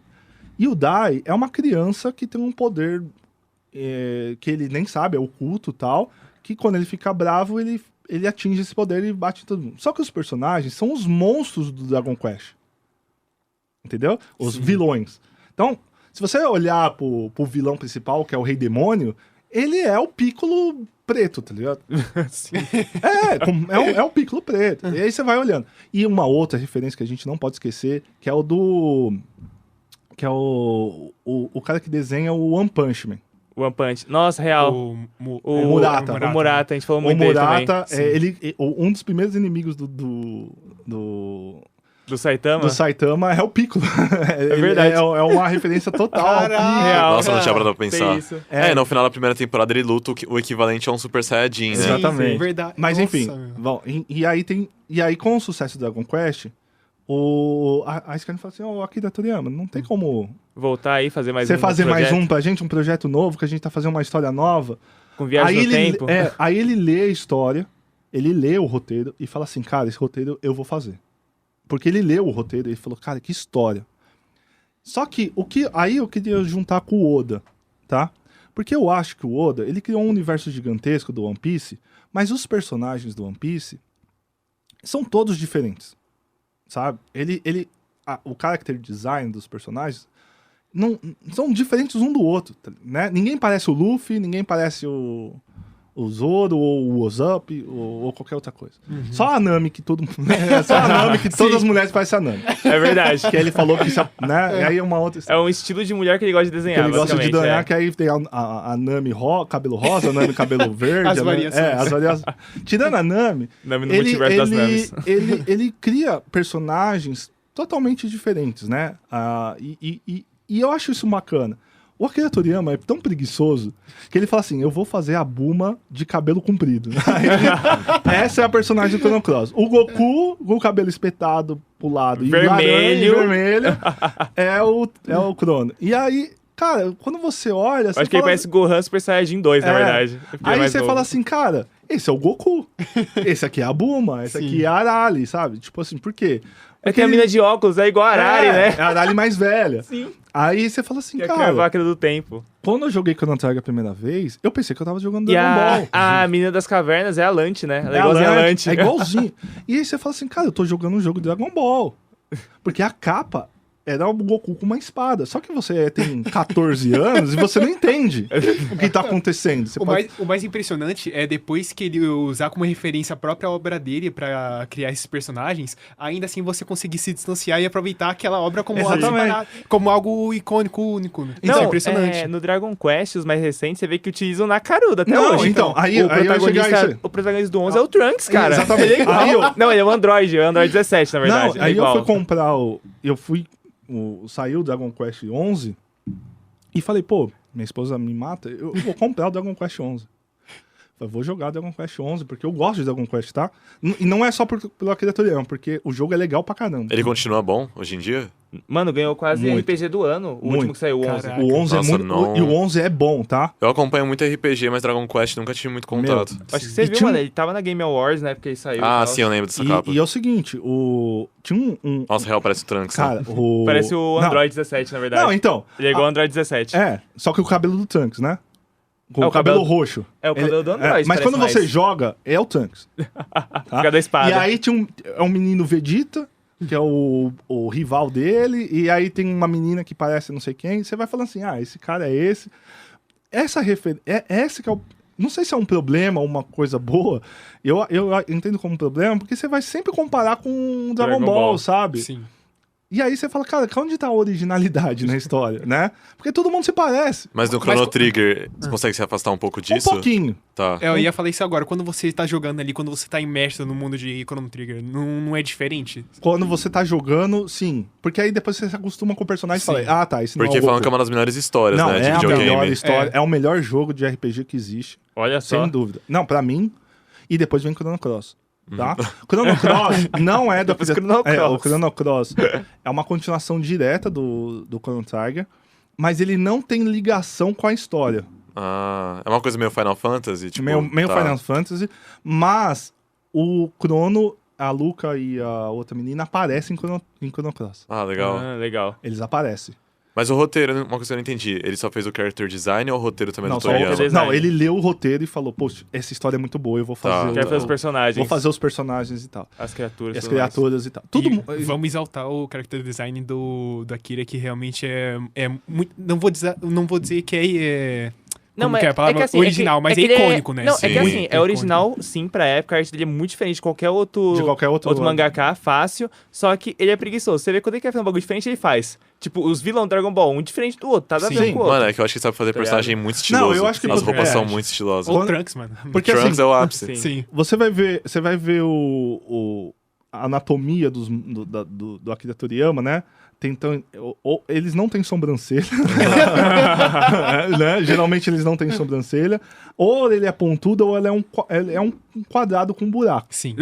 Speaker 5: E o Dai é uma criança que tem um poder que ele nem sabe, é oculto e tal, que quando ele fica bravo, ele atinge esse poder e bate em todo mundo. Só que os personagens são os monstros do Dragon Quest. Entendeu? Os vilões. Então, se você olhar pro vilão principal, que é o Rei Demônio, ele é o Piccolo preto, tá ligado?
Speaker 2: Sim.
Speaker 5: É o Piccolo preto. E aí você vai olhando. E uma outra referência que a gente não pode esquecer, que é o do... Que é o cara que desenha o One Punch Man.
Speaker 2: One Punch. Nossa, real.
Speaker 4: O
Speaker 5: Murata.
Speaker 2: O Murata, a gente falou
Speaker 5: O
Speaker 2: muito dele
Speaker 5: Murata,
Speaker 2: também.
Speaker 5: um dos primeiros inimigos do
Speaker 2: Do Saitama?
Speaker 5: do Saitama é o Piccolo.
Speaker 2: É verdade.
Speaker 5: É uma referência total.
Speaker 2: Real.
Speaker 3: Nossa, não tinha parado pra
Speaker 2: Tem
Speaker 3: pensar.
Speaker 2: isso.
Speaker 3: No final da primeira temporada ele luta o equivalente a um Super Saiyajin, né?
Speaker 5: Exatamente.
Speaker 4: Verdade.
Speaker 5: Mas
Speaker 4: Nossa,
Speaker 5: enfim,
Speaker 4: meu.
Speaker 5: bom, e aí com o sucesso do Dragon Quest, a Skyrim fala assim, Akira Toriyama, não tem como
Speaker 2: Voltar aí, fazer mais
Speaker 5: você fazer mais
Speaker 2: projeto,
Speaker 5: um pra gente, um projeto novo, que a gente tá fazendo uma história nova.
Speaker 2: com viagem
Speaker 5: Aí
Speaker 2: no tempo.
Speaker 5: aí ele lê a história, ele lê o roteiro e fala assim, cara, esse roteiro eu vou fazer. Porque ele leu o roteiro e falou, cara, que história. Só que, aí eu queria juntar com o Oda, tá? Porque eu acho que o Oda, ele criou um universo gigantesco do One Piece, mas os personagens do One Piece são todos diferentes, sabe? O character design dos personagens não são diferentes um do outro, né? Ninguém parece o Luffy, ninguém parece o Zoro, ou o Usopp, ou qualquer outra coisa. Só a Nami, que todo mundo... Só a Nami, que todas as mulheres parecem a Nami.
Speaker 2: É verdade.
Speaker 5: Que ele falou que isso, né? E aí é uma outra
Speaker 2: É um estilo de mulher que ele gosta de
Speaker 5: que
Speaker 2: desenhar,
Speaker 5: ele gosta de
Speaker 2: basicamente,
Speaker 5: desenhar, que aí tem a Nami cabelo rosa, a Nami cabelo verde.
Speaker 4: As variações.
Speaker 5: As variações. Tirando a Nami,
Speaker 2: Nami no multiverso das Namis.
Speaker 5: ele cria personagens totalmente diferentes, né? E eu acho isso bacana. O Akira Toriyama é tão preguiçoso que ele fala assim, eu vou fazer a Bulma de cabelo comprido. Essa é a personagem do Chrono Cross. O Goku com o cabelo espetado pro lado
Speaker 2: Vermelho.
Speaker 5: e vermelho é o Chrono. E aí, cara, quando você olha...
Speaker 2: Acho que ele parece Gohan Super Saiyajin 2, na verdade. Porque ele é
Speaker 5: Aí
Speaker 2: mais
Speaker 5: você
Speaker 2: novo.
Speaker 5: fala assim, cara, esse é o Goku. Esse aqui é a Bulma, esse aqui é a Arali, sabe? Tipo assim, por quê?
Speaker 2: É que a mina de óculos é igual a Arari, né?
Speaker 5: É a Arali mais velha.
Speaker 2: Sim.
Speaker 5: Aí você fala assim,
Speaker 2: Que é a
Speaker 5: cara,
Speaker 2: máquina do tempo.
Speaker 5: quando eu joguei Chrono Trigger a primeira vez, eu pensei que eu tava jogando
Speaker 2: E
Speaker 5: Dragon Ball.
Speaker 2: a menina das cavernas é a Lante, né? Ela é
Speaker 5: a
Speaker 2: igualzinha a
Speaker 5: Lante,
Speaker 2: Lante.
Speaker 5: é igualzinho. E aí você fala assim, cara, eu tô jogando um jogo de Dragon Ball. Porque a capa era o Goku com uma espada. Só que você tem 14 anos e você não entende o que tá acontecendo. Você
Speaker 4: O mais impressionante é depois que ele usar como referência a própria obra dele pra criar esses personagens, ainda assim você conseguir se distanciar e aproveitar aquela obra como algo
Speaker 5: Exatamente.
Speaker 4: separado, como algo icônico, único. Isso
Speaker 2: Não,
Speaker 4: é impressionante.
Speaker 2: no Dragon Quest, os mais recentes, você vê que utilizam Nakaruda até
Speaker 5: Não,
Speaker 2: hoje.
Speaker 5: então, aí eu ia chegar a isso.
Speaker 2: O protagonista do 11 é o Trunks, cara.
Speaker 5: Exatamente.
Speaker 2: Ele é igual.
Speaker 5: Aí eu-
Speaker 2: Não, ele é o Android 17, na verdade.
Speaker 5: Não,
Speaker 2: é
Speaker 5: aí
Speaker 2: igual.
Speaker 5: eu fui comprar saiu o Dragon Quest 11 e falei, pô, minha esposa me mata, eu vou comprar o Dragon Quest 11. Falei, vou jogar Dragon Quest 11, porque eu gosto de Dragon Quest, tá? E não é só pelo Akira Toriyama, porque o jogo é legal pra caramba.
Speaker 3: Ele continua bom hoje em dia?
Speaker 2: Mano, ganhou quase
Speaker 5: Muito.
Speaker 2: RPG do ano, o último que saiu, o 11.
Speaker 4: Caraca.
Speaker 5: O 11
Speaker 3: Nossa,
Speaker 5: é muito...
Speaker 3: não.
Speaker 5: E o 11 é bom, tá?
Speaker 3: Eu acompanho muito RPG, mas Dragon Quest nunca tive muito contato.
Speaker 2: Acho que você
Speaker 5: E
Speaker 2: viu,
Speaker 5: tinha
Speaker 2: mano, ele tava na Game Awards, né, porque ele saiu. e
Speaker 3: Ah,
Speaker 2: tal.
Speaker 3: sim, eu lembro dessa capa.
Speaker 5: E é o seguinte, tinha um
Speaker 3: Nossa, real parece o Trunks, né?
Speaker 5: cara,
Speaker 2: Parece o
Speaker 5: Não.
Speaker 2: Android 17, na verdade.
Speaker 5: Não, então...
Speaker 2: Ele é igual o Android 17.
Speaker 5: Só que o cabelo do Trunks, né? Com
Speaker 2: É,
Speaker 5: o cabelo roxo.
Speaker 2: É o cabelo do Android,
Speaker 5: Mas
Speaker 2: parece
Speaker 5: quando você
Speaker 2: mais.
Speaker 5: joga, é o Trunks.
Speaker 2: Fica da espada.
Speaker 5: E aí tinha um menino Vegeta, que é o rival dele, e aí tem uma menina que parece não sei quem, você vai falando assim, esse cara é esse. Essa referência, esse que é o... Não sei se é um problema ou uma coisa boa, eu entendo como um problema, porque você vai sempre comparar com o Dragon Ball, sabe?
Speaker 4: Sim.
Speaker 5: E aí você fala, cara, onde tá a originalidade na história, né? Porque todo mundo se parece.
Speaker 3: Mas no Chrono Trigger, você consegue se afastar um pouco disso?
Speaker 5: Um pouquinho.
Speaker 3: Tá.
Speaker 4: Eu ia falar isso agora. Quando você tá jogando ali, quando você tá imerso no mundo de Chrono Trigger, não é diferente?
Speaker 5: Quando você tá jogando, sim. Porque aí depois você se acostuma com o personagem e fala, tá, esse não
Speaker 3: Porque
Speaker 5: é o
Speaker 3: falam
Speaker 5: Goku.
Speaker 3: que é uma das melhores histórias,
Speaker 5: Não,
Speaker 3: né, de
Speaker 5: é a melhor
Speaker 3: videogame.
Speaker 5: história, é o melhor jogo de RPG que existe,
Speaker 2: Olha só.
Speaker 5: sem dúvida. Não, pra mim, e depois vem Chrono Cross, tá? Chrono Cross não é do...
Speaker 2: Depois Chrono Cross.
Speaker 5: O Chrono Cross é uma continuação direta do Chrono Trigger, mas ele não tem ligação com a história.
Speaker 3: Ah, é uma coisa meio Final Fantasy, tipo...
Speaker 5: meio
Speaker 3: tá.
Speaker 5: Final Fantasy, mas o Chrono, a Luca e a outra menina aparecem em Chrono Cross.
Speaker 3: Ah, legal.
Speaker 2: Ah, legal.
Speaker 5: Eles aparecem.
Speaker 3: Mas o roteiro, uma coisa que eu não entendi, ele só fez o character design ou o roteiro também
Speaker 5: Não,
Speaker 3: do
Speaker 5: só o
Speaker 3: Toriyama?
Speaker 5: roteiro. Não, ele leu o roteiro e falou, poxa, essa história é muito boa, eu vou fazer...
Speaker 2: Quero fazer os personagens.
Speaker 5: Vou fazer os personagens e tal.
Speaker 2: As criaturas.
Speaker 5: As criaturas e tal. Tudo...
Speaker 4: Vamos exaltar o character design do Akira, que realmente é muito... Não vou dizer que é...
Speaker 2: Não,
Speaker 4: como
Speaker 2: mas
Speaker 4: que é a palavra?
Speaker 2: que assim,
Speaker 4: Original, mas é
Speaker 2: ele
Speaker 4: icônico, né?
Speaker 2: Não,
Speaker 3: Sim.
Speaker 2: é que assim, é
Speaker 4: Muito
Speaker 2: original, sim, pra época. A arte dele é muito diferente de qualquer outro
Speaker 5: outro
Speaker 2: mangaka, fácil. Só que ele é preguiçoso. Você vê quando ele quer fazer um bagulho diferente, ele faz. Tipo, os vilões do Dragon Ball, um diferente do outro, tá nada a ver
Speaker 5: Sim.
Speaker 2: com o outro.
Speaker 3: Mano, é que eu acho que ele sabe fazer personagem muito estiloso.
Speaker 5: Não, eu acho que
Speaker 3: as roupas
Speaker 5: é.
Speaker 3: são muito estilosas.
Speaker 4: Ou Trunks, mano.
Speaker 5: Porque
Speaker 3: Trunks
Speaker 5: assim,
Speaker 3: é o ápice.
Speaker 2: Sim.
Speaker 4: Sim.
Speaker 5: você vai ver a anatomia do Akira Toriyama, né? Então, eles não têm sobrancelha, né? Geralmente eles não têm sobrancelha, ou ele é pontudo ou ele é um quadrado com buraco.
Speaker 4: Sim.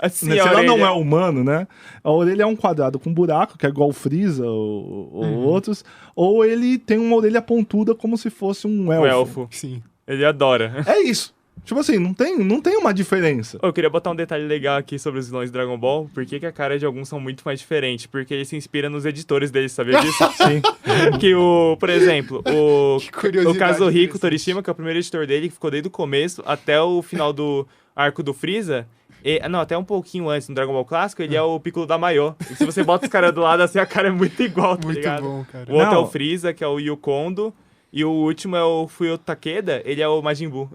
Speaker 2: Assim,
Speaker 5: Se
Speaker 2: a
Speaker 5: ela
Speaker 2: orelha.
Speaker 5: não é humano, né? A orelha é um quadrado com buraco, que é igual o Freeza ou outros, ou ele tem uma orelha pontuda como se fosse um elfo.
Speaker 2: O elfo.
Speaker 4: Sim.
Speaker 2: Ele adora.
Speaker 5: É isso. Tipo assim, não tem uma diferença.
Speaker 2: Eu queria botar um detalhe legal aqui sobre os vilões de Dragon Ball. Por que a cara de alguns são muito mais diferentes? Porque ele se inspira nos editores deles, sabia disso?
Speaker 5: Sim.
Speaker 2: Que por exemplo,
Speaker 4: Que curiosidade
Speaker 2: o Kazuhiko
Speaker 4: interessante.
Speaker 2: Torishima, que é o primeiro editor dele, que ficou desde o começo até o final do arco do Freeza. Não, até um pouquinho antes, no Dragon Ball Clássico, ele é o Piccolo da Maiô. E se você bota os caras do lado assim, a cara é muito igual, tá
Speaker 4: Muito
Speaker 2: ligado?
Speaker 4: bom, cara.
Speaker 2: O outro é
Speaker 5: Não.
Speaker 2: o Freeza, que é o Yukondo. E o último é o Fuyo Takeda, ele é o Majin Buu.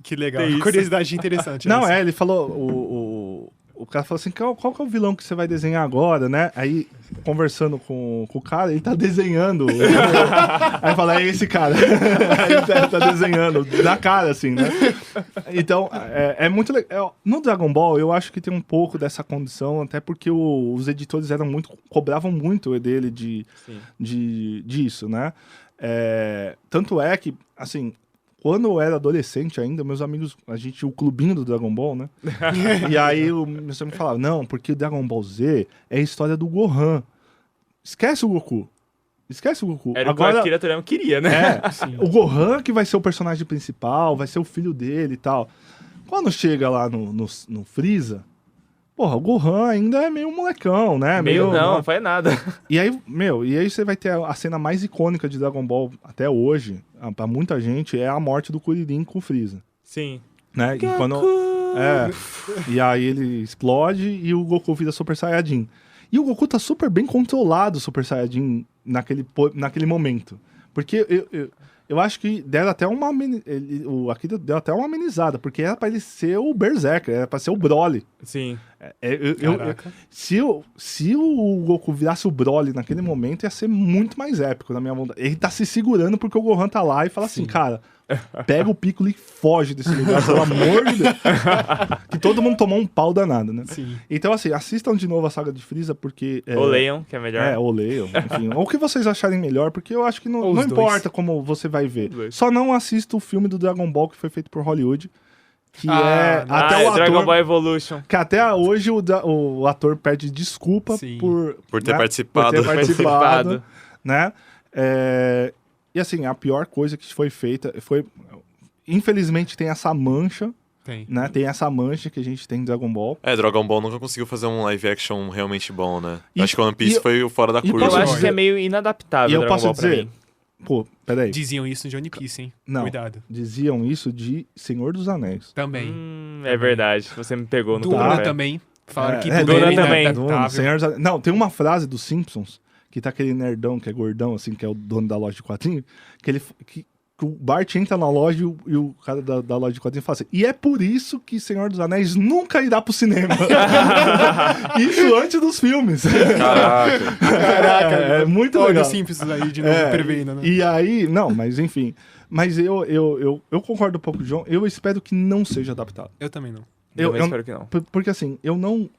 Speaker 4: Que legal.
Speaker 2: Tem isso.
Speaker 4: Curiosidade interessante.
Speaker 5: Não,
Speaker 4: essa.
Speaker 5: ele falou. O cara falou assim: qual que é o vilão que você vai desenhar agora, né? Aí, conversando com o cara, ele tá desenhando. Aí fala: é esse cara. Aí ele tá desenhando, na cara, assim, né? Então, é muito legal. No Dragon Ball, eu acho que tem um pouco dessa condição, até porque os editores cobravam muito dele disso, né? Tanto é que, assim. Quando eu era adolescente ainda, meus amigos, o clubinho do Dragon Ball, né? E aí meus amigos falavam, não, porque o Dragon Ball Z é a história do Gohan. Esquece o Goku.
Speaker 2: Era o que o Akira Toriyama queria, né?
Speaker 5: O Gohan que vai ser o personagem principal, vai ser o filho dele e tal. Quando chega lá no Freeza, porra, o Gohan ainda é meio molecão, né?
Speaker 2: Não faz nada.
Speaker 5: E aí você vai ter a cena mais icônica de Dragon Ball até hoje, pra muita gente, é a morte do Kuririn com o Freeza.
Speaker 2: Sim.
Speaker 5: Né? E aí ele explode e o Goku vira Super Saiyajin. E o Goku tá super bem controlado, Super Saiyajin, naquele momento. Porque eu acho que deram até o Akira deu até uma amenizada, porque era pra ele ser o Berserker, era pra ser o Broly.
Speaker 2: Sim.
Speaker 5: Se o Goku virasse o Broly naquele momento, ia ser muito mais épico, na minha vontade. Ele tá se segurando porque o Gohan tá lá e fala assim, cara, pega o Piccolo e foge desse lugar, pelo amor de Deus. Que todo mundo tomou um pau danado, né?
Speaker 4: Sim.
Speaker 5: Então, assim, assistam de novo a saga de Freeza, porque...
Speaker 2: Ou leiam, que é melhor.
Speaker 5: Ou leiam, enfim. Ou o que vocês acharem melhor, porque eu acho que não
Speaker 4: Os
Speaker 5: importa
Speaker 4: dois.
Speaker 5: como você vai ver.
Speaker 2: Dois.
Speaker 5: Só não assista o filme do Dragon Ball que foi feito por Hollywood, que até o ator...
Speaker 2: Dragon Ball Evolution.
Speaker 5: Que até hoje o ator pede desculpa
Speaker 4: Sim.
Speaker 3: Por ter
Speaker 5: né?
Speaker 3: participado.
Speaker 5: Por ter participado, né? E assim, a pior coisa que foi feita foi... Infelizmente tem essa mancha,
Speaker 4: Tem.
Speaker 5: né? Tem essa mancha que a gente tem em Dragon Ball.
Speaker 3: Dragon Ball nunca conseguiu fazer um live action realmente bom, né?
Speaker 5: E-
Speaker 3: Acho que o One Piece
Speaker 5: e-
Speaker 3: foi o fora da
Speaker 5: e
Speaker 3: curva.
Speaker 2: Eu
Speaker 5: posso
Speaker 2: acho
Speaker 5: dizer-
Speaker 2: que é meio inadaptável
Speaker 5: E eu
Speaker 2: Dragon
Speaker 5: posso
Speaker 2: Ball pra
Speaker 5: dizer...
Speaker 2: mim.
Speaker 5: Pô, peraí.
Speaker 4: Diziam isso de One Piece, hein?
Speaker 5: Não.
Speaker 4: Cuidado.
Speaker 5: Diziam isso de Senhor dos Anéis.
Speaker 4: Também.
Speaker 2: É verdade, você me pegou no
Speaker 4: Duna
Speaker 2: café.
Speaker 4: também. Falaram que
Speaker 2: Duna
Speaker 4: Duna
Speaker 2: também.
Speaker 4: é
Speaker 5: Duna,
Speaker 4: inadaptável.
Speaker 5: Senhor dos Anéis. Não, tem uma frase dos Simpsons, que tá aquele nerdão que é gordão, assim, que é o dono da loja de quadrinhos, que o Bart entra na loja e o cara da loja de quadrinhos fala assim, e é por isso que Senhor dos Anéis nunca irá pro cinema. Isso antes dos filmes.
Speaker 3: Caraca.
Speaker 4: Caraca,
Speaker 5: É muito
Speaker 4: olha
Speaker 5: legal.
Speaker 4: os Simpsons aí de novo prevendo, né?
Speaker 5: E aí, não, mas enfim. Mas eu concordo um pouco com o João, eu espero que não seja adaptado.
Speaker 4: Eu também não.
Speaker 2: Eu espero que não.
Speaker 5: Porque assim, eu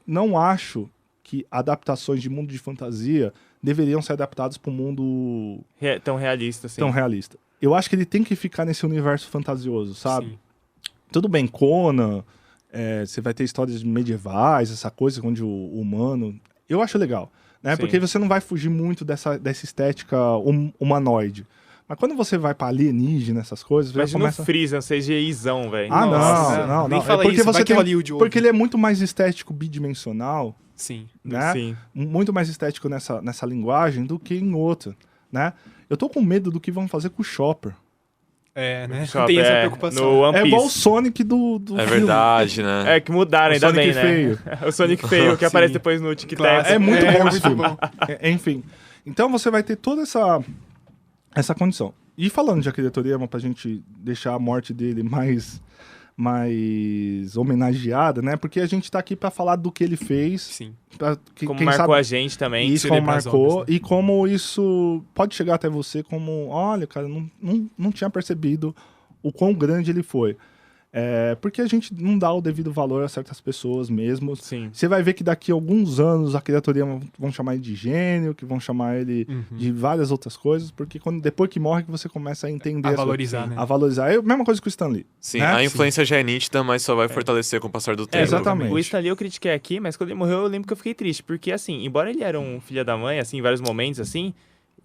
Speaker 5: não acho que adaptações de mundo de fantasia deveriam ser adaptadas para um mundo
Speaker 2: Tão realista, assim.
Speaker 5: tão realista. Eu acho que ele tem que ficar nesse universo fantasioso, sabe?
Speaker 4: Sim.
Speaker 5: Tudo bem, Conan, você vai ter histórias medievais, essa coisa onde o humano... Eu acho legal, né?
Speaker 2: Sim.
Speaker 5: Porque você não vai fugir muito dessa estética humanoide. Mas quando você vai pra alienígena, essas coisas, já
Speaker 2: Imagina
Speaker 5: começa...
Speaker 2: o Freeza, um CGIzão, velho.
Speaker 5: Ah,
Speaker 4: Nossa,
Speaker 5: não.
Speaker 4: nem
Speaker 5: É
Speaker 4: fala
Speaker 5: porque
Speaker 4: isso,
Speaker 5: você
Speaker 4: vai que
Speaker 5: tem...
Speaker 4: Hollywood ouve.
Speaker 5: Porque ele é muito mais estético bidimensional,
Speaker 4: Sim.
Speaker 5: né?
Speaker 2: Sim.
Speaker 5: Muito mais estético nessa linguagem do que em outra. né? Eu tô com medo do que vão fazer com o Chopper.
Speaker 4: Né?
Speaker 2: Chopper,
Speaker 4: Tem essa preocupação.
Speaker 2: No One
Speaker 5: É
Speaker 2: Piece.
Speaker 5: igual o Sonic do
Speaker 3: É
Speaker 5: filme.
Speaker 3: verdade, né?
Speaker 2: É, que mudaram,
Speaker 5: O
Speaker 2: ainda
Speaker 5: Sonic
Speaker 2: bem, né?
Speaker 5: feio.
Speaker 2: O Sonic feio, que aparece depois no Tic Tac.
Speaker 5: É muito bom esse
Speaker 4: muito
Speaker 5: filme.
Speaker 4: bom.
Speaker 5: Enfim. Então você vai ter toda essa condição. E falando de Akira Toriyama, pra gente deixar a morte dele mais homenageada, né? Porque a gente tá aqui pra falar do que ele fez.
Speaker 4: Sim.
Speaker 2: Como
Speaker 5: quem
Speaker 2: marcou
Speaker 5: sabe,
Speaker 2: a gente também.
Speaker 5: isso como
Speaker 4: celebrar as
Speaker 5: marcou
Speaker 4: obras, né?
Speaker 5: e como isso pode chegar até você como, olha, cara, não tinha percebido o quão grande ele foi. Porque a gente não dá o devido valor a certas pessoas mesmo.
Speaker 2: Sim.
Speaker 5: Você vai ver que daqui a alguns anos a criatoria vão chamar ele de gênio, que vão chamar ele de várias outras coisas, porque depois que morre que você começa a entender
Speaker 4: A valorizar, né?
Speaker 5: a valorizar. É a mesma coisa que o Stan Lee.
Speaker 3: Sim,
Speaker 5: né?
Speaker 3: a influência já é nítida, mas só vai fortalecer com o passar do tempo.
Speaker 5: exatamente.
Speaker 2: O Stan Lee eu critiquei aqui, mas quando ele morreu eu lembro que eu fiquei triste, porque assim, embora ele era um filho da mãe, assim, em vários momentos, assim,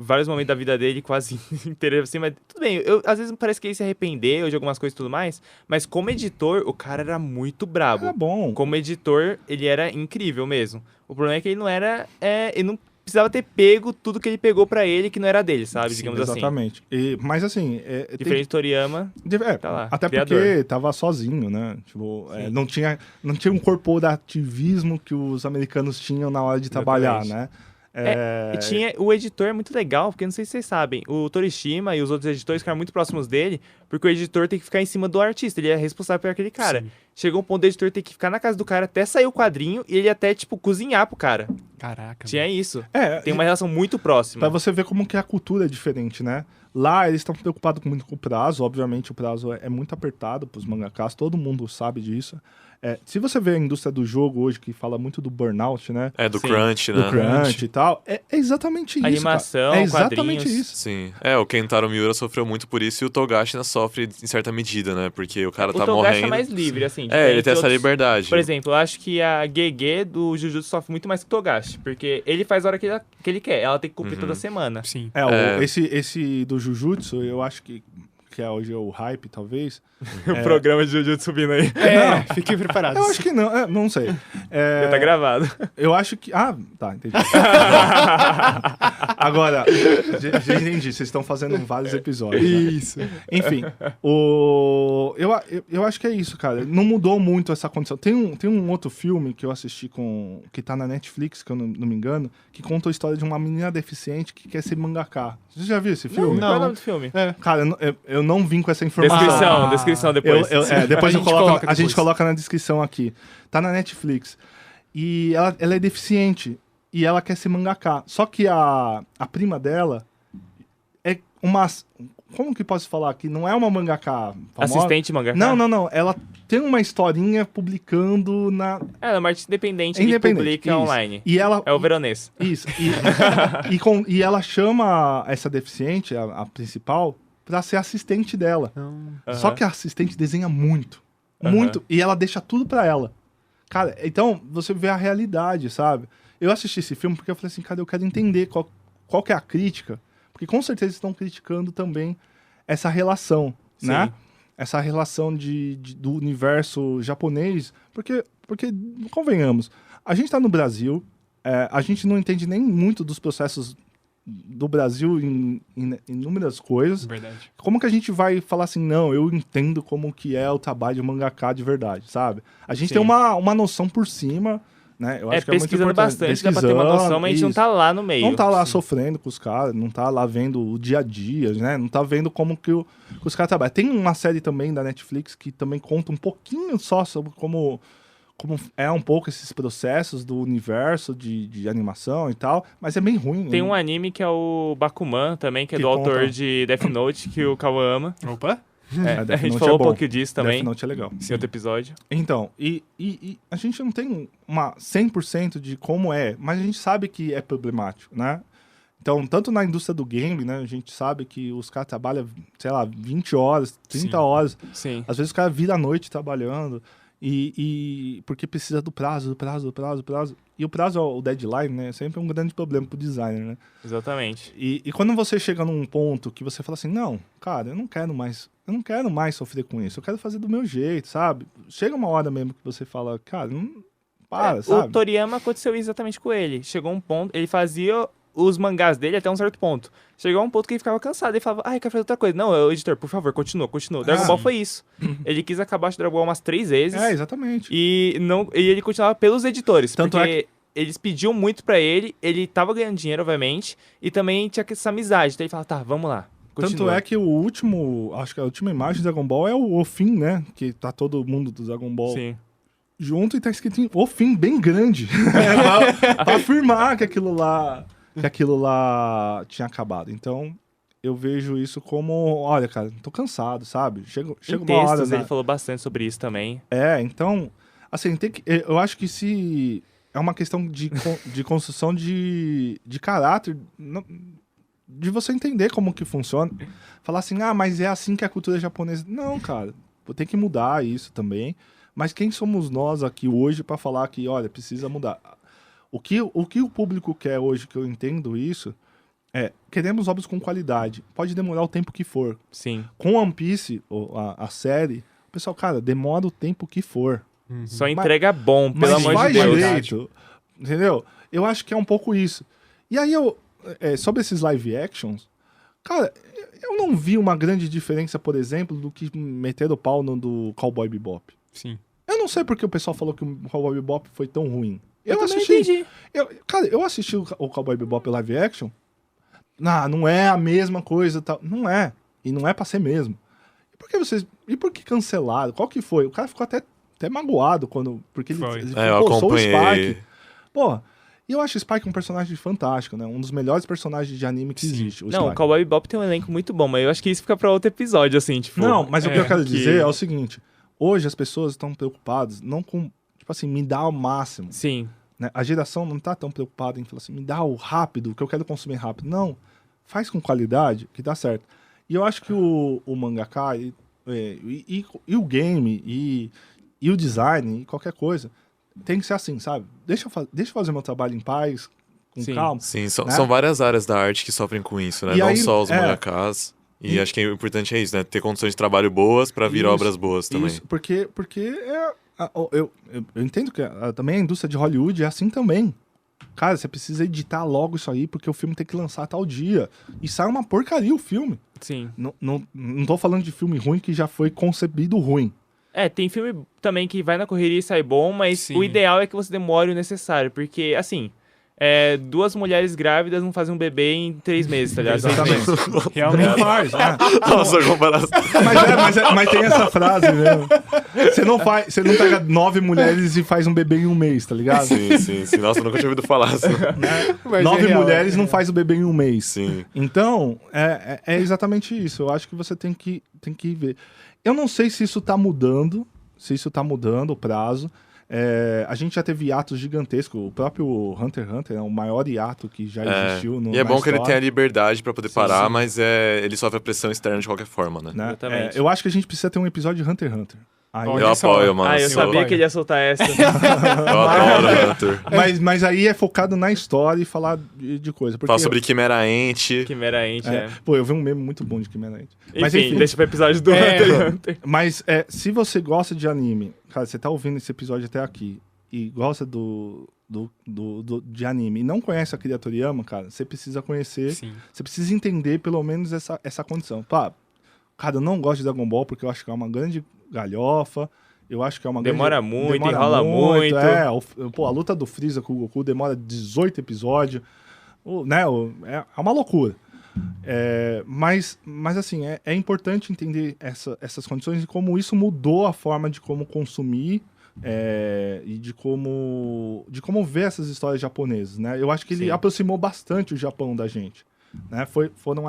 Speaker 2: vários momentos da vida dele quase inteiros, assim, mas tudo bem, às vezes parece que ele se arrependeu de algumas coisas e tudo mais, mas como editor, o cara era muito brabo.
Speaker 5: É bom.
Speaker 2: Como editor, ele era incrível mesmo. O problema é que ele não era, ele não precisava ter pego tudo que ele pegou pra ele, que não era dele, sabe, digamos assim.
Speaker 5: Exatamente. Mas assim...
Speaker 2: Diferente do Toriyama, tá lá,
Speaker 5: até
Speaker 2: criador.
Speaker 5: porque tava sozinho, né? Tipo, não tinha um corporativismo que os americanos tinham na hora de trabalhar,
Speaker 2: Exatamente.
Speaker 5: né?
Speaker 2: E tinha, o editor é muito legal, porque não sei se vocês sabem, o Torishima e os outros editores ficaram muito próximos dele, porque o editor tem que ficar em cima do artista, ele é responsável por aquele cara.
Speaker 4: Sim.
Speaker 2: Chegou um ponto do editor ter que ficar na casa do cara até sair o quadrinho e ele até, tipo, cozinhar pro cara.
Speaker 4: Caraca.
Speaker 2: Tinha isso.
Speaker 5: É,
Speaker 2: Tem uma relação muito próxima.
Speaker 5: pra você ver como que a cultura é diferente, né? Lá eles estão preocupados muito com o prazo, obviamente o prazo é muito apertado pros mangakas, todo mundo sabe disso. Se você vê a indústria do jogo hoje, que fala muito do burnout, né?
Speaker 3: Do
Speaker 2: Sim.
Speaker 3: crunch,
Speaker 5: Do
Speaker 3: né?
Speaker 5: crunch e tal, é exatamente isso,
Speaker 2: Animação,
Speaker 5: cara. É exatamente
Speaker 2: quadrinhos.
Speaker 5: isso.
Speaker 3: Sim. O Kentaro Miura sofreu muito por isso e o Togashi ainda sofre em certa medida, né? Porque o cara
Speaker 2: O
Speaker 3: tá
Speaker 2: Togashi
Speaker 3: morrendo.
Speaker 2: é mais livre, assim.
Speaker 3: Ele
Speaker 2: diferente
Speaker 3: tem
Speaker 2: de
Speaker 3: essa
Speaker 2: outros.
Speaker 3: liberdade.
Speaker 2: Por exemplo, eu acho que a GG do Jujutsu sofre muito mais que o Togashi, porque ele faz a hora que ele quer, ela tem que cumprir toda semana.
Speaker 4: Sim.
Speaker 5: Esse do Jujutsu, eu acho que hoje é o hype, talvez.
Speaker 2: O programa de Jujutsu subindo aí.
Speaker 4: Fiquem preparados.
Speaker 5: Eu acho que não, não sei.
Speaker 2: Já tá gravado.
Speaker 5: Eu acho que... tá, entendi. Agora, já entendi, vocês estão fazendo vários episódios. Né?
Speaker 4: Isso.
Speaker 5: Enfim, eu acho que é isso, cara. Não mudou muito essa condição. Tem um outro filme que eu assisti que tá na Netflix, que eu não me engano, que conta a história de uma menina deficiente que quer ser mangaka. Você já viu esse filme?
Speaker 2: Qual é o nome do filme?
Speaker 5: Cara, eu não vim com essa informação.
Speaker 2: Descrição depois.
Speaker 5: Depois a gente
Speaker 4: depois.
Speaker 5: coloca na descrição aqui. Tá na Netflix. E ela é deficiente. E ela quer ser mangaka. Só que a prima dela é uma... Como que posso falar aqui? Não é uma mangaka famosa.
Speaker 2: Assistente mangaka?
Speaker 5: Não. Ela tem uma historinha publicando na...
Speaker 2: Ela é uma artista independente,
Speaker 5: Independente,
Speaker 2: que publica
Speaker 5: isso.
Speaker 2: online.
Speaker 5: E ela...
Speaker 2: É o veronês.
Speaker 5: Isso. E ela chama essa deficiente, a principal, pra ser assistente dela. Só que a assistente desenha muito. Muito. E ela deixa tudo pra ela. Cara, então você vê a realidade, sabe? Eu assisti esse filme porque eu falei assim, cara, eu quero entender qual que é a crítica. Porque com certeza estão criticando também essa relação, né?
Speaker 2: Sim.
Speaker 5: Essa relação do universo japonês. Porque, convenhamos, a gente tá no Brasil, a gente não entende nem muito dos processos do Brasil em inúmeras coisas.
Speaker 4: Verdade.
Speaker 5: Como que a gente vai falar assim, não, eu entendo como que é o trabalho de mangaka de verdade, sabe? A gente tem uma noção por cima, né? Eu acho que é muito
Speaker 2: pesquisando
Speaker 5: importante.
Speaker 2: bastante, dá pra ter uma noção, mas a gente não
Speaker 5: isso.
Speaker 2: tá lá no meio.
Speaker 5: Não tá lá sofrendo com os caras, não tá lá vendo o dia a dia, né? Não tá vendo como que os caras trabalham. Tem uma série também da Netflix que também conta um pouquinho só sobre como é um pouco esses processos do universo de animação e tal, mas é bem ruim.
Speaker 2: Tem um anime que é o Bakuman também, que é
Speaker 5: Que
Speaker 2: do
Speaker 5: conta-
Speaker 2: autor de Death Note, que o Kawa ama.
Speaker 4: Opa.
Speaker 2: A
Speaker 5: Death
Speaker 2: gente
Speaker 5: Note
Speaker 2: falou
Speaker 5: é
Speaker 2: um
Speaker 5: bom.
Speaker 2: pouquinho disso também,
Speaker 5: Death Note é legal.
Speaker 2: nesse outro episódio.
Speaker 5: Então, e a gente não tem uma 100% de como é, mas a gente sabe que é problemático, né? Então, tanto na indústria do game, né, a gente sabe que os caras trabalham, sei lá, 20 horas, 30
Speaker 4: Sim.
Speaker 5: horas.
Speaker 2: Sim.
Speaker 5: Às vezes o cara vira a noite trabalhando porque precisa do prazo. E o prazo, o deadline, né, é sempre um grande problema pro designer, né?
Speaker 2: Exatamente.
Speaker 5: E quando você chega num ponto que você fala assim, não, cara, eu não quero mais sofrer com isso, eu quero fazer do meu jeito, sabe? Chega uma hora mesmo que você fala, cara, não para,
Speaker 2: O
Speaker 5: sabe?
Speaker 2: Toriyama aconteceu exatamente com ele. Chegou um ponto, ele fazia os mangás dele até um certo ponto. Chegou a um ponto que ele ficava cansado, ele falava, quero fazer outra coisa. Não, editor, por favor, continua. Dragon Ball foi isso. Ele quis acabar de Dragon Ball umas 3 vezes.
Speaker 5: Exatamente.
Speaker 2: E ele continuava pelos editores,
Speaker 5: Tanto
Speaker 2: porque eles pediam muito pra ele tava ganhando dinheiro, obviamente, e também tinha essa amizade. Então ele falava, tá, vamos lá. Continua.
Speaker 5: Tanto é que acho que a última imagem do Dragon Ball é o Fim, né? Que tá todo mundo do Dragon Ball junto e tá escrito em O Fim bem grande. pra afirmar que aquilo lá tinha acabado. Então, eu vejo isso como, olha, cara, tô cansado, sabe? Chega uma hora, né?
Speaker 2: Ele falou bastante sobre isso também.
Speaker 5: Então, assim, eu acho que se é uma questão de construção de caráter, de você entender como que funciona. Falar assim, mas é assim que a cultura japonesa... Não, cara, tem que mudar isso também. Mas quem somos nós aqui hoje para falar que, olha, precisa mudar? O que o público quer hoje, que eu entendo isso, queremos obras com qualidade. Pode demorar o tempo que for.
Speaker 2: Sim.
Speaker 5: Com One Piece, a série, o pessoal, cara, demora o tempo que for.
Speaker 2: Só entrega bom, pelo amor de Deus.
Speaker 5: Direito, entendeu? Eu acho que é um pouco isso. E aí, sobre esses live actions, cara, eu não vi uma grande diferença, por exemplo, do que meter o pau no do Cowboy Bebop.
Speaker 4: Sim.
Speaker 5: Eu não sei porque o pessoal falou que o Cowboy Bebop foi tão ruim.
Speaker 2: Eu assisti.
Speaker 5: Eu assisti o Cowboy Bebop live action. Não é a mesma coisa. Tal. Não é. E não é pra ser mesmo. E por que cancelaram? Qual que foi? O cara ficou até magoado porque ele
Speaker 3: eu acompanhei.
Speaker 5: o Spike. Porra. E eu acho o Spike um personagem fantástico, né? Um dos melhores personagens de anime que existe.
Speaker 2: O Cowboy Bebop tem um elenco muito bom, mas eu acho que isso fica pra outro episódio, assim, tipo...
Speaker 5: Não, mas o que eu quero dizer é o seguinte. Hoje as pessoas estão preocupadas, não com... Tipo assim, me dá o máximo.
Speaker 2: Sim.
Speaker 5: Né? A geração não tá tão preocupada em falar assim, me dá o rápido, que eu quero consumir rápido. Não. Faz com qualidade, que dá certo. E eu acho que o mangaka e o game e o design e qualquer coisa tem que ser assim, sabe? Deixa eu fazer meu trabalho em paz, com calma.
Speaker 3: Sim,
Speaker 5: né?
Speaker 3: são várias áreas da arte que sofrem com isso, né?
Speaker 5: E
Speaker 3: não
Speaker 5: aí,
Speaker 3: só os mangakas. E acho que o importante é isso, né? Ter condições de trabalho boas pra vir obras boas também.
Speaker 5: Isso, porque eu entendo que também a indústria de Hollywood é assim também. Cara, você precisa editar logo isso aí, porque o filme tem que lançar tal dia. E sai uma porcaria o filme.
Speaker 2: Sim.
Speaker 5: Não tô falando de filme ruim que já foi concebido ruim.
Speaker 2: Tem filme também que vai na correria e sai bom, mas o ideal é que você demore o necessário, porque, assim, 2 mulheres grávidas não fazem um bebê em 3 meses, tá ligado?
Speaker 5: Exatamente.
Speaker 4: Realmente
Speaker 5: faz, né?
Speaker 3: Nossa, comparação.
Speaker 5: Mas tem essa frase mesmo. Você não pega 9 mulheres e faz um bebê em um mês, tá ligado?
Speaker 3: Sim. Nossa, eu nunca tinha ouvido falar assim.
Speaker 5: 9 mulheres não faz o bebê em um mês.
Speaker 3: Sim.
Speaker 5: Então, é exatamente isso. Eu acho que você tem que ver. Eu não sei se isso tá mudando, o prazo. A gente já teve hiatos gigantescos. O próprio Hunter x Hunter é o maior hiato que já existiu no
Speaker 3: E é bom
Speaker 5: na
Speaker 3: que ele
Speaker 5: história.
Speaker 3: tenha liberdade pra poder parar, mas ele sofre a pressão externa de qualquer forma, né?
Speaker 2: Exatamente.
Speaker 5: Eu acho que a gente precisa ter um episódio de Hunter x Hunter.
Speaker 3: Eu apoio, mano.
Speaker 2: Eu sabia que ele ia soltar essa.
Speaker 3: Eu adoro Hunter.
Speaker 5: Mas aí é focado na história e falar de coisa.
Speaker 3: Fala sobre Quimera Ent.
Speaker 2: Quimera Ent,
Speaker 5: Pô, eu vi um meme muito bom de Quimera Ent. Mas
Speaker 2: enfim, deixa pro episódio do Hunter x Hunter.
Speaker 5: Mas se você gosta de anime, cara, você tá ouvindo esse episódio até aqui e gosta de anime e não conhece a Akira Toriyama, cara, você precisa conhecer, você precisa entender pelo menos essa condição. Pá, cara, eu não gosto de Dragon Ball porque eu acho que é uma grande galhofa, eu acho que é uma
Speaker 2: demora
Speaker 5: grande...
Speaker 2: muito, enrola muito.
Speaker 5: A luta do Freeza com o Goku demora 18 episódios, né, é uma loucura. Mas assim, é importante entender essas condições e como isso mudou a forma de como consumir e de como ver essas histórias japonesas, né? Eu acho que ele aproximou bastante o Japão da gente, né? Foram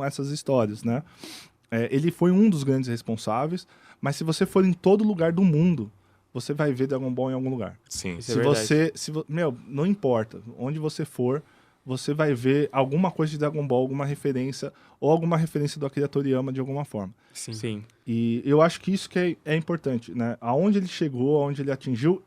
Speaker 5: essas histórias, né? Ele foi um dos grandes responsáveis, mas se você for em todo lugar do mundo, você vai ver Dragon Ball em algum lugar.
Speaker 3: Sim.
Speaker 5: Não importa onde você for, você vai ver alguma coisa de Dragon Ball, alguma referência, ou alguma referência do Akira Toriyama de alguma forma.
Speaker 2: Sim.
Speaker 5: E eu acho que isso que é importante, né? Aonde ele chegou, aonde ele atingiu,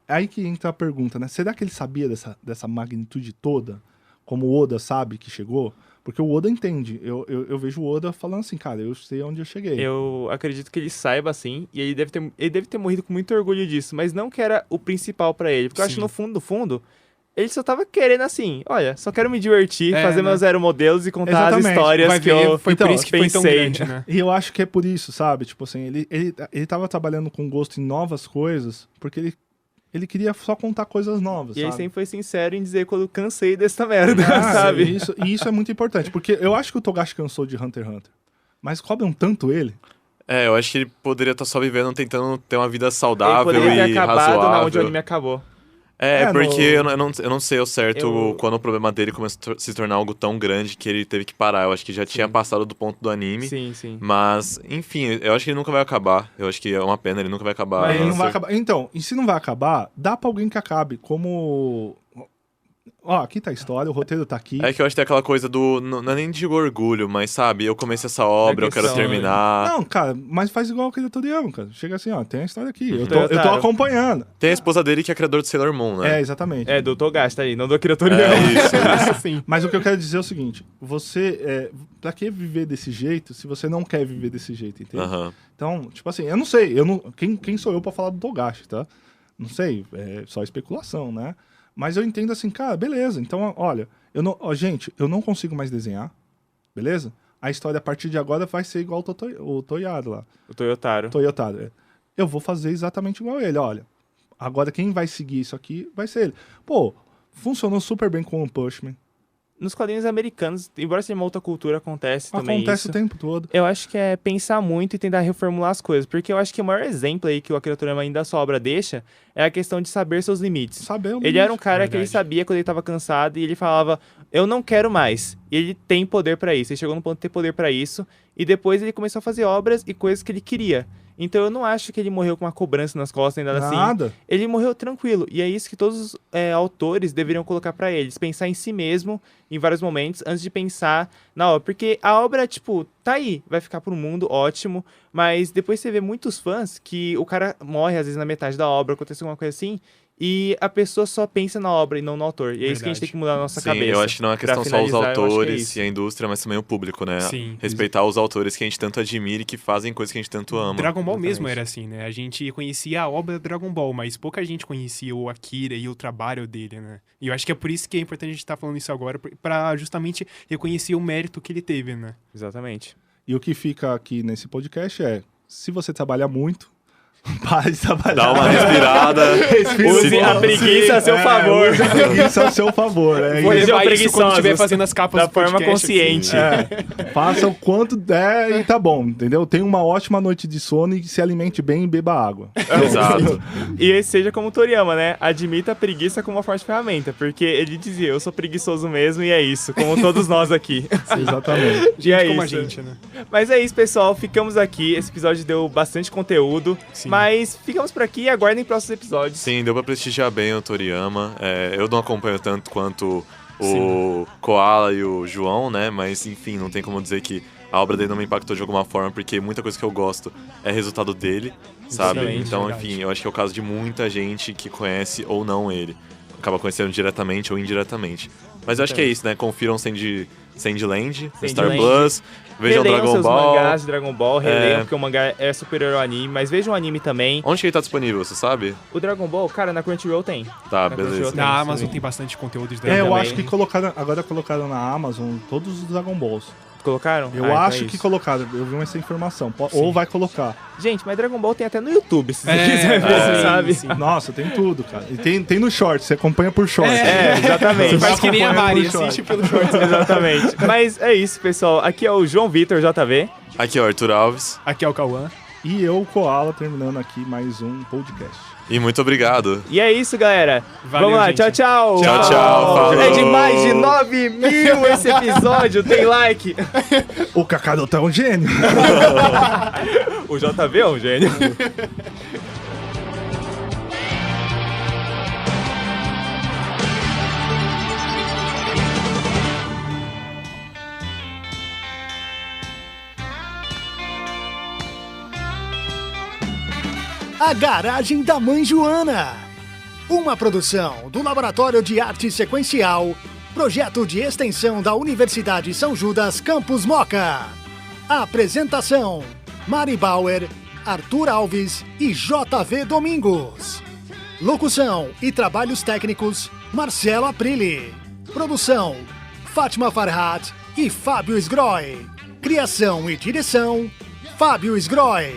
Speaker 5: aí que entra a pergunta, né? Será que ele sabia dessa magnitude toda, como o Oda sabe que chegou? Porque o Oda entende. Eu vejo o Oda falando assim, cara, eu sei onde eu cheguei.
Speaker 2: Eu acredito que ele saiba, assim, e ele deve ter morrido com muito orgulho disso, mas não que era o principal pra ele. Porque eu acho que no fundo, Ele só tava querendo assim, olha, só quero me divertir, fazer
Speaker 4: né?
Speaker 2: meus aeromodelos e contar as
Speaker 5: Exatamente.
Speaker 2: histórias
Speaker 4: Vai
Speaker 2: que
Speaker 4: ver,
Speaker 2: eu
Speaker 4: foi por isso que foi tão
Speaker 2: pensei.
Speaker 4: grande, né?
Speaker 5: E eu acho que é por isso, sabe? Tipo assim, ele tava trabalhando com gosto em novas coisas, porque ele queria só contar coisas novas,
Speaker 2: E ele
Speaker 5: sabe?
Speaker 2: sempre foi sincero em dizer quando eu cansei dessa merda,
Speaker 5: Ah,
Speaker 2: sabe?
Speaker 5: E isso é muito importante, porque eu acho que o Togashi cansou de Hunter x Hunter, mas cobram tanto ele.
Speaker 3: Eu acho que ele poderia estar só vivendo, tentando ter uma vida
Speaker 2: Ele
Speaker 3: saudável
Speaker 2: poderia ter
Speaker 3: e
Speaker 2: acabado
Speaker 3: razoável.
Speaker 2: na onde o anime acabou.
Speaker 3: Porque eu não sei ao certo
Speaker 2: Eu-
Speaker 3: quando o problema dele começou a se tornar algo tão grande que ele teve que parar. Eu acho que já tinha passado do ponto do anime.
Speaker 2: Sim, sim.
Speaker 3: Mas, enfim, eu acho que ele nunca vai acabar. Eu acho que é uma pena, ele nunca vai acabar.
Speaker 2: Mas
Speaker 5: Ele não vai
Speaker 3: Hunter.
Speaker 5: acabar. Então, e se não vai acabar, dá pra alguém que acabe, como... Ó, aqui tá a história, o roteiro tá aqui.
Speaker 3: É que eu acho que tem aquela coisa do... Não é nem de orgulho, mas sabe, eu comecei essa obra, eu quero
Speaker 2: questão,
Speaker 3: terminar.
Speaker 5: Não, cara, mas faz igual aquele Toriyama, cara. Chega assim, ó, tem a história aqui. Eu tô
Speaker 2: Toyotaro.
Speaker 5: acompanhando.
Speaker 3: Tem a esposa dele que é criador de Sailor Moon, né?
Speaker 5: Exatamente.
Speaker 2: É, do Togashi, tá aí, não do Akira Toriyama.
Speaker 3: isso.
Speaker 4: Sim.
Speaker 5: Mas o que eu quero dizer é o seguinte, pra que viver desse jeito se você não quer viver desse jeito, entende?
Speaker 3: Aham.
Speaker 5: Então, tipo assim, eu não sei, quem sou eu pra falar do Togashi, tá? Não sei, é só especulação, né? Mas eu entendo assim, cara, beleza, então, olha, gente, eu não consigo mais desenhar, beleza? A história a partir de agora vai ser igual o Toyotaro lá.
Speaker 2: O Toyotaro.
Speaker 5: Toyotaro. Eu vou fazer exatamente igual ele, olha. Agora quem vai seguir isso aqui vai ser ele. Pô, funcionou super bem com o Pushman.
Speaker 2: Nos quadrinhos americanos, embora seja uma outra cultura, acontece também
Speaker 5: Acontece
Speaker 2: isso.
Speaker 5: o tempo todo.
Speaker 2: Eu acho que é pensar muito e tentar reformular as coisas, porque eu acho que o maior exemplo aí que o Akira Toriyama ainda da sua obra deixa é a questão de saber seus limites.
Speaker 5: Saber o
Speaker 2: Ele era um cara que ele
Speaker 4: Verdade.
Speaker 2: sabia quando ele tava cansado e ele falava, eu não quero mais. E ele tem poder pra isso, ele chegou no ponto de ter poder pra isso, e depois ele começou a fazer obras e coisas que ele queria. Então eu não acho que ele morreu com uma cobrança nas costas, nem nada assim.
Speaker 5: Nada.
Speaker 2: Ele morreu tranquilo. E é isso que todos os autores deveriam colocar pra eles. Pensar em si mesmo em vários momentos antes de pensar na obra. Porque a obra, tipo, tá aí. Vai ficar pro mundo, ótimo. Mas depois você vê muitos fãs que o cara morre, às vezes, na metade da obra. Acontece alguma coisa assim. E a pessoa só pensa na obra e não no autor. E é isso que a gente tem que mudar na nossa
Speaker 3: Sim,
Speaker 2: cabeça.
Speaker 3: eu acho que não é
Speaker 2: Pra
Speaker 3: questão só os
Speaker 2: finalizar, eu acho que é
Speaker 3: autores
Speaker 2: isso.
Speaker 3: e a indústria, mas também o público, né?
Speaker 4: Sim.
Speaker 3: Respeitar os autores que a gente tanto admira e que fazem coisas que a gente tanto ama.
Speaker 4: Dragon Ball mesmo
Speaker 2: Exatamente.
Speaker 4: era assim, né? A gente conhecia a obra do Dragon Ball, mas pouca gente conhecia o Akira e o trabalho dele, né? E eu acho que é por isso que é importante a gente estar falando isso agora, pra justamente reconhecer o mérito que ele teve, né?
Speaker 2: Exatamente.
Speaker 5: E o que fica aqui nesse podcast é, se você trabalha muito, para de trabalhar.
Speaker 3: Dá uma respirada.
Speaker 2: Use a preguiça a seu favor.
Speaker 5: Use a preguiça a seu favor.
Speaker 4: Vou
Speaker 2: Eles
Speaker 4: levar
Speaker 2: são
Speaker 4: isso quando estiver
Speaker 2: preguiçosos.
Speaker 4: fazendo as capas
Speaker 2: Da
Speaker 4: do
Speaker 2: forma
Speaker 4: podcast,
Speaker 2: consciente.
Speaker 4: assim.
Speaker 5: Faça o quanto der e tá bom, entendeu? Tenha uma ótima noite de sono e se alimente bem e beba água.
Speaker 3: Exato.
Speaker 2: E seja como o Toriyama, né? Admita a preguiça como uma forte ferramenta. Porque ele dizia, eu sou preguiçoso mesmo e é isso. Como todos nós aqui.
Speaker 5: Exatamente.
Speaker 2: E é
Speaker 4: Como
Speaker 2: isso.
Speaker 4: a gente, né?
Speaker 2: Mas é isso, pessoal. Ficamos aqui. Esse episódio deu bastante conteúdo.
Speaker 4: Sim.
Speaker 2: Mas ficamos por aqui e aguardem próximos episódios.
Speaker 3: Sim, deu pra prestigiar bem o Toriyama. Eu não acompanho tanto quanto o Koala e o João, né? Mas, enfim, não tem como dizer que a obra dele não me impactou de alguma forma, porque muita coisa que eu gosto é resultado dele, sabe?
Speaker 2: Exatamente,
Speaker 3: Então,
Speaker 4: verdade.
Speaker 3: enfim, eu acho que é o caso de muita gente que conhece ou não ele. Acaba conhecendo diretamente ou indiretamente. Mas eu acho que é isso, né? Confiram Sandland, Star
Speaker 2: Sandland.
Speaker 3: Plus, vejam
Speaker 2: Releiam
Speaker 3: Dragon
Speaker 2: seus
Speaker 3: Ball.
Speaker 2: mangás de Dragon Ball, releiam,
Speaker 3: É.
Speaker 2: porque o mangá é superior ao anime, mas vejam o anime também.
Speaker 3: Onde que ele tá disponível, você sabe?
Speaker 2: O Dragon Ball, cara, na Crunchyroll tem.
Speaker 3: Tá,
Speaker 2: Na
Speaker 3: beleza.
Speaker 2: Crunchyroll
Speaker 4: Na
Speaker 2: Sim,
Speaker 4: Amazon
Speaker 2: sim.
Speaker 4: tem bastante conteúdo de
Speaker 5: É, eu
Speaker 4: Dragon Ball.
Speaker 5: acho que agora colocaram na Amazon todos os Dragon Balls.
Speaker 2: Colocaram?
Speaker 5: Eu
Speaker 2: então
Speaker 5: acho
Speaker 2: é
Speaker 5: que
Speaker 2: isso.
Speaker 5: colocaram, eu vi essa informação. Ou vai colocar.
Speaker 2: Gente, mas Dragon Ball tem até no YouTube, se você
Speaker 4: É,
Speaker 2: quiser ver,
Speaker 4: é,
Speaker 2: sabe?
Speaker 4: sim.
Speaker 5: Nossa, tem tudo, cara. E tem no short, você acompanha por short.
Speaker 2: É, exatamente.
Speaker 4: Faz que nem a
Speaker 5: acompanhando
Speaker 4: Mari,
Speaker 5: no short.
Speaker 4: assiste pelo short.
Speaker 2: Exatamente. Mas é isso, pessoal. Aqui é o João Vitor, JV.
Speaker 3: Aqui é o Arthur Alves.
Speaker 4: Aqui é o Cauã.
Speaker 5: E eu, Koala, terminando aqui mais um podcast.
Speaker 3: E muito obrigado.
Speaker 2: E é isso, galera.
Speaker 4: Valeu,
Speaker 2: Vamos lá,
Speaker 4: gente.
Speaker 2: tchau, tchau.
Speaker 3: Tchau, tchau. Falou.
Speaker 2: É de mais de 9 mil esse episódio, tem like.
Speaker 5: O Kakaroto é um gênio.
Speaker 2: O JV é um gênio.
Speaker 1: A Garagem da Mãe Joana. Uma produção do Laboratório de Arte Sequencial, projeto de extensão da Universidade São Judas, Campus Moca. Apresentação: Mari Bauer, Arthur Alves e JV Domingos. Locução e trabalhos técnicos: Marcelo Aprile. Produção, Fátima Farhat e Fábio Sgroy. Criação e direção, Fábio Sgroy.